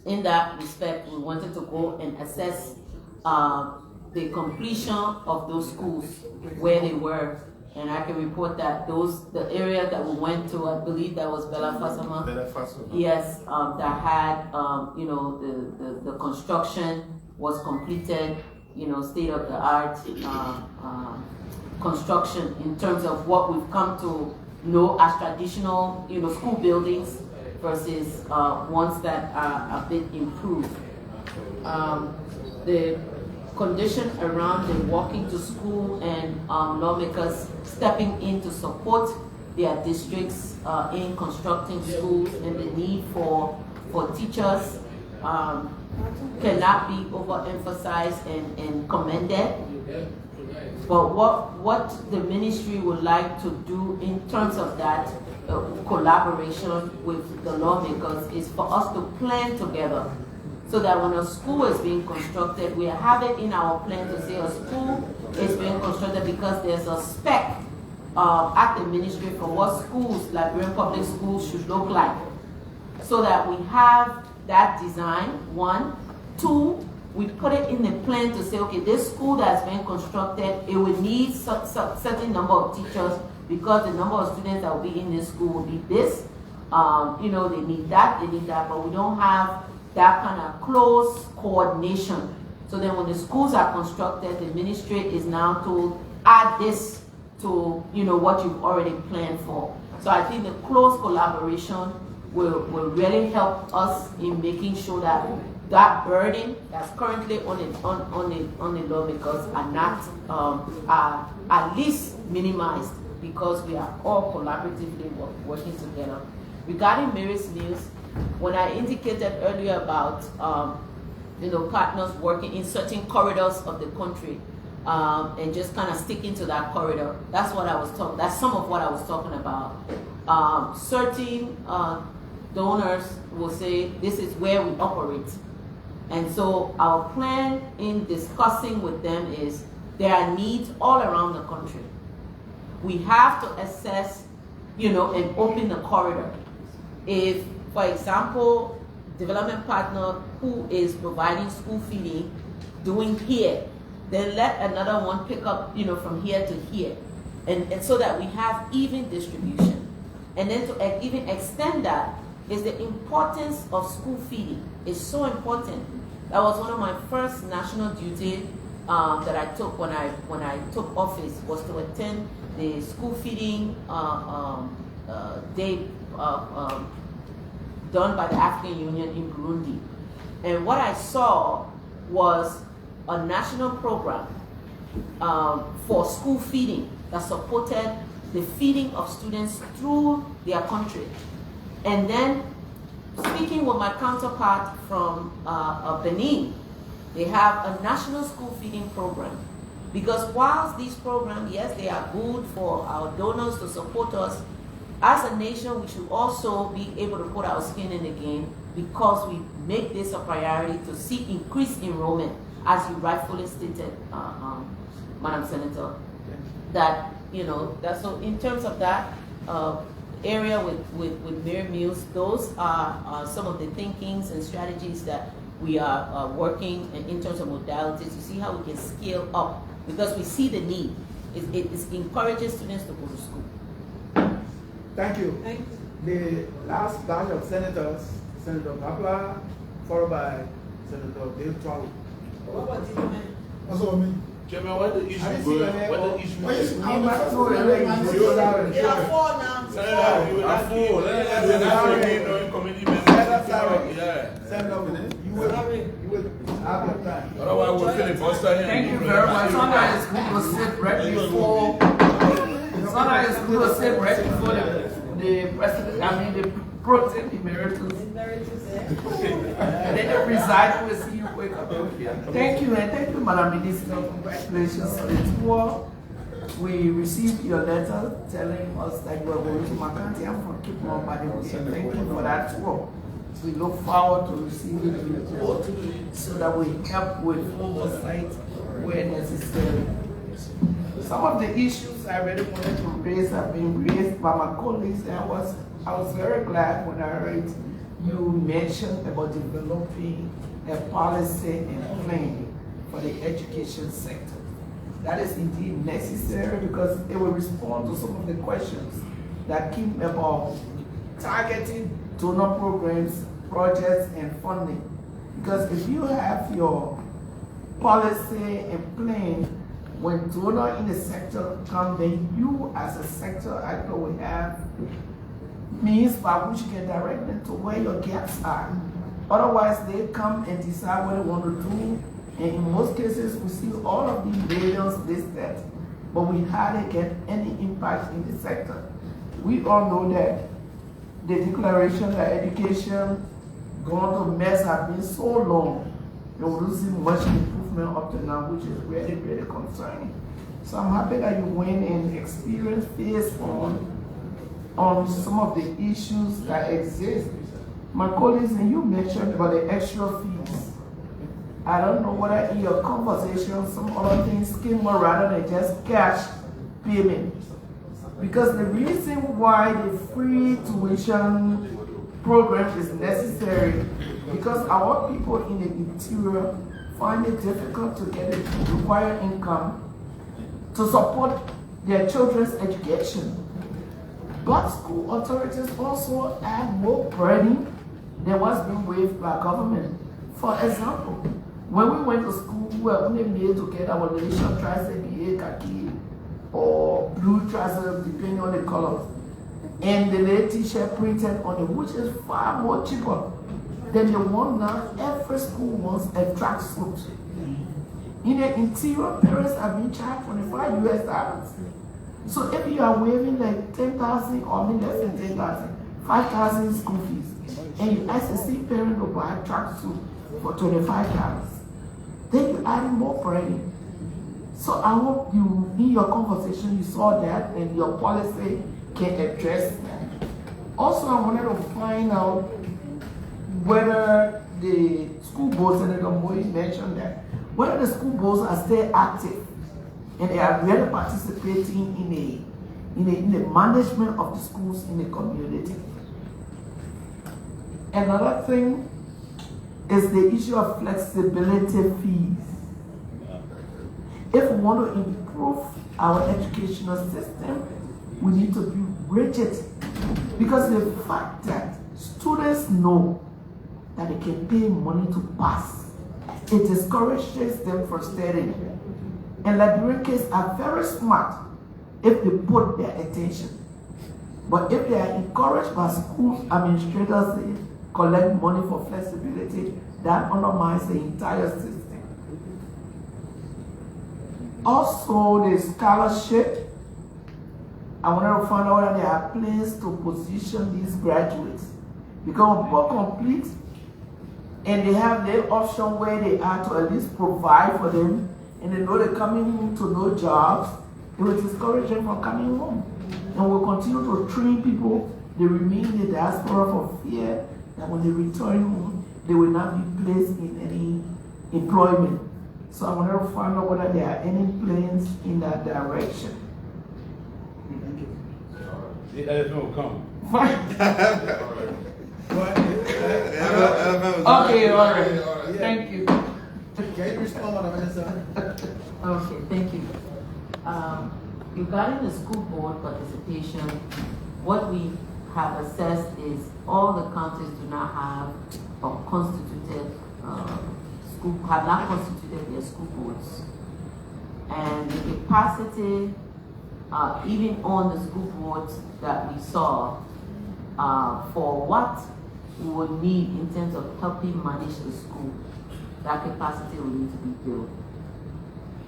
in that respect, we wanted to go and assess the completion of those schools, where they were. And I can report that the area that we went to, I believe that was Bella Fasama. Yes, that had, the construction was completed, state of the art construction in terms of what we've come to know as traditional, school buildings versus ones that are a bit improved. The condition around the walking to school and lawmakers stepping in to support their districts in constructing schools, and the need for teachers cannot be overemphasized and commended. But what the ministry would like to do in terms of that collaboration with the lawmakers is for us to plan together, so that when a school is being constructed, we have it in our plan to say a school is being constructed because there's a spec at the ministry for what schools, Liberian public schools, should look like. So that we have that design, 1. 2, we put it in the plan to say, okay, this school that's being constructed, it would need certain number of teachers because the number of students that will be in this school will be this. They need that, but we don't have that kind of close coordination. So then when the schools are constructed, the ministry is now told, add this to what you've already planned for. So I think the close collaboration will really help us in making sure that that burden that's currently on the lawmakers are not, at least minimized because we are all collaboratively working together. Regarding Mary's Mills, when I indicated earlier about partners working in certain corridors of the country and just kind of sticking to that corridor, that's what I was talking. That's some of what I was talking about. Certain donors will say this is where we operate, and so our plan in discussing with them is there are needs all around the country. We have to assess, and open the corridor. If, for example, development partner who is providing school feeding doing here, then let another one pick up, from here to here, and so that we have even distribution. And then to even extend that is the importance of school feeding. It's so important. That was one of my first national duties that I took when I took office, was to attend the school feeding day done by the African Union in Burundi. And what I saw was a national program for school feeding that supported the feeding of students through their country. And then speaking with my counterpart from Benin, they have a national school feeding program. Because whilst these programs, yes, they are good for our donors to support us, as a nation, we should also be able to put our skin in the game, because we make this a priority to see increased enrollment, as you rightfully stated, Madam Senator. That, that, so in terms of that area with Mary Mills, those are some of the thinkings and strategies that we are working in terms of modalities to see how we can scale up, because we see the need. It encourages students to go to school. Thank you. The last batch of senators, Senator Kapla, followed by Senator Dale Trout. What about Dillon? What's what I mean? Chairman, what the issue going? What the issue is? There are four now. Senator, you will not four. Let committee members. Senator, you will have your time. Otherwise, we'll filibuster him. Thank you very much. Sunday school was set right before. Sunday school was set right before the president. The pro tem emeritus. And then the preside will see you wake up. Thank you, and thank you, Madam Minister. Congratulations on the tour. We received your letter telling us that you are going to Makati and for keep on by the way. Thank you for that tour. We look forward to receiving the report so that we help with oversight where necessary. Some of the issues I really wanted to raise have been raised by my colleagues, and I was very glad when I heard you mention about developing a policy and plan for the education sector. That is indeed necessary, because it will respond to some of the questions that came about targeting donor programs, projects, and funding. Because if you have your policy and plan, when donor in the sector come, then you as a sector actor will have means by which you can direct them to where your gaps are. Otherwise, they come and decide what they want to do, and in most cases, we see all of these billions listed, but we hardly get any impact in the sector. We all know that the declaration that education gone to mess have been so long, and we're losing much improvement up to now, which is really, really concerning. So I'm happy that you went and experienced this on some of the issues that exist. My colleagues, and you mentioned about the extra fees. I don't know whether in your conversation some other things came more rather than just cash payment. Because the reason why the free tuition program is necessary, because our people in the interior find it difficult to get the required income to support their children's education. But school authorities also add more burden than what's being waived by government. For example, when we went to school, we were only made to get our nation trousers, be khaki or blue trousers, depending on the colors, and the little t-shirt printed on it, which is far more cheaper than the one now. Every school wants a tracksuit. In the interior, parents have been charged $25 US. So if you are waiving like 10,000 or I mean less than 10,000, 5,000 school fees, and you ask a sick parent to buy a tracksuit for $25, then you're adding more credit. So I hope you, in your conversation, you saw that and your policy can address that. Also, I wanted to find out whether the school boards, Senator Moy mentioned that, whether the school boards are still active and they are really participating in the management of the schools in the community. Another thing is the issue of flexibility fees. If we want to improve our educational system, we need to be rigid, because the fact that students know that they can pay money to pass, it discourages them from studying. And Liberian kids are very smart if they put their attention. But if they are encouraged by school administrators to collect money for flexibility, that undermines the entire system. Also, the scholarship, I wanted to find out whether there are plans to position these graduates, become more complete, and they have their option where they are to at least provide for them, and they know they're coming home to no jobs. It will discourage them from coming home. And we'll continue to train people, they remain in the diaspora for fear that when they return home, they will not be placed in any employment. So I wanted to find out whether there are any plans in that direction. The elephant will come. Okay, all right. Thank you. Can you respond, Madam Minister? Okay, thank you. Regarding the school board participation, what we have assessed is all the counties do not have or constituted have not constituted their school boards, and the capacity, even on the school boards that we saw, for what we would need in terms of helping manage the school, that capacity will need to be built.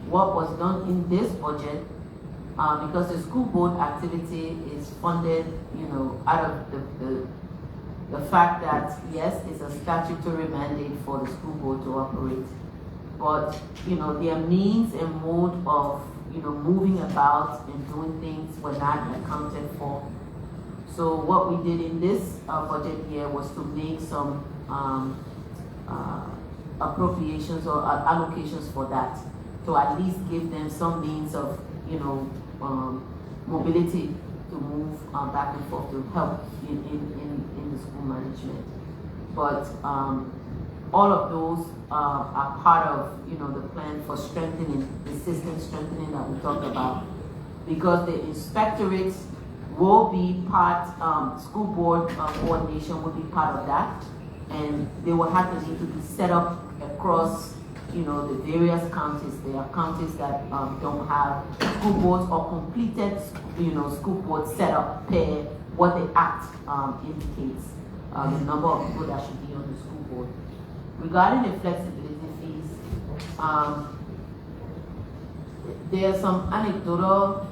What was done in this budget, because the school board activity is funded, out of the fact that, yes, it's a statutory mandate for the school board to operate, but, their means and mode of, moving about and doing things were not accounted for. So what we did in this budget year was to make some appropriations or allocations for that, to at least give them some means of, mobility to move back and forth to help in the school management. But all of those are part of the plan for strengthening the system, strengthening that we talked about, because the Inspectorate will be part, school board coordination will be part of that, and they will have to need to be set up across the various counties. There are counties that don't have school boards or completed school boards set up per what the act indicates, the number of people that should be on the school board. Regarding the flexibility fees, there's some anecdotal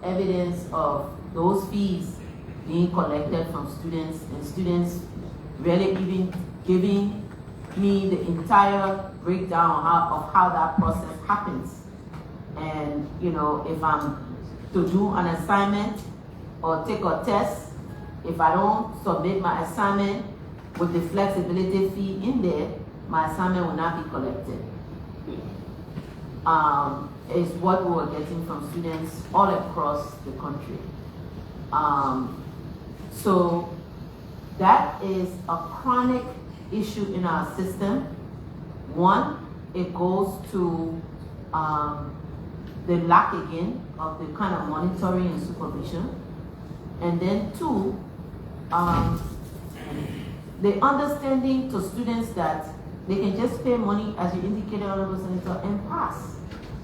evidence of those fees being collected from students, and students really even giving me the entire breakdown of how that process happens. And if I'm to do an assignment or take a test, if I don't submit my assignment with the flexibility fee in there, my assignment will not be collected. Is what we were getting from students all across the country. So that is a chronic issue in our system. One, it goes to the lack again of the kind of monitoring and supervision. And then two, the understanding to students that they can just pay money, as you indicated, Honorable Senator, and pass.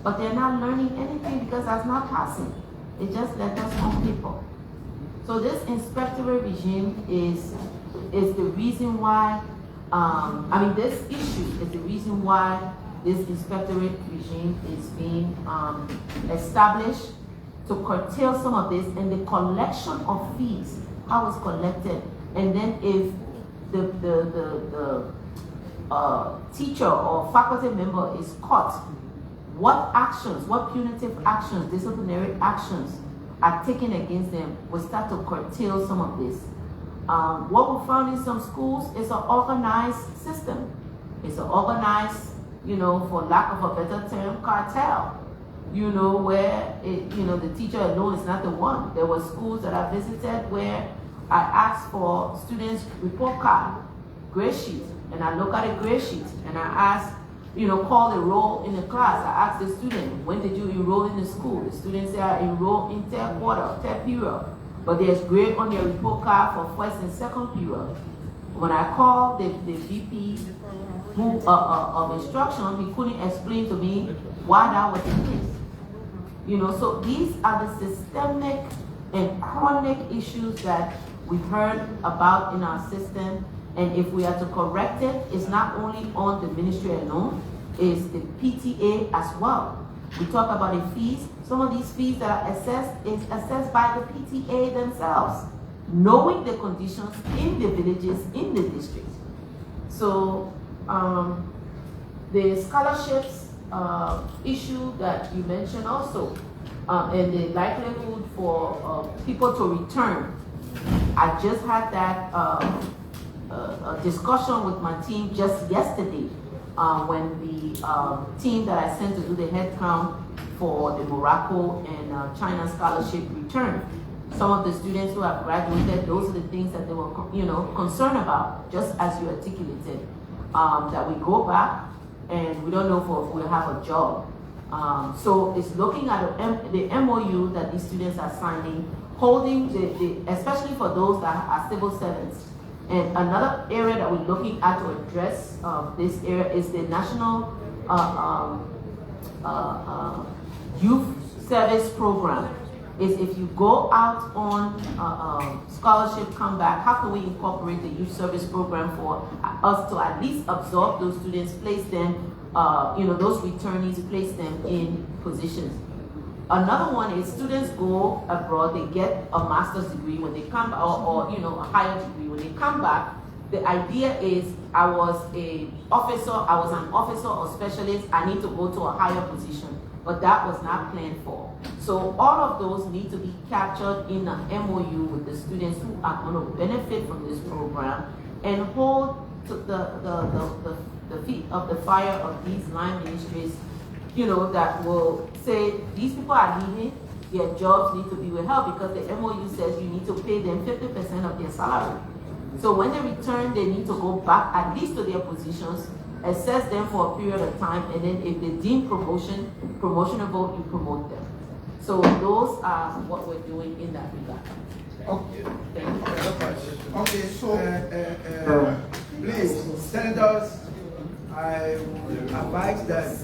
But they're not learning anything because that's not passing. It's just letters on paper. So this inspectorate regime is the reason why, this issue is the reason why this inspectorate regime is being established to curtail some of this, and the collection of fees, how it's collected, and then if the teacher or faculty member is caught, what actions, what punitive actions, disciplinary actions are taken against them, will start to curtail some of this. What we found in some schools is an organized system. It's an organized, you know, for lack of a better term, cartel. You know, where the teacher alone is not the one. There were schools that I visited where I asked for students' report card, grade sheet, and I look at a grade sheet and I ask, call the roll in the class. I asked the student, when did you enroll in the school? The student said, I enrolled in third quarter, third period. But there's grade on their report card for first and second period. When I called the VP of instruction, he couldn't explain to me why that was the case. So these are the systemic and chronic issues that we've heard about in our system. And if we are to correct it, it's not only on the ministry alone, it's the PTA as well. We talk about the fees. Some of these fees that are assessed is assessed by the PTA themselves, knowing the conditions in the villages, in the districts. So the scholarships issue that you mentioned also, and the likelihood for people to return. I just had that a discussion with my team just yesterday when the team that I sent to do the head count for the Morocco and China scholarship returned. Some of the students who have graduated, those are the things that they were concerned about, just as you articulated, that we go back and we don't know if we'll have a job. So it's looking at the MOU that these students are signing, holding especially for those that are civil servants. And another area that we're looking at to address this area is the National Youth Service Program. Is if you go out on scholarship, come back, how can we incorporate the youth service program for us to at least absorb those students, place them, those returnees, place them in positions. Another one is students go abroad, they get a master's degree when they come, or a higher degree. When they come back, the idea is I was an officer or specialist, I need to go to a higher position. But that was not planned for. So all of those need to be captured in an MOU with the students who are going to benefit from this program and hold to the feet of the fire of these line ministries, that will say these people are leaving, their jobs need to be withheld because the MOU says you need to pay them 50% of their salary. So when they return, they need to go back at least to their positions, assess them for a period of time, and then if they deem promotionable, you promote them. So those are what we're doing in that regard. Okay. Okay, so please, senators, I would advise that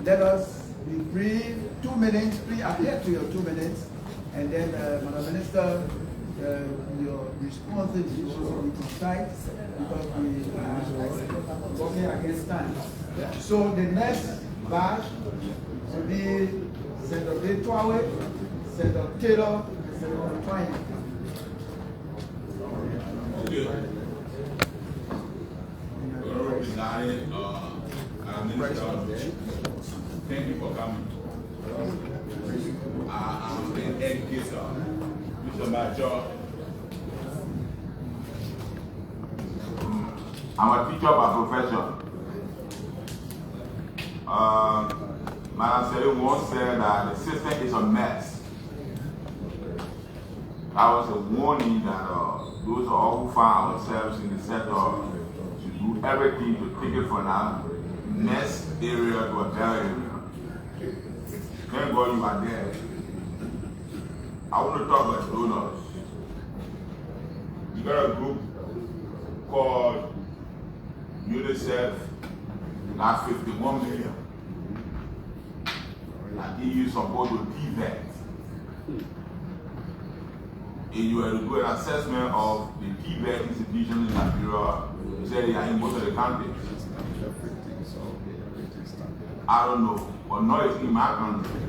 let us be brief, 2 minutes, please adhere to your 2 minutes, and then Madam Minister, your responses will be concise because we are working against time. So the next batch will be Senator Betwawe, Senator Taylor, and Senator Twain. Thank you for coming. I'm an educator, which is my job. I'm a teacher by profession. Madam Selim once said that the system is a mess. That was a warning that those are all who find ourselves in the sector should do everything to take it from that mess area to a better area. Thank God you are there. I want to talk about donors. We got a group called UNICEF, that's 51 million. And EU supposed to TVET. If you were to do an assessment of the TVET institutions in Liberia, you said they are in most of the countries. I don't know, but not in my country.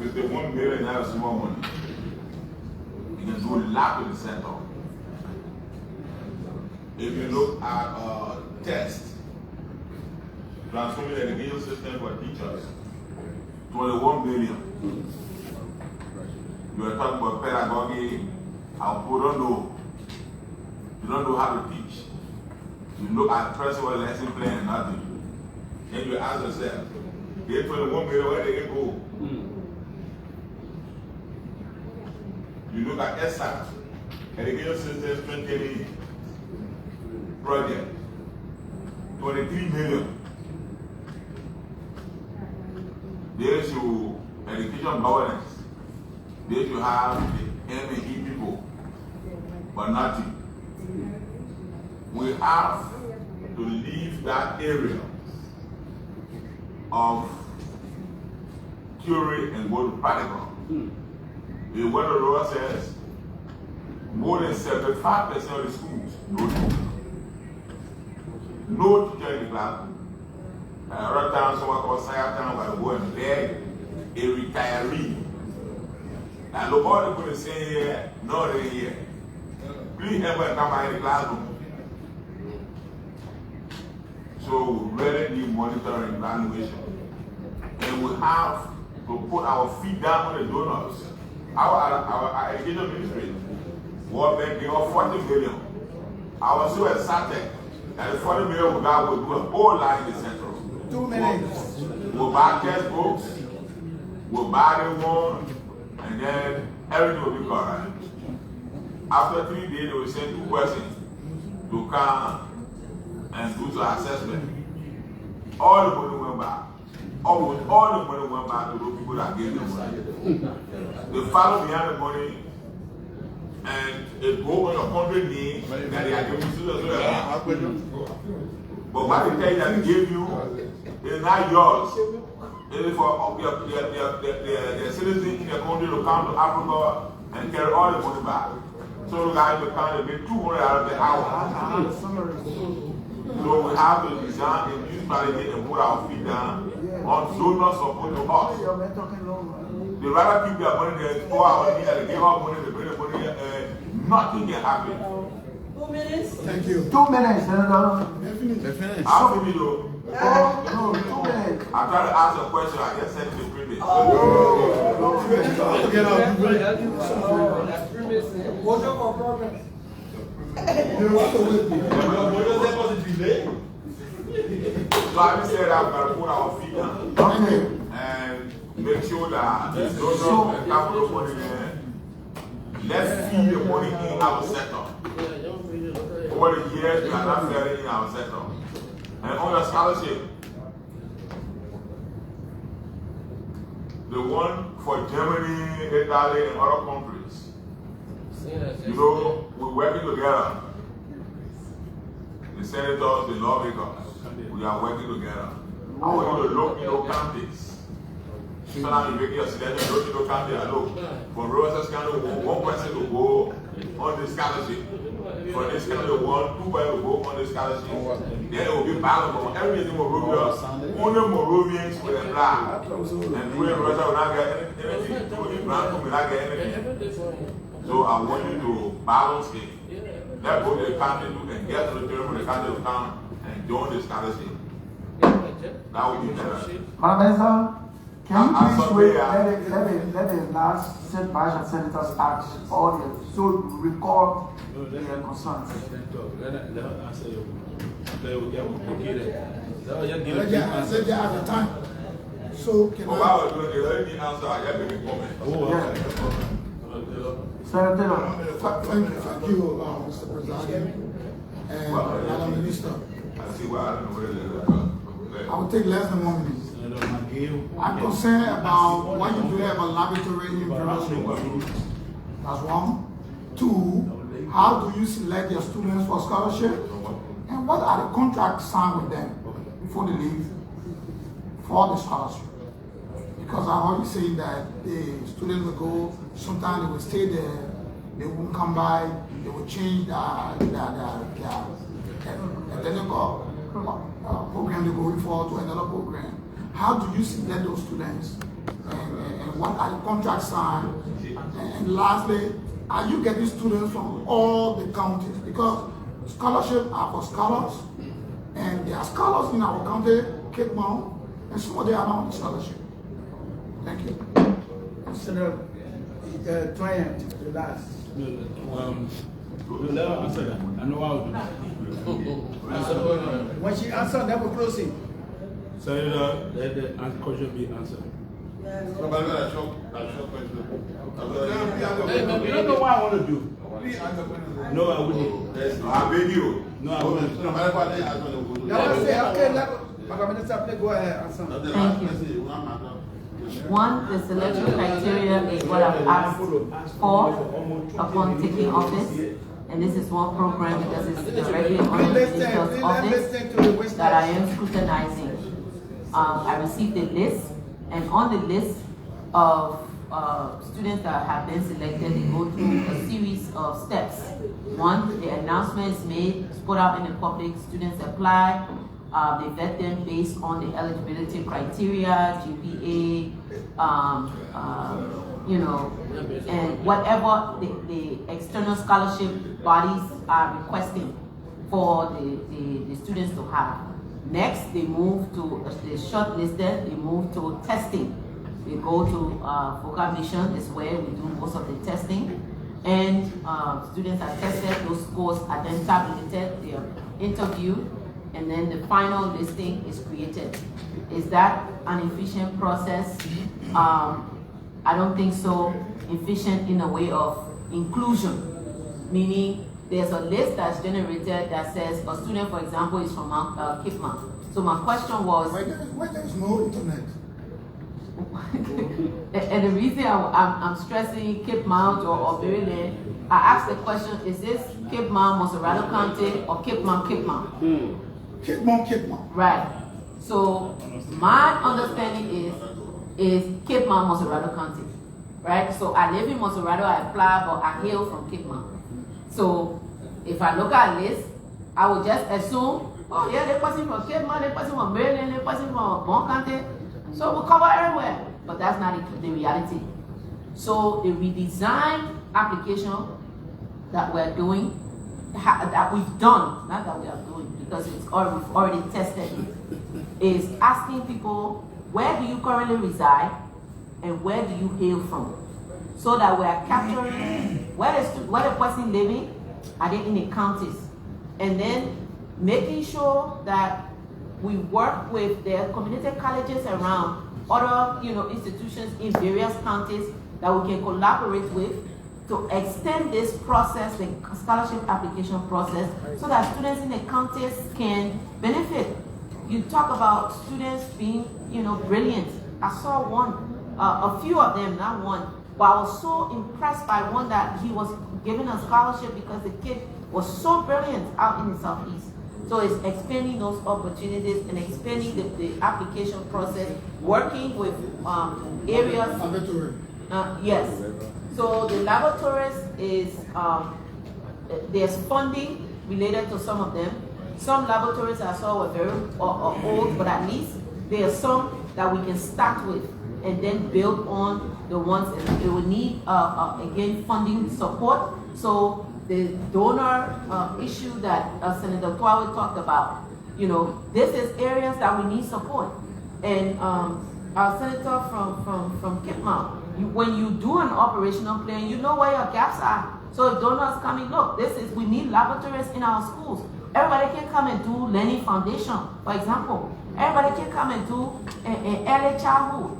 51 million is not a small money. You can do a lot with the center. If you look at tests, transforming the education system for teachers, 21 million. You are talking about pedagogy, how people don't know. You don't know how to teach. You look at first of all lesson plan and nothing. Then you ask yourself, they 21 million, where they can go? You look at ESSAC, Education System 2020 project, 23 million. They should education governance. They should have the M&E people, but nothing. We have to leave that area of theory and go to practical. The what the law says, more than 75% of the schools, no teacher in the class. Right down, someone called Sayatown, by the go and beg a retiree. And look, all the people say here, no, they're here. Please help us come by the classroom. So we really need monitoring evaluation. And we have to put our feet down on the donors. Our education ministry was making of 40 million. I was so excited that the 40 million we got will do a whole lot in the central. 2 minutes. We'll buy textbooks, we'll buy the one, and then everything will be correct. After 3 days, they will send 2 persons to come and do the assessment. All the money went back. All the money went back to those people that gave the money. They follow behind the money and it go on your country name that they are giving to. But what they tell you that they gave you is not yours. It is for the citizens in the country to come to Africa and carry all the money back. So the guys will come and make $200 per hour. So we have to design a new strategy and put our feet down on donor support to us. They rather keep their money there, go out and they give out money, they bring the money, and nothing can happen. 2 minutes? Thank you. 2 minutes, Senator. They're finished. I'll finish though. No, 2 minutes. I tried to ask a question, I just said the previous. What's your progress? So I just said I'm going to put our feet down and make sure that there's no capital money there. Let's feed the money in our sector. Over the years, we are not fairly in our sector. And on your scholarship, the one for Germany, Italy, and other countries, you know, we're working together. The senators, the lawmakers, we are working together. I want you to look in your counties. Sometimes you make your selection, look in your county and look. For Roses County, one person will go on the scholarship. For this county, 2 people will go on the scholarship. Then it will be balanced. Everything in Morovia, only Moravians will apply. And we in Russia will not get anything. The grant will not get anything. So I want you to balance it. Let go to the county and get to the term of the county to come and join the scholarship. That would be better. Madam can you please wait, let the last state vice and senators ask all the, so record their concerns. I said that at the time. So can I do it, let me answer, I have a comment. Thank you, Mr. President and Madam Minister. I will take less than 1 minute. I'm concerned about why you do have a laboratory in various schools. That's 1. 2, how do you select your students for scholarship? And what are the contracts signed with them before they leave for the scholarship? Because I heard you saying that the students will go, sometimes they will stay there, they won't come by, they will change program they're going for to another program. How do you select those students? And and what are the contracts signed? And lastly, are you getting students from all the counties? Because scholarships are for scholars, and there are scholars in our county, Cape Mount, and some of them are not on scholarship. Thank you. Senator Twain, the last. We'll never answer that. I know how to do that. When she answered, that will close it. Senator, let the question be answered. So, but I short question. You don't know what I want to do. No, I wouldn't. I beg you. No, I wouldn't. No matter what they answer, Madam Minister, go ahead. Answer. Thank you. One, the selection criteria is what I've asked for upon taking office. And this is one program because it's directly on the minister's office that I am scrutinizing. I received a list, and on the list of students that have been selected, they go through a series of steps. One, the announcement is made, it's put out in the public, students apply, they vet them based on the eligibility criteria, GPA, you know, and whatever the external scholarship bodies are requesting for the students to have. Next, they move to the shortlisted, they move to testing. We go to Focal Mission, is where we do most of the testing. And students are tested, those scores are then tabulated, they are interviewed, and then the final listing is created. Is that an efficient process? I don't think so. Efficient in a way of inclusion, meaning there's a list that's generated that says a student, for example, is from Cape Mount. So my question was, why there is no internet? And the reason I'm stressing Cape Mount or Liberia, I asked the question, is this Cape Mount, Monserrado County, or Cape Mount, Cape Mount? Cape Mount, Cape Mount. Right. So my understanding is Cape Mount, Monserrado County. Right? So I live in Monserrado, I apply, but I hail from Cape Mount. So if I look at a list, I would just assume, oh yeah, they're person from Cape Mount, they're person from Maryland, they're person from Bon County. So we'll cover everywhere. But that's not the reality. So the redesigned application that we're doing, that we've done, not that we are doing, because we've already tested it, is asking people, where do you currently reside and where do you hail from? So that we are capturing where the person living, are they in the counties? And then making sure that we work with their community colleges around, other institutions in various counties that we can collaborate with to extend this process, the scholarship application process, so that students in the counties can benefit. You talk about students being, brilliant. I saw one, a few of them, not one, but I was so impressed by one that he was given a scholarship because the kid was so brilliant out in the Southeast. So it's expanding those opportunities and expanding the application process, working with areas. Yes. So the laboratories is, there's funding related to some of them. Some laboratories I saw were very old, but at least there are some that we can start with and then build on the ones that they will need, again, funding support. So the donor issue that Senator Twawe talked about, this is areas that we need support. And our senator from Cape Mount, when you do an operational plan, you know where your gaps are. So if donors come in, look, we need laboratories in our schools. Everybody can come and do learning foundation, for example. Everybody can come and do early childhood.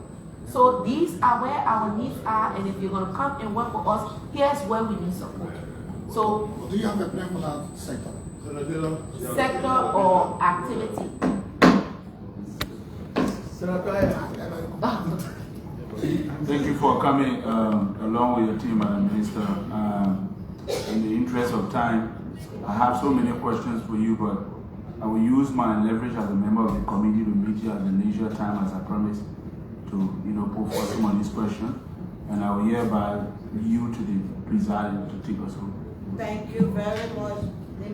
So these are where our needs are, and if you're going to come and work with us, here's where we need support. So, do you have a plan for that sector? Sector or activity? Thank you for coming along with your team, Madam Minister. In the interest of time, I have so many questions for you, but I will use my leverage as a member of the committee to meet you at the leisure time, as I promised, to put forth some of these questions. And I will hereby you to the presiding to take us home. Thank you very much. Okay,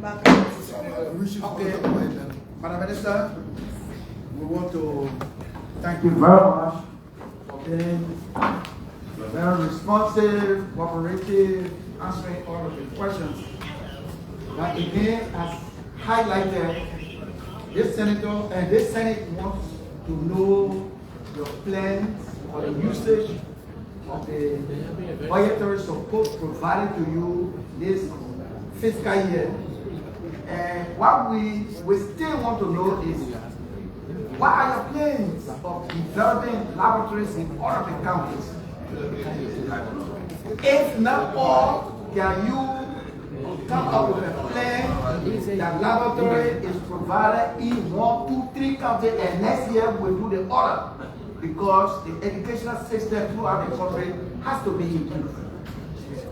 Madam Minister, we want to thank you very much for been very responsive, cooperative, answering all of the questions. But again, as highlighted, this senator and this Senate wants to know your plans for the usage of the budgetary support provided to you this fiscal year. And what we still want to know is, what are your plans of developing laboratories in all of the counties? If not all, can you come up with a plan that laboratory is provided in 1, 2, 3 counties, and next year we'll do the other? Because the educational system throughout the country has to be improved.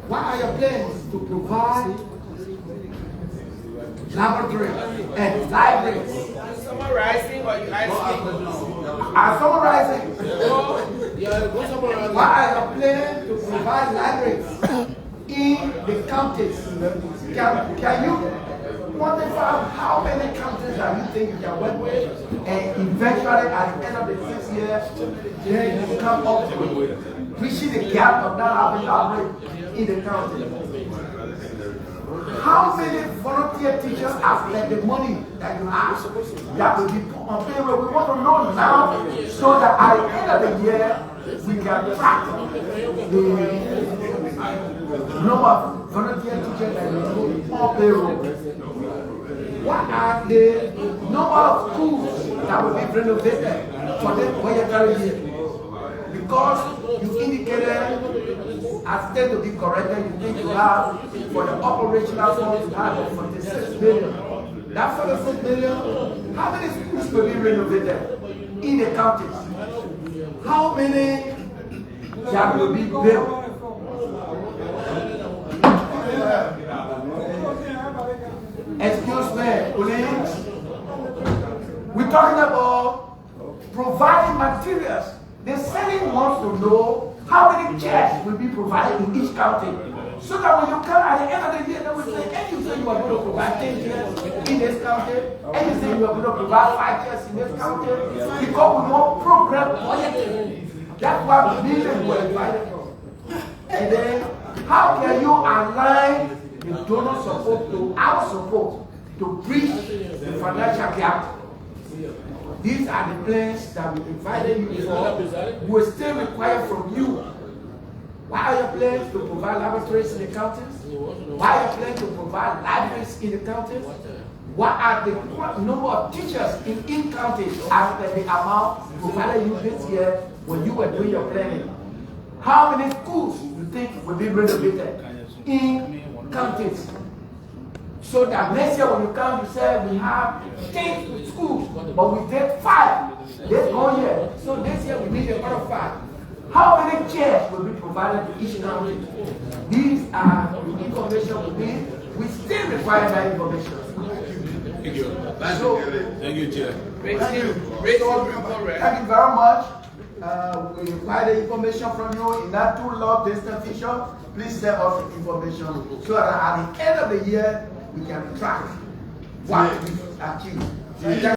What are your plans to provide laboratories and libraries? Summarizing what you asking? I'm summarizing. What are your plans to provide libraries in the counties? Can you quantify how many counties that you think you can work with? And eventually, at the end of the 6 years, then you come up with bridging the gap of not having library in the county. How many volunteer teachers have spent the money that you have? You have to be put on payroll. We want to know now so that at the end of the year, we can track the number of volunteer teachers that we put on payroll. What are the number of schools that will be renovated for the budgetary year? Because you indicated, as stated to be corrected, you think you have, for the operational funds, you have 46 million. That 46 million, how many schools will be renovated in the counties? How many that will be built? Excuse me, please. We're talking about providing materials. The Senate wants to know how many chairs will be provided in each county. So that when you come at the end of the year, they will say, and you say you are going to provide 10 chairs in this county, and you say you are going to provide 5 chairs in this county, because we want program budgeting. That's why millions were invited from. And then, how can you align the donor support to our support to bridge the financial gap? These are the plans that we invited you for. We still require from you. What are your plans to provide laboratories in the counties? What are your plans to provide libraries in the counties? What are the number of teachers in each county after the amount provided you this year when you were doing your planning? How many schools you think will be renovated in counties? So that next year when you come, you say we have 10 schools, but we did 5 this whole year. So this year we need another 5. How many chairs will be provided to each county? These are the information we need. We still require that information. Thank you. Thank you, Chair. Thank you. Thank you very much. We require the information from you in that 2 long distance vision. Please send us the information so that at the end of the year we can track what we achieved.